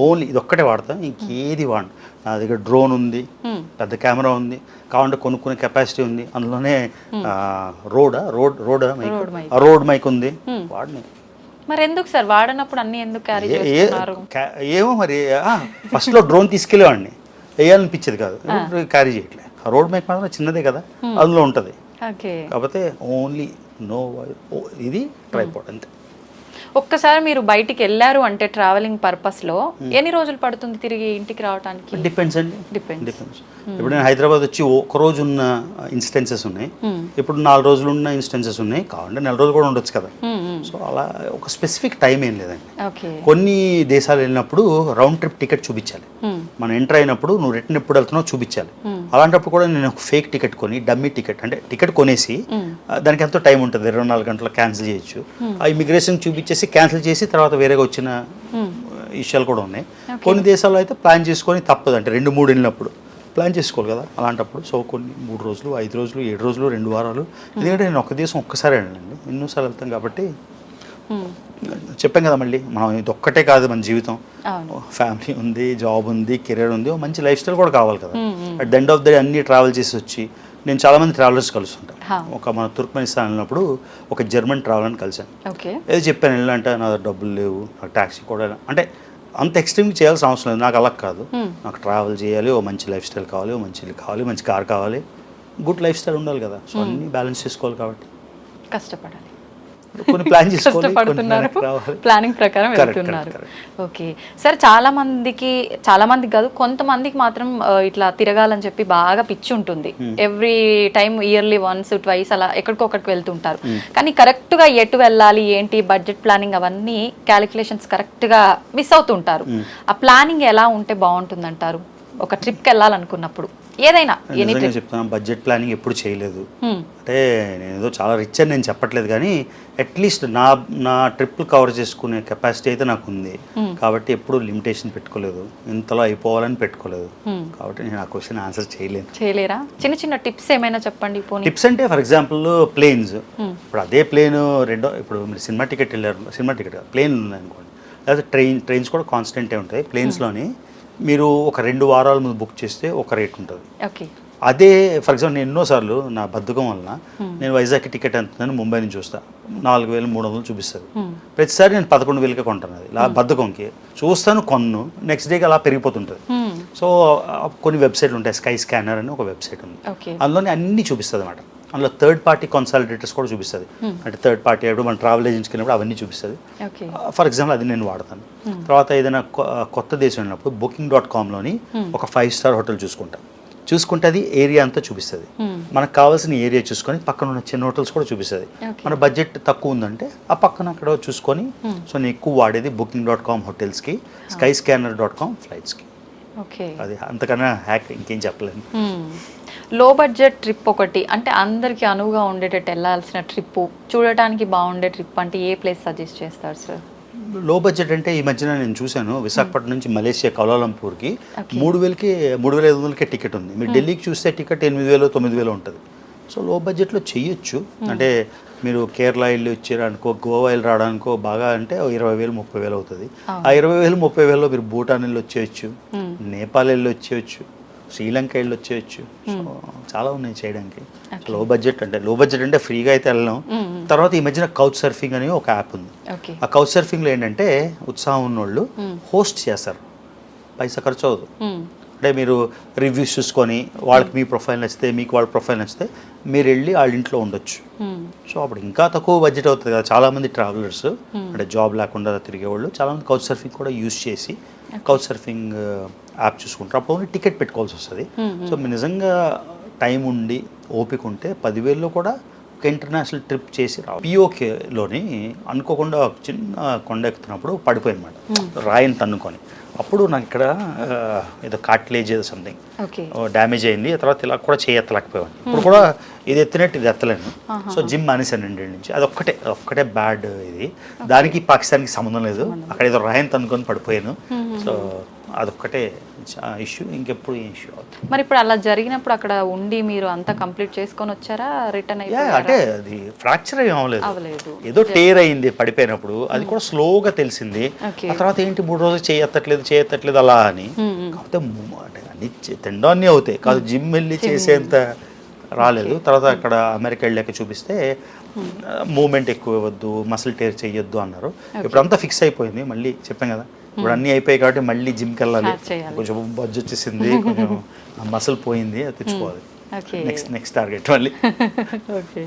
ఓన్లీ ఇది ఒక్కటే వాడతాను, ఇంకేది వాడను. నా దగ్గర డ్రోన్ ఉంది, పెద్ద కెమెరా ఉంది, కావాలంటే కొనుక్కునే కెపాసిటీ ఉంది. అందులోనే రోడ్ మైక్ ఉంది, వాడిని. మరి ఎందుకు సార్ వాడనప్పుడు అన్ని ఎందుకు క్యారీ చేస్తున్నారు? ఏమో మరి ఫస్ట్లో డ్రోన్ తీసుకెళ్ళేవాడిని, వేయాలనిపించేది కాదు, క్యారీ చేయట్లే. రోడ్ మైక్ మాత్రం చిన్నదే కదా, అందులో ఉంటుంది. కాకపోతే ఓన్లీ నో ఇది ట్రైపాడ్ అంతే. ఒక్కసారి మీరు బయటికి వెళ్ళారు అంటే ట్రావెలింగ్ పర్పస్ లో ఎన్ని రోజులు పడుతుంది తిరిగి ఇంటికి రావడానికి? డిపెండ్స్ అండి, డిపెండ్స్. ఇప్పుడు నేను హైదరాబాద్ వచ్చి ఒక రోజు ఉన్న ఇన్స్టెన్సెస్ ఉన్నాయి, ఇప్పుడు 4 రోజులు ఉన్న ఇన్స్టెన్సెస్ ఉన్నాయి, కావాలంటే 4 రోజులు కూడా ఉండొచ్చు కదా. సో అలా ఒక స్పెసిఫిక్ టైం ఏం లేదండి. కొన్ని దేశాలు వెళ్ళినప్పుడు రౌండ్ ట్రిప్ టికెట్ చూపించాలి, మనం ఎంటర్ అయినప్పుడు నువ్వు రిటర్న్ ఎప్పుడు వెళ్తున్నావు చూపించాలి. అలాంటప్పుడు కూడా నేను ఒక ఫేక్ టికెట్ కొని, డమ్మీ టికెట్ అంటే టికెట్ కొనేసి దానికి ఎంతో టైం ఉంటుంది, 24 గంటలు క్యాన్సిల్ చేయొచ్చు. ఆ ఇమిగ్రేషన్ చూపించేసి క్యాన్సిల్ చేసి తర్వాత వేరేగా వచ్చిన విషయాలు కూడా ఉన్నాయి. కొన్ని దేశాల్లో అయితే ప్లాన్ చేసుకొని తప్పదు, అంటే 2-3 వెళ్ళినప్పుడు ప్లాన్ చేసుకోవాలి కదా అలాంటప్పుడు. సో కొన్ని 3 రోజులు, 5 రోజులు, 7 రోజులు, 2 వారాలు. ఎందుకంటే నేను ఒక దేశం ఒక్కసారి వెళ్ళండి, ఎన్నోసార్లు వెళ్తాం కాబట్టి. చెప్పాం కదా మళ్ళీ, మనం ఇది ఒక్కటే కాదు మన జీవితం, ఫ్యామిలీ ఉంది, జాబ్ ఉంది, కెరీర్ ఉంది, మంచి లైఫ్ స్టైల్ కూడా కావాలి కదా. At the end of the day అన్నీ ట్రావెల్ చేసి వచ్చి, నేను చాలామంది ట్రావెలర్స్ కలుస్తుంటాను. ఒక మన తుర్క్మెనిస్తాన్ వెళ్ళినప్పుడు ఒక జర్మన్ ట్రావెలర్ని కలిసాను. ఏదో చెప్పాను, వెళ్ళాలంటే నా డబ్బులు లేవు, నాకు ట్యాక్సీ కూడా, అంటే అంత ఎక్స్ట్రీమ్గా చేయాల్సిన అవసరం లేదు, నాకు అలా కాదు, నాకు ట్రావెల్ చేయాలి, ఓ మంచి లైఫ్ స్టైల్ కావాలి, ఓ మంచి ఇల్లు కావాలి, మంచి కార్ కావాలి, గుడ్ లైఫ్ స్టైల్ ఉండాలి కదా. సో అన్నీ బ్యాలెన్స్ చేసుకోవాలి కాబట్టి కష్టపడాలి, కొన్ని ప్లాన్ చేసుకోవాలి, ప్లానింగ్ ప్రకారం వెళ్తున్నారు. ఓకే సార్, చాలా మందికి కాదు, కొంతమందికి మాత్రం ఇట్లా తిరగాలని చెప్పి బాగా పిచ్చి ఉంటుంది. Every time yearly once twice అలా ఎక్కడికొక్కడికి వెళ్తుంటారు. కానీ కరెక్ట్ గా ఎటు వెళ్ళాలి ఏంటి, బడ్జెట్ ప్లానింగ్ అవన్నీ క్యాలిక్యులేషన్స్ కరెక్ట్ గా మిస్ అవుతుంటారు. ఆ ప్లానింగ్ ఎలా ఉంటే బాగుంటుంది అంటారు ఒక ట్రిప్కి వెళ్ళాలనుకున్నప్పుడు? ఏదైనా చెప్తాను, బడ్జెట్ ప్లానింగ్ ఎప్పుడు చేయలేదు. అంటే నేను ఏదో చాలా రిచ్ అని నేను చెప్పట్లేదు, కానీ అట్లీస్ట్ నా ట్రిప్లు కవర్ చేసుకునే కెపాసిటీ అయితే నాకు ఉంది. కాబట్టి ఎప్పుడు లిమిటేషన్ పెట్టుకోలేదు, ఇంతలో అయిపోవాలని పెట్టుకోలేదు. కాబట్టి నేను ఆ క్వశ్చన్ ఆన్సర్ చేయలేరా? చిన్న చిన్న టిప్స్ ఏమైనా చెప్పండి. టిప్స్ అంటే ఫర్ ఎగ్జాంపుల్ ప్లేన్స్, ఇప్పుడు అదే ప్లేన్ ఇప్పుడు మీరు సినిమా టికెట్ వెళ్ళారు, సినిమా టికెట్ ప్లేన్ ఉంది అనుకోండి, లేకపోతే ట్రైన్స్ కూడా కాన్స్టెంటే ఉంటాయి. ప్లేన్స్లోని మీరు ఒక 2 వారాల ముందు బుక్ చేస్తే ఒక రేట్ ఉంటుంది. అదే ఫర్ ఎగ్జాంపుల్ నేను ఎన్నోసార్లు నా బద్ధకం వలన నేను వైజాగ్కి టికెట్ ఎంతుందని ముంబై నుంచి చూస్తాను, 4,300 చూపిస్తుంది. ప్రతిసారి నేను 11,000కే కొంటాను. అది ఇలా బద్ధకంకి చూస్తాను, కొన్ను, నెక్స్ట్ డేకి అలా పెరిగిపోతుంటుంది. సో కొన్ని వెబ్సైట్లు ఉంటాయి, స్కై స్కానర్ అని ఒక వెబ్సైట్ ఉంది, అందులోనే అన్నీ చూపిస్తుంది అన్నమాట. అందులో థర్డ్ పార్టీ కన్సల్టేటర్స్ కూడా చూపిస్తుంది, అంటే థర్డ్ పార్టీ ఎప్పుడు మన ట్రావెల్ ఏజెన్సీకి వెళ్ళినప్పుడు అవన్నీ చూపిస్తుంది. ఫర్ ఎగ్జాంపుల్ అది నేను వాడతాను. తర్వాత ఏదైనా కొత్త దేశం వెళ్ళినప్పుడు booking.comలోని ఒక 5 స్టార్ హోటల్ చూసుకుంటే అది ఏరియా అంతా చూపిస్తుంది. మనకు కావాల్సిన ఏరియా చూసుకొని పక్కన ఉన్న చిన్న హోటల్స్ కూడా చూపిస్తుంది. మన బడ్జెట్ తక్కువ ఉందంటే ఆ పక్కన అక్కడ చూసుకొని, సో నేను ఎక్కువ వాడేది booking.com హోటల్స్కి, skyscanner.com ఫ్లైట్స్కి. అది అంతకన్నా హ్యాక్ ఇంకేం చెప్పలేను. లో బడ్జెట్ ట్రిప్ ఒకటి, అంటే అందరికి అనువుగా ఉండేటట్టు వెళ్ళాల్సిన ట్రిప్, చూడటానికి బాగుండే ట్రిప్ అంటే ఏ ప్లేస్ సజెస్ట్ చేస్తారు సార్? లో బడ్జెట్ అంటే ఈ మధ్యన నేను చూశాను, విశాఖపట్నం నుంచి మలేషియా కౌలాలంపూర్కి 3,500కే టికెట్ ఉంది. మీరు ఢిల్లీకి చూస్తే టికెట్ 8,000-9,000 ఉంటుంది. సో లో బడ్జెట్లో చెయ్యొచ్చు. అంటే మీరు కేరళ వెళ్ళి వచ్చారనుకో, గోవా వెళ్ళి రావడానికో బాగా అంటే 20,000-30,000 అవుతుంది. ఆ 20,000-30,000లో మీరు భూటాన్ వెళ్ళి వచ్చేయచ్చు, నేపాల్ వెళ్ళి వచ్చేయచ్చు, శ్రీలంక వెళ్ళి వచ్చేయచ్చు. సో చాలా ఉన్నాయి చేయడానికి. లో బడ్జెట్ అంటే ఫ్రీగా అయితే వెళ్ళాం. తర్వాత ఈ మధ్యన కౌచ్ సర్ఫింగ్ అని ఒక యాప్ ఉంది. ఆ కౌచ్ సర్ఫింగ్లో ఏంటంటే ఉత్సాహం ఉన్నోళ్ళు హోస్ట్ చేస్తారు, పైసా ఖర్చు అవ్వదు. అంటే మీరు రివ్యూస్ చూసుకొని వాళ్ళకి మీ ప్రొఫైల్ నచ్చితే, మీకు వాళ్ళ ప్రొఫైల్ నచ్చితే మీరు వెళ్ళి వాళ్ళ ఇంట్లో ఉండొచ్చు. సో అప్పుడు ఇంకా తక్కువ బడ్జెట్ అవుతుంది కదా. చాలామంది ట్రావెలర్స్ అంటే జాబ్ లేకుండా తిరిగేవాళ్ళు చాలామంది కౌచ్ సర్ఫింగ్ కూడా యూజ్ చేసి కౌచ్ సర్ఫింగ్ యాప్ చూసుకుంటారు. అప్పుడు ఓన్లీ టికెట్ పెట్టుకోవాల్సి వస్తుంది. సో మీరు నిజంగా టైం ఉండి ఓపిక ఉంటే 10,000లో కూడా ఒక ఇంటర్నేషనల్ ట్రిప్ చేసి పిఓకేలోని అనుకోకుండా ఒక చిన్న కొండ ఎక్కుతున్నప్పుడు పడిపోయిందన్నమాట, రాయిని తన్నుకొని. అప్పుడు నాకు ఇక్కడ ఏదో కార్టిలేజ్ ఏదో సంథింగ్ డ్యామేజ్ అయింది. తర్వాత ఇలా కూడా చేయెత్తలేకపోయాను. ఇప్పుడు కూడా ఇది ఎత్తినట్టు ఇది ఎత్తలేను. సో జిమ్ మానేశాను 2 ఏళ్ళ నుంచి. అదొక్కటే బ్యాడ్. ఇది దానికి పాకిస్తాన్కి సంబంధం లేదు, అక్కడ ఏదో రాయిని తన్నుకొని పడిపోయాను. సో అదొక్కటే ఇష్యూ, ఇంకెప్పుడు ఈ ఇష్యూ అవుతుంది. మరి ఇప్పుడు అలా జరిగినప్పుడు అక్కడ ఉండి మీరు అంతా కంప్లీట్ చేసుకొని వచ్చారా, రిటర్న్ అయిపోయారా? అంటే అది ఫ్రాక్చర్ ఏం అవ్వలేదు, ఏదో టేర్ అయింది పడిపోయినప్పుడు, అది కూడా స్లోగా తెలిసింది. ఆ తర్వాత ఏంటి 3 రోజులు చేయెత్తట్లేదు అలా అని. కాకపోతే అంటే అన్ని తినడం అన్నీ అవుతాయి కాదు, జిమ్ వెళ్ళి చేసేంత రాలేదు. తర్వాత అక్కడ అమెరికా వెళ్ళాక చూపిస్తే మూమెంట్ ఎక్కువ ఇవ్వద్దు, మసిల్ టేర్ చేయొద్దు అన్నారు. ఇప్పుడు అంతా ఫిక్స్ అయిపోయింది. మళ్ళీ చెప్పాం కదా, ఇప్పుడు అన్నీ అయిపోయాయి కాబట్టి మళ్ళీ జిమ్కి వెళ్ళాలి. కొంచెం బజ్జు వచ్చేసింది, కొంచెం మసిల్ పోయింది, అది తెచ్చుకోవాలి. నెక్స్ట్ టార్గెట్ మళ్ళీ. Okay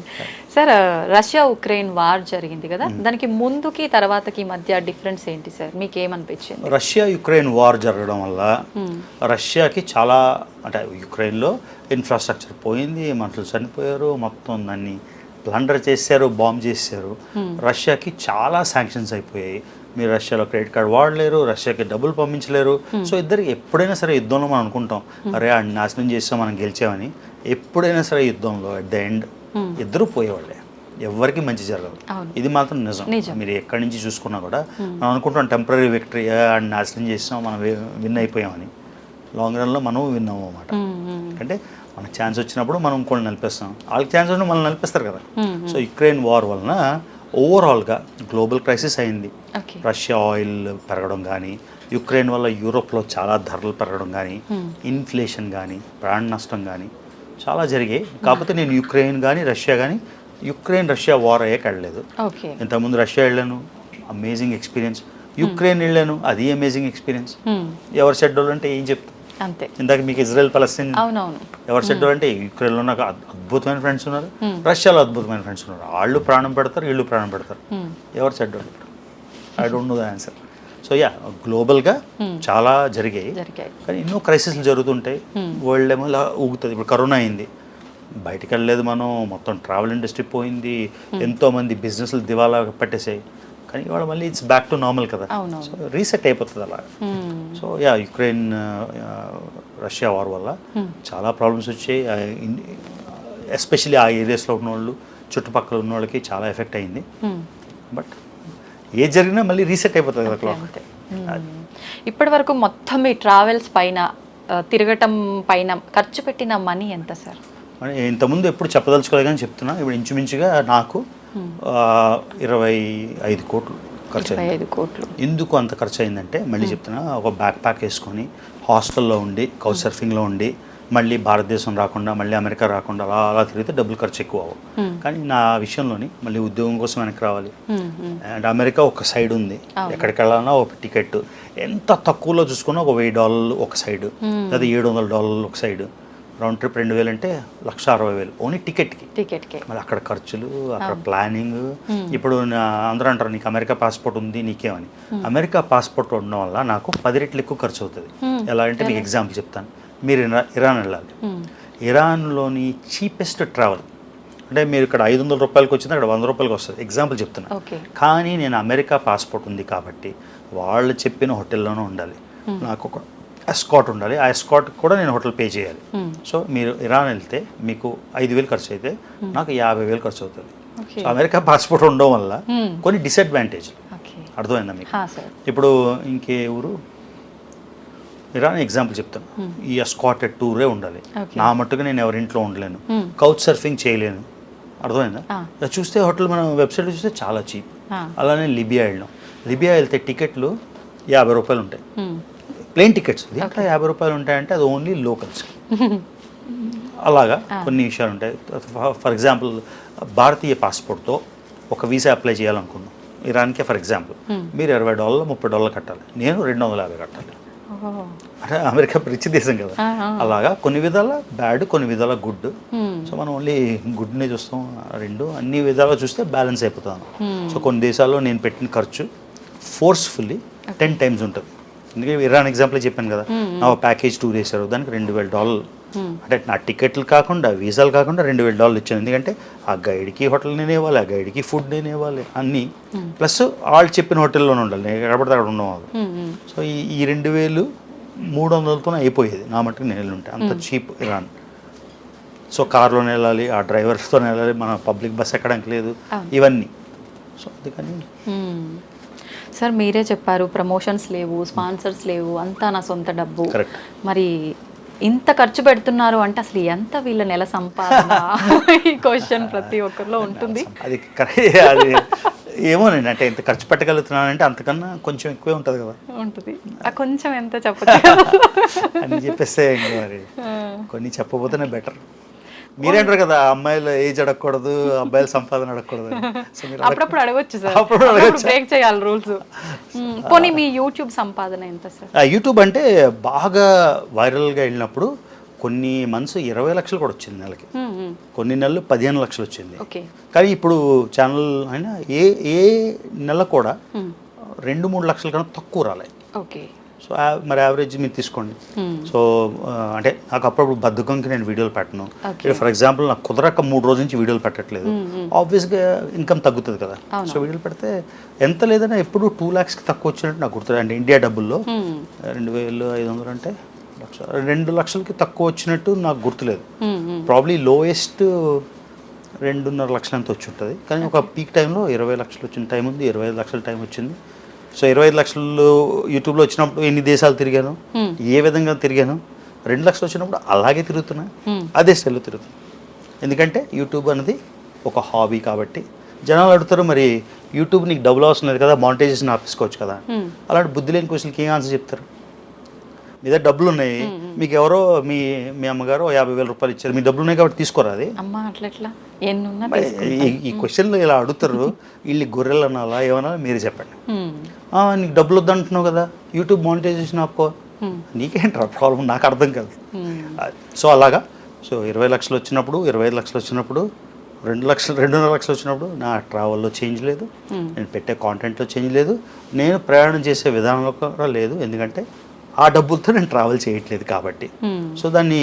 sir, Russia Ukraine war జరిగింది కదా, దానికి ముందుకి తర్వాతకి మధ్య డిఫరెన్స్ ఏంటి సార్, మీకు ఏమనిపించింది? రష్యా యుక్రెయిన్ వార్ జరగడం వల్ల రష్యాకి చాలా, అంటే యుక్రెయిన్లో ఇన్ఫ్రాస్ట్రక్చర్ పోయింది, మనుషులు చనిపోయారు, మొత్తం దాన్ని ప్లండర్ చేశారు, బాంబ్ చేశారు. రష్యాకి చాలా శాంక్షన్స్ అయిపోయాయి. మీరు రష్యాలో క్రెడిట్ కార్డ్ వాడలేరు, రష్యాకి డబ్బులు పంపించలేరు. సో ఇద్దరికి ఎప్పుడైనా సరే యుద్ధంలో మనం అనుకుంటాం, అరే ఆ నాశనం చేస్తాం మనం గెలిచామని. ఎప్పుడైనా సరే యుద్ధంలో అట్ ద ఎండ్ ఇద్దరు పోయేవాళ్ళే, ఎవరికి మంచి జరగదు. ఇది మాత్రం నిజం. మీరు ఎక్కడి నుంచి చూసుకున్నా కూడా మనం అనుకుంటాం టెంపరీ విక్టరీ, నాశనం చేస్తాం మనం విన్ అయిపోయామని. లాంగ్ రన్లో మనం విన్ అవ్వమాట. అంటే మనకు ఛాన్స్ వచ్చినప్పుడు మనం ఇంకోటి నిలిపేస్తాం, వాళ్ళకి ఛాన్స్ వచ్చినప్పుడు మనం నిలిపేస్తారు కదా. సో యుక్రెయిన్ వార్ వలన ఓవరాల్గా గ్లోబల్ క్రైసిస్ అయింది. రష్యా ఆయిల్ పెరగడం కానీ, యుక్రెయిన్ వల్ల యూరోప్లో చాలా ధరలు పెరగడం కానీ, ఇన్ఫ్లేషన్ కానీ, ప్రాణ నష్టం కానీ చాలా జరిగాయి. కాకపోతే నేను యుక్రెయిన్ కానీ రష్యా కానీ, యుక్రెయిన్ రష్యా వార్ అయ్యాక వెళ్ళలేదు. ఇంతకుముందు రష్యా వెళ్ళాను, అమేజింగ్ ఎక్స్పీరియన్స్. యుక్రెయిన్ వెళ్ళాను, అది అమేజింగ్ ఎక్స్పీరియన్స్. ఎవరు చెడ్డోళ్ళు అంటే ఏం చెప్తాను, అంతే. ఇందాక మీకు ఇజ్రాయెల్ పలస్తీన్ ఎవరు చెడ్డోళ్ళు అంటే, యుక్రెయిన్లో నాకు అద్భుతమైన ఫ్రెండ్స్ ఉన్నారు, రష్యాలో అద్భుతమైన ఫ్రెండ్స్ ఉన్నారు. వాళ్ళు ప్రాణం పెడతారు, వీళ్ళు ప్రాణం పెడతారు. ఎవరు చెడ్డోళ్ళు? I don't know the answer. So yeah, గ్లోబల్గా చాలా జరిగాయి, కానీ ఎన్నో క్రైసిస్లు జరుగుతుంటాయి. వరల్డ్ ఏమో ఇలా ఊగుతుంది. ఇప్పుడు కరోనా అయింది, బయటికి వెళ్ళలేదు మనం, మొత్తం ట్రావెల్ ఇండస్ట్రీ పోయింది, ఎంతోమంది బిజినెస్లు దివాలా పట్టేసాయి. కానీ ఇవాళ మళ్ళీ ఇట్స్ బ్యాక్ టు నార్మల్ కదా, సో రీసెట్ అయిపోతుంది అలా. So yeah, Ukraine Russia war వల్ల చాలా ప్రాబ్లమ్స్ వచ్చాయి. ఎస్పెషల్లీ ఆ ఏరియాస్లో ఉన్న వాళ్ళు, చుట్టుపక్కల ఉన్న వాళ్ళకి చాలా ఎఫెక్ట్ అయింది. బట్ ఏది జరిగినా మళ్ళీ రీసెట్ అయిపోతుంది కదా క్లాక్. ఇప్పటి వరకు మొత్తం ఈ ట్రావెల్స్ పైన, తిరగటం పైన ఖర్చు పెట్టిన మనీ ఎంత సార్? ఇంతకుముందు ఎప్పుడు చెప్పదలుచుకోలేదు కానీ చెప్తున్నా, ఇప్పుడు ఇంచుమించుగా నాకు 25 కోట్లు ఖర్చు అయింది. 25 కోట్లు. ఎందుకు అంత ఖర్చు అయిందంటే, మళ్ళీ చెప్తున్నా, ఒక బ్యాక్ ప్యాక్ వేసుకొని హాస్టల్లో ఉండి, కౌచ్ సర్ఫింగ్లో ఉండి, మళ్ళీ భారతదేశం రాకుండా, మళ్ళీ అమెరికా రాకుండా అలా తిరిగితే డబ్బులు ఖర్చు ఎక్కువ అవ్వవు. కానీ నా విషయంలోని మళ్ళీ ఉద్యోగం కోసం వెనక్కి రావాలి. అండ్ అమెరికా ఒక సైడ్ ఉంది, ఎక్కడికి వెళ్ళాలన్నా ఒక టికెట్ ఎంత తక్కువలో చూసుకున్నా ఒక $1000 ఒక సైడ్, లేదా $700 ఒక సైడ్. రౌండ్ ట్రిప్ 2000 అంటే 1,60,000 ఓన్లీ టికెట్కి. మళ్ళీ అక్కడ ఖర్చులు, అక్కడ ప్లానింగ్. ఇప్పుడు అందరూ అంటారు నీకు అమెరికా పాస్పోర్ట్ ఉంది నీకేమని. అమెరికా పాస్పోర్ట్ ఉండడం వల్ల నాకు 10 రెట్లు ఎక్కువ ఖర్చు అవుతుంది. ఎలా అంటే మీకు ఎగ్జాంపుల్ చెప్తాను. మీరు ఇరాన్ వెళ్ళాలి, ఇరాన్లోని చీపెస్ట్ ట్రావెల్ అంటే మీరు ఇక్కడ $500 వచ్చింది, అక్కడ $100 వస్తుంది. ఎగ్జాంపుల్ చెప్తున్నా. కానీ నేను అమెరికా పాస్పోర్ట్ ఉంది కాబట్టి వాళ్ళు చెప్పిన హోటల్లోనే ఉండాలి, నాకు ఒక ఎస్కాట్ ఉండాలి, ఆ ఎస్కాట్ కూడా నేను హోటల్ పే చేయాలి. సో మీరు ఇరాన్ వెళ్తే మీకు 5,000 ఖర్చు అయితే నాకు 50,000 ఖర్చు అవుతుంది. సో అమెరికా పాస్పోర్ట్ ఉండడం వల్ల కొన్ని డిసడ్వాంటేజ్. అర్థమైందా మీకు? ఇప్పుడు ఇంకే ఊరు, ఇరాన్ ఎగ్జాంపుల్ చెప్తాను. ఈ ఎస్కాటెడ్ టూరే ఉండాలి, నా మట్టుకు నేను ఎవరింట్లో ఉండలేను, కౌచ్ సర్ఫింగ్ చేయలేను. అర్థమైందా? చూస్తే హోటల్ మనం వెబ్సైట్ చూస్తే చాలా చీప్. అలానే లిబియా వెళ్ళాం, లిబియా వెళ్తే టికెట్లు $50 ఉంటాయి, ప్లేన్ టికెట్స్. దీంట్లో $50 ఉంటాయంటే అది ఓన్లీ లోకల్స్. అలాగా కొన్ని విషయాలు ఉంటాయి. ఫర్ ఎగ్జాంపుల్ భారతీయ పాస్పోర్ట్తో ఒక వీసా అప్లై చేయాలనుకున్నాం ఇరాన్కే, ఫర్ ఎగ్జాంపుల్ మీరు $20 $30 కట్టాలి, నేను $250 కట్టాలి. అంటే అమెరికా రిచ్ దేశం కదా. అలాగా కొన్ని విధాల బ్యాడ్, కొన్ని విధాల గుడ్. సో మనం ఓన్లీ గుడ్నే చూస్తాం, అన్ని విధాలుగా చూస్తే బ్యాలెన్స్ అయిపోతాం. సో కొన్ని దేశాల్లో నేను పెట్టిన ఖర్చు ఫోర్స్ఫుల్లీ 10 times ఉంటుంది. ఎందుకంటే ఇరాన్ ఎగ్జాంపుల్ చెప్పాను కదా, నా ప్యాకేజ్ టూర్ వేశారు, దానికి $2,000. అంటే నా టికెట్లు కాకుండా, వీసాలు కాకుండా $2,000 ఇచ్చాను. ఎందుకంటే ఆ గైడ్కి హోటల్ నేను ఇవ్వాలి, ఆ గైడ్కి ఫుడ్ నేను ఇవ్వాలి, అన్నీ ప్లస్ వాళ్ళు చెప్పిన హోటల్లోనే ఉండాలి, నేను ఎక్కడపడితే అక్కడ ఉండవాలి. సో ఈ 2,300తోనే అయిపోయేది నా మట్టుకు నేను వెళ్ళుంటే. అంత చీప్ ఇరాన్. సో కార్లోనే వెళ్ళాలి, ఆ డ్రైవర్స్తోనే వెళ్ళాలి, మన పబ్లిక్ బస్ ఎక్కడానికి లేదు, ఇవన్నీ. సో అందుకని సార్ మీరే చెప్పారు ప్రమోషన్స్ లేవు, స్పాన్సర్స్ లేవు, అంతా నా సొంత డబ్బు. మరి ఇంత ఖర్చు పెడుతున్నారు అంటే అసలు ఎంత వీళ్ళ నెల సంపాదన? ఈ క్వశ్చన్ ప్రతి ఒక్కరిలో ఉంటుంది. అది అది ఏమోనండి, అంటే ఇంత ఖర్చు పెట్టగలుగుతున్నానంటే అంతకన్నా కొంచెం ఎక్కువే ఉంటుంది కదా. ఉంటుంది. కొంచెం ఎంత చెప్పచ్చు అని చెప్పేస్తే మరి కొన్ని చెప్పబోతేనే బెటర్. మీరేంటారు కదా అమ్మాయిలు ఏజ్ అడగకూడదు, అబ్బాయిల సంపాదన అడగకూడదు అని. సో మీరు అప్పుడప్పుడు అడగొచ్చు సార్, అప్పుడప్పుడు అడగొచ్చా? బ్రేక్ చేయాలి రూల్స్. పోనీ మీ యూట్యూబ్ సంపాదన ఎంత సార్? యూట్యూబ్ అంటే బాగా వైరల్గా వెళ్ళినప్పుడు కొన్ని మంత్స్ 20 లక్షలు కూడా వచ్చింది నెలకి, కొన్ని నెలలు 15 లక్షలు వచ్చింది. ఓకే. కానీ ఇప్పుడు ఛానల్ అయినా ఏ నెల కూడా 2-3 లక్షల కన్నా తక్కువ రాలేదు. ఓకే. సో మరి యావరేజ్ మీరు తీసుకోండి. సో అంటే నాకు అప్పుడప్పుడు బద్ధకంకి నేను వీడియోలు పెట్టను. ఫర్ ఎగ్జాంపుల్ నాకు కుదరక 3 రోజుల నుంచి వీడియోలు పెట్టట్లేదు, ఆబ్వియస్గా ఇన్కమ్ తగ్గుతుంది కదా. సో వీడియోలు పెడితే ఎంత లేదన్నా ఎప్పుడు 2 lakhsకి తక్కువ వచ్చినట్టు నాకు గుర్తుంది. అంటే ఇండియా డబ్బుల్లో 2500 అంటే 2 లక్షలకి తక్కువ వచ్చినట్టు నాకు గుర్తులేదు. ప్రాబ్లీ లోయెస్ట్ 2.5 లక్షలు ఎంత వచ్చి ఉంటుంది. కానీ ఒక పీక్ టైంలో 20 లక్షలు వచ్చిన టైం ఉంది, 25 లక్షల టైం వచ్చింది. సో 25 లక్షలు యూట్యూబ్లో వచ్చినప్పుడు ఎన్ని దేశాలు తిరిగాను, ఏ విధంగా తిరిగాను. 2 లక్షలు వచ్చినప్పుడు అలాగే తిరుగుతున్నా, అదే స్టైల్లో తిరుగుతున్నా. ఎందుకంటే యూట్యూబ్ అనేది ఒక హాబీ కాబట్టి. జనాలు అడుగుతారు మరి యూట్యూబ్ నీకు డబ్బులు అవసరం లేదు కదా, మానిటైజేషన్ ఆపేసుకోవచ్చు కదా. అలాంటి బుద్ధి లేని క్వశ్చన్కి ఏం ఆన్సర్ చెప్తారు? మీ దగ్గర డబ్బులు ఉన్నాయి, మీకు ఎవరో మీ అమ్మగారు 50,000 రూపాయలు ఇచ్చారు, మీ డబ్బులు ఉన్నాయి కాబట్టి తీసుకోరా అది. ఈ క్వశ్చన్లు ఇలా అడుగుతారు. వీళ్ళు గొర్రెలు అనాలా ఏమన్నా మీరే చెప్పండి. నీకు డబ్బులు వద్దంటున్నావు కదా, యూట్యూబ్ మానిటైజేషన్ ఆపుకో. నీకేంట్రా ప్రాబ్లం, నాకు అర్థం కాదు. సో అలాగా. సో 20 లక్షలు వచ్చినప్పుడు, 25 లక్షలు వచ్చినప్పుడు, 2.5 లక్షలు వచ్చినప్పుడు నా ట్రావెల్లో చేంజ్ లేదు, నేను పెట్టే కాంటెంట్లో చేంజ్ లేదు, నేను ప్రయాణం చేసే విధానంలో కూడా లేదు. ఎందుకంటే ఆ డబ్బులతో నేను ట్రావెల్ చేయట్లేదు కాబట్టి. సో దాన్ని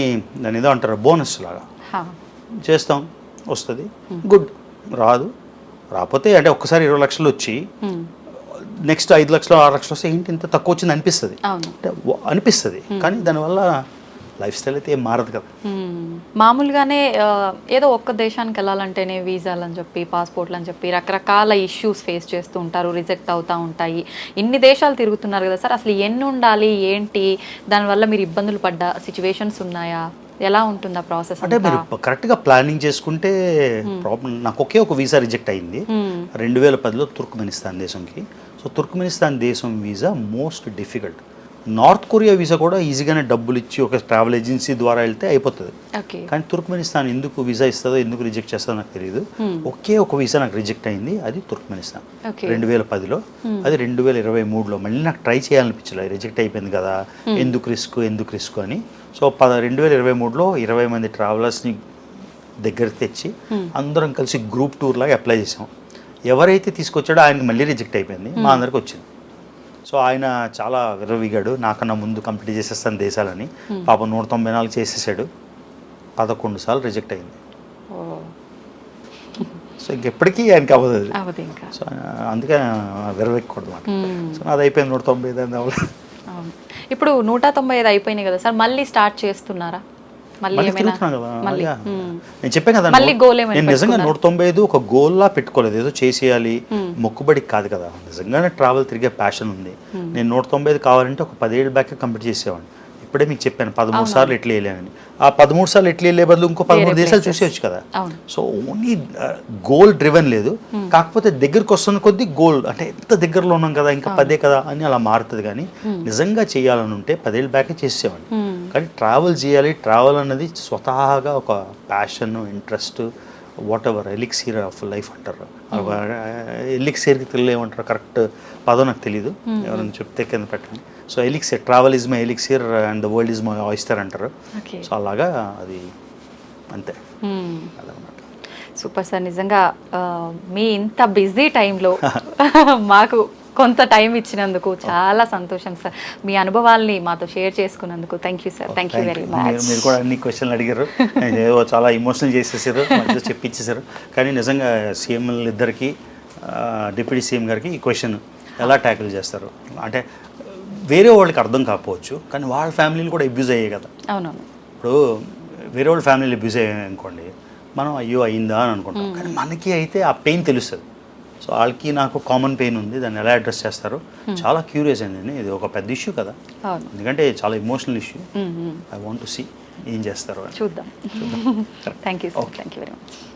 ఏదో అంటారు బోనస్ లాగా చేస్తాం, వస్తుంది, గుడ్. రాకపోతే అంటే ఒక్కసారి 20 లక్షలు వచ్చి నెక్స్ట్ 5 లక్షలు 6 లక్షలు వస్తే ఏంటి ఇంత తక్కువ వచ్చింది అనిపిస్తుంది, అనిపిస్తుంది. కానీ దానివల్ల లైఫ్ స్టైల్ అయితే ఏం మారదు కదా. మామూలుగానే ఏదో ఒక్క దేశానికి వెళ్ళాలంటేనే వీసాలు అని చెప్పి, పాస్పోర్ట్లు అని చెప్పి రకరకాల ఇష్యూస్ ఫేస్ చేస్తూ ఉంటారు, రిజెక్ట్ అవుతూ ఉంటాయి. ఇన్ని దేశాలు తిరుగుతున్నారు కదా సార్, అసలు ఎన్ని ఉండాలి, ఏంటి, దానివల్ల మీరు ఇబ్బందులు పడ్డ సిచ్యువేషన్స్ ఉన్నాయా? ఎలా ఉంటుంది ఆ ప్రాసెస్? అంటే మీరు కరెక్ట్గా ప్లానింగ్ చేసుకుంటే ప్రాబ్లం. నాకు ఒకే ఒక వీసా రిజెక్ట్ అయింది 2010లో తుర్క్మెనిస్తాన్ దేశంకి. సో తుర్క్మెనిస్తాన్ దేశం visa most difficult. North Korea visa కూడా ఈజీగానే డబ్బులు ఇచ్చి ఒక ట్రావెల్ ఏజెన్సీ ద్వారా వెళ్తే అయిపోతుంది. కానీ తుర్క్మెనిస్తాన్ ఎందుకు వీసా ఇస్తుందో, ఎందుకు రిజెక్ట్ చేస్తుందో నాకు తెలియదు. ఒకే ఒక వీసా నాకు రిజెక్ట్ అయింది, అది తుర్క్మెనిస్తాన్ 2010లో. అది 2023లో మళ్ళీ నాకు ట్రై చేయాలనిపించలేదు, రిజెక్ట్ అయిపోయింది కదా, ఎందుకు రిస్క్ అని. సో 2023లో 20 మంది ట్రావెలర్స్ని దగ్గర తెచ్చి అందరం కలిసి గ్రూప్ టూర్ లాగా అప్లై చేసాం. ఎవరైతే తీసుకొచ్చాడో ఆయనకి మళ్ళీ రిజెక్ట్ అయిపోయింది, మా అందరికి వచ్చింది. సో ఆయన చాలా విర్రవీగాడు, నాకన్నా ముందు కంప్లీట్ చేసేస్తాను దేశాలని. పాపం 194 చేసేసాడు, 11 సార్లు రిజెక్ట్ అయింది. సో ఇంకెప్పటికీ ఆయనకి అవ్వదు అది. సో అందుకే విర్రవెక్కకూడదు మాట. సో అది అయిపోయింది 195 అవ్వలేదు. ఇప్పుడు 195 అయిపోయినాయి కదా సార్, మళ్ళీ స్టార్ట్ చేస్తున్నారా? నేను చెప్పాను కదా, నేను నిజంగా 195 ఒక గోల్లా పెట్టుకోలేదు, ఏదో చేసేయాలి మొక్కుబడికి కాదు కదా. నిజంగానే ట్రావెల్ తిరిగే ప్యాషన్ ఉంది. నేను 195 కావాలంటే ఒక 10 ఏళ్ళ బ్యాక్ కంప్లీట్ చేసేవాడిని. ఇప్పుడే మీకు చెప్పాను 13 సార్లు ఎట్లా వెళ్ళానని. ఆ 13 సార్లు ఎట్లా వెళ్ళే బదులు ఇంకో 13 దేశాలు చూసేయచ్చు కదా. సో ఓన్లీ గోల్ డ్రివెన్ లేదు, కాకపోతే దగ్గరికి వస్తున్న కొద్దీ గోల్ అంటే ఎంత దగ్గరలో ఉన్నాం కదా, ఇంకా 10 కదా అని అలా మారుతుంది. కానీ నిజంగా చేయాలని ఉంటే 10 ఏళ్ళ బ్యాకే చేసేవాడిని. కానీ ట్రావెల్ చేయాలి, ట్రావెల్ అన్నది స్వతహాగా ఒక passion, interest, what ever ఎలిక్సీర్ of life అంటారు. ఎలిక్సీర్కి తెలియమంటారు, కరెక్ట్ పదం నాకు తెలీదు, ఎవరైనా చెప్తే కింద పెట్టండి. So ఎలిక్సీర్, travel is my ఎలిక్సీర్ and the world is my oyster అంటారు. సో అలాగా అది అంతే. సూపర్ సార్, నిజంగా మీ ఇంత బిజీ టైంలో మాకు కొంత టైం ఇచ్చినందుకు చాలా సంతోషం సార్. మీ అనుభవాల్ని మాతో షేర్ చేసుకున్నందుకు thank you sir. Thank you very much. మీరు కూడా అన్ని క్వశ్చన్లు అడిగారు, ఏదో చాలా ఎమోషనల్ చేసేసారు, చెప్పించేశారు. కానీ నిజంగా సీఎం ఇద్దరికి, డిప్యూటీ సీఎం గారికి ఈ క్వశ్చన్ ఎలా ట్యాకిల్ చేస్తారు అంటే వేరే వాళ్ళకి అర్థం కాకపోవచ్చు, కానీ వాళ్ళ ఫ్యామిలీలు కూడా అబ్యూజ్ అయ్యాయి కదా. అవునవును. ఇప్పుడు వేరే వాళ్ళ ఫ్యామిలీలు అబ్యూజ్ అయ్యాయి అనుకోండి, మనం అయ్యో అయిందా అని అనుకుంటాం. కానీ మనకి అయితే ఆ పెయిన్ తెలుస్తుంది. సో వాళ్ళకి నాకు కామన్ పెయిన్ ఉంది, దాన్ని ఎలా అడ్రస్ చేస్తారు చాలా క్యూరియస్ అయింది. ఇది ఒక పెద్ద ఇష్యూ కదా, ఎందుకంటే చాలా emotional issue. I want to see ఏం చేస్తారు, చూద్దాం. Thank you sir, thank you very much.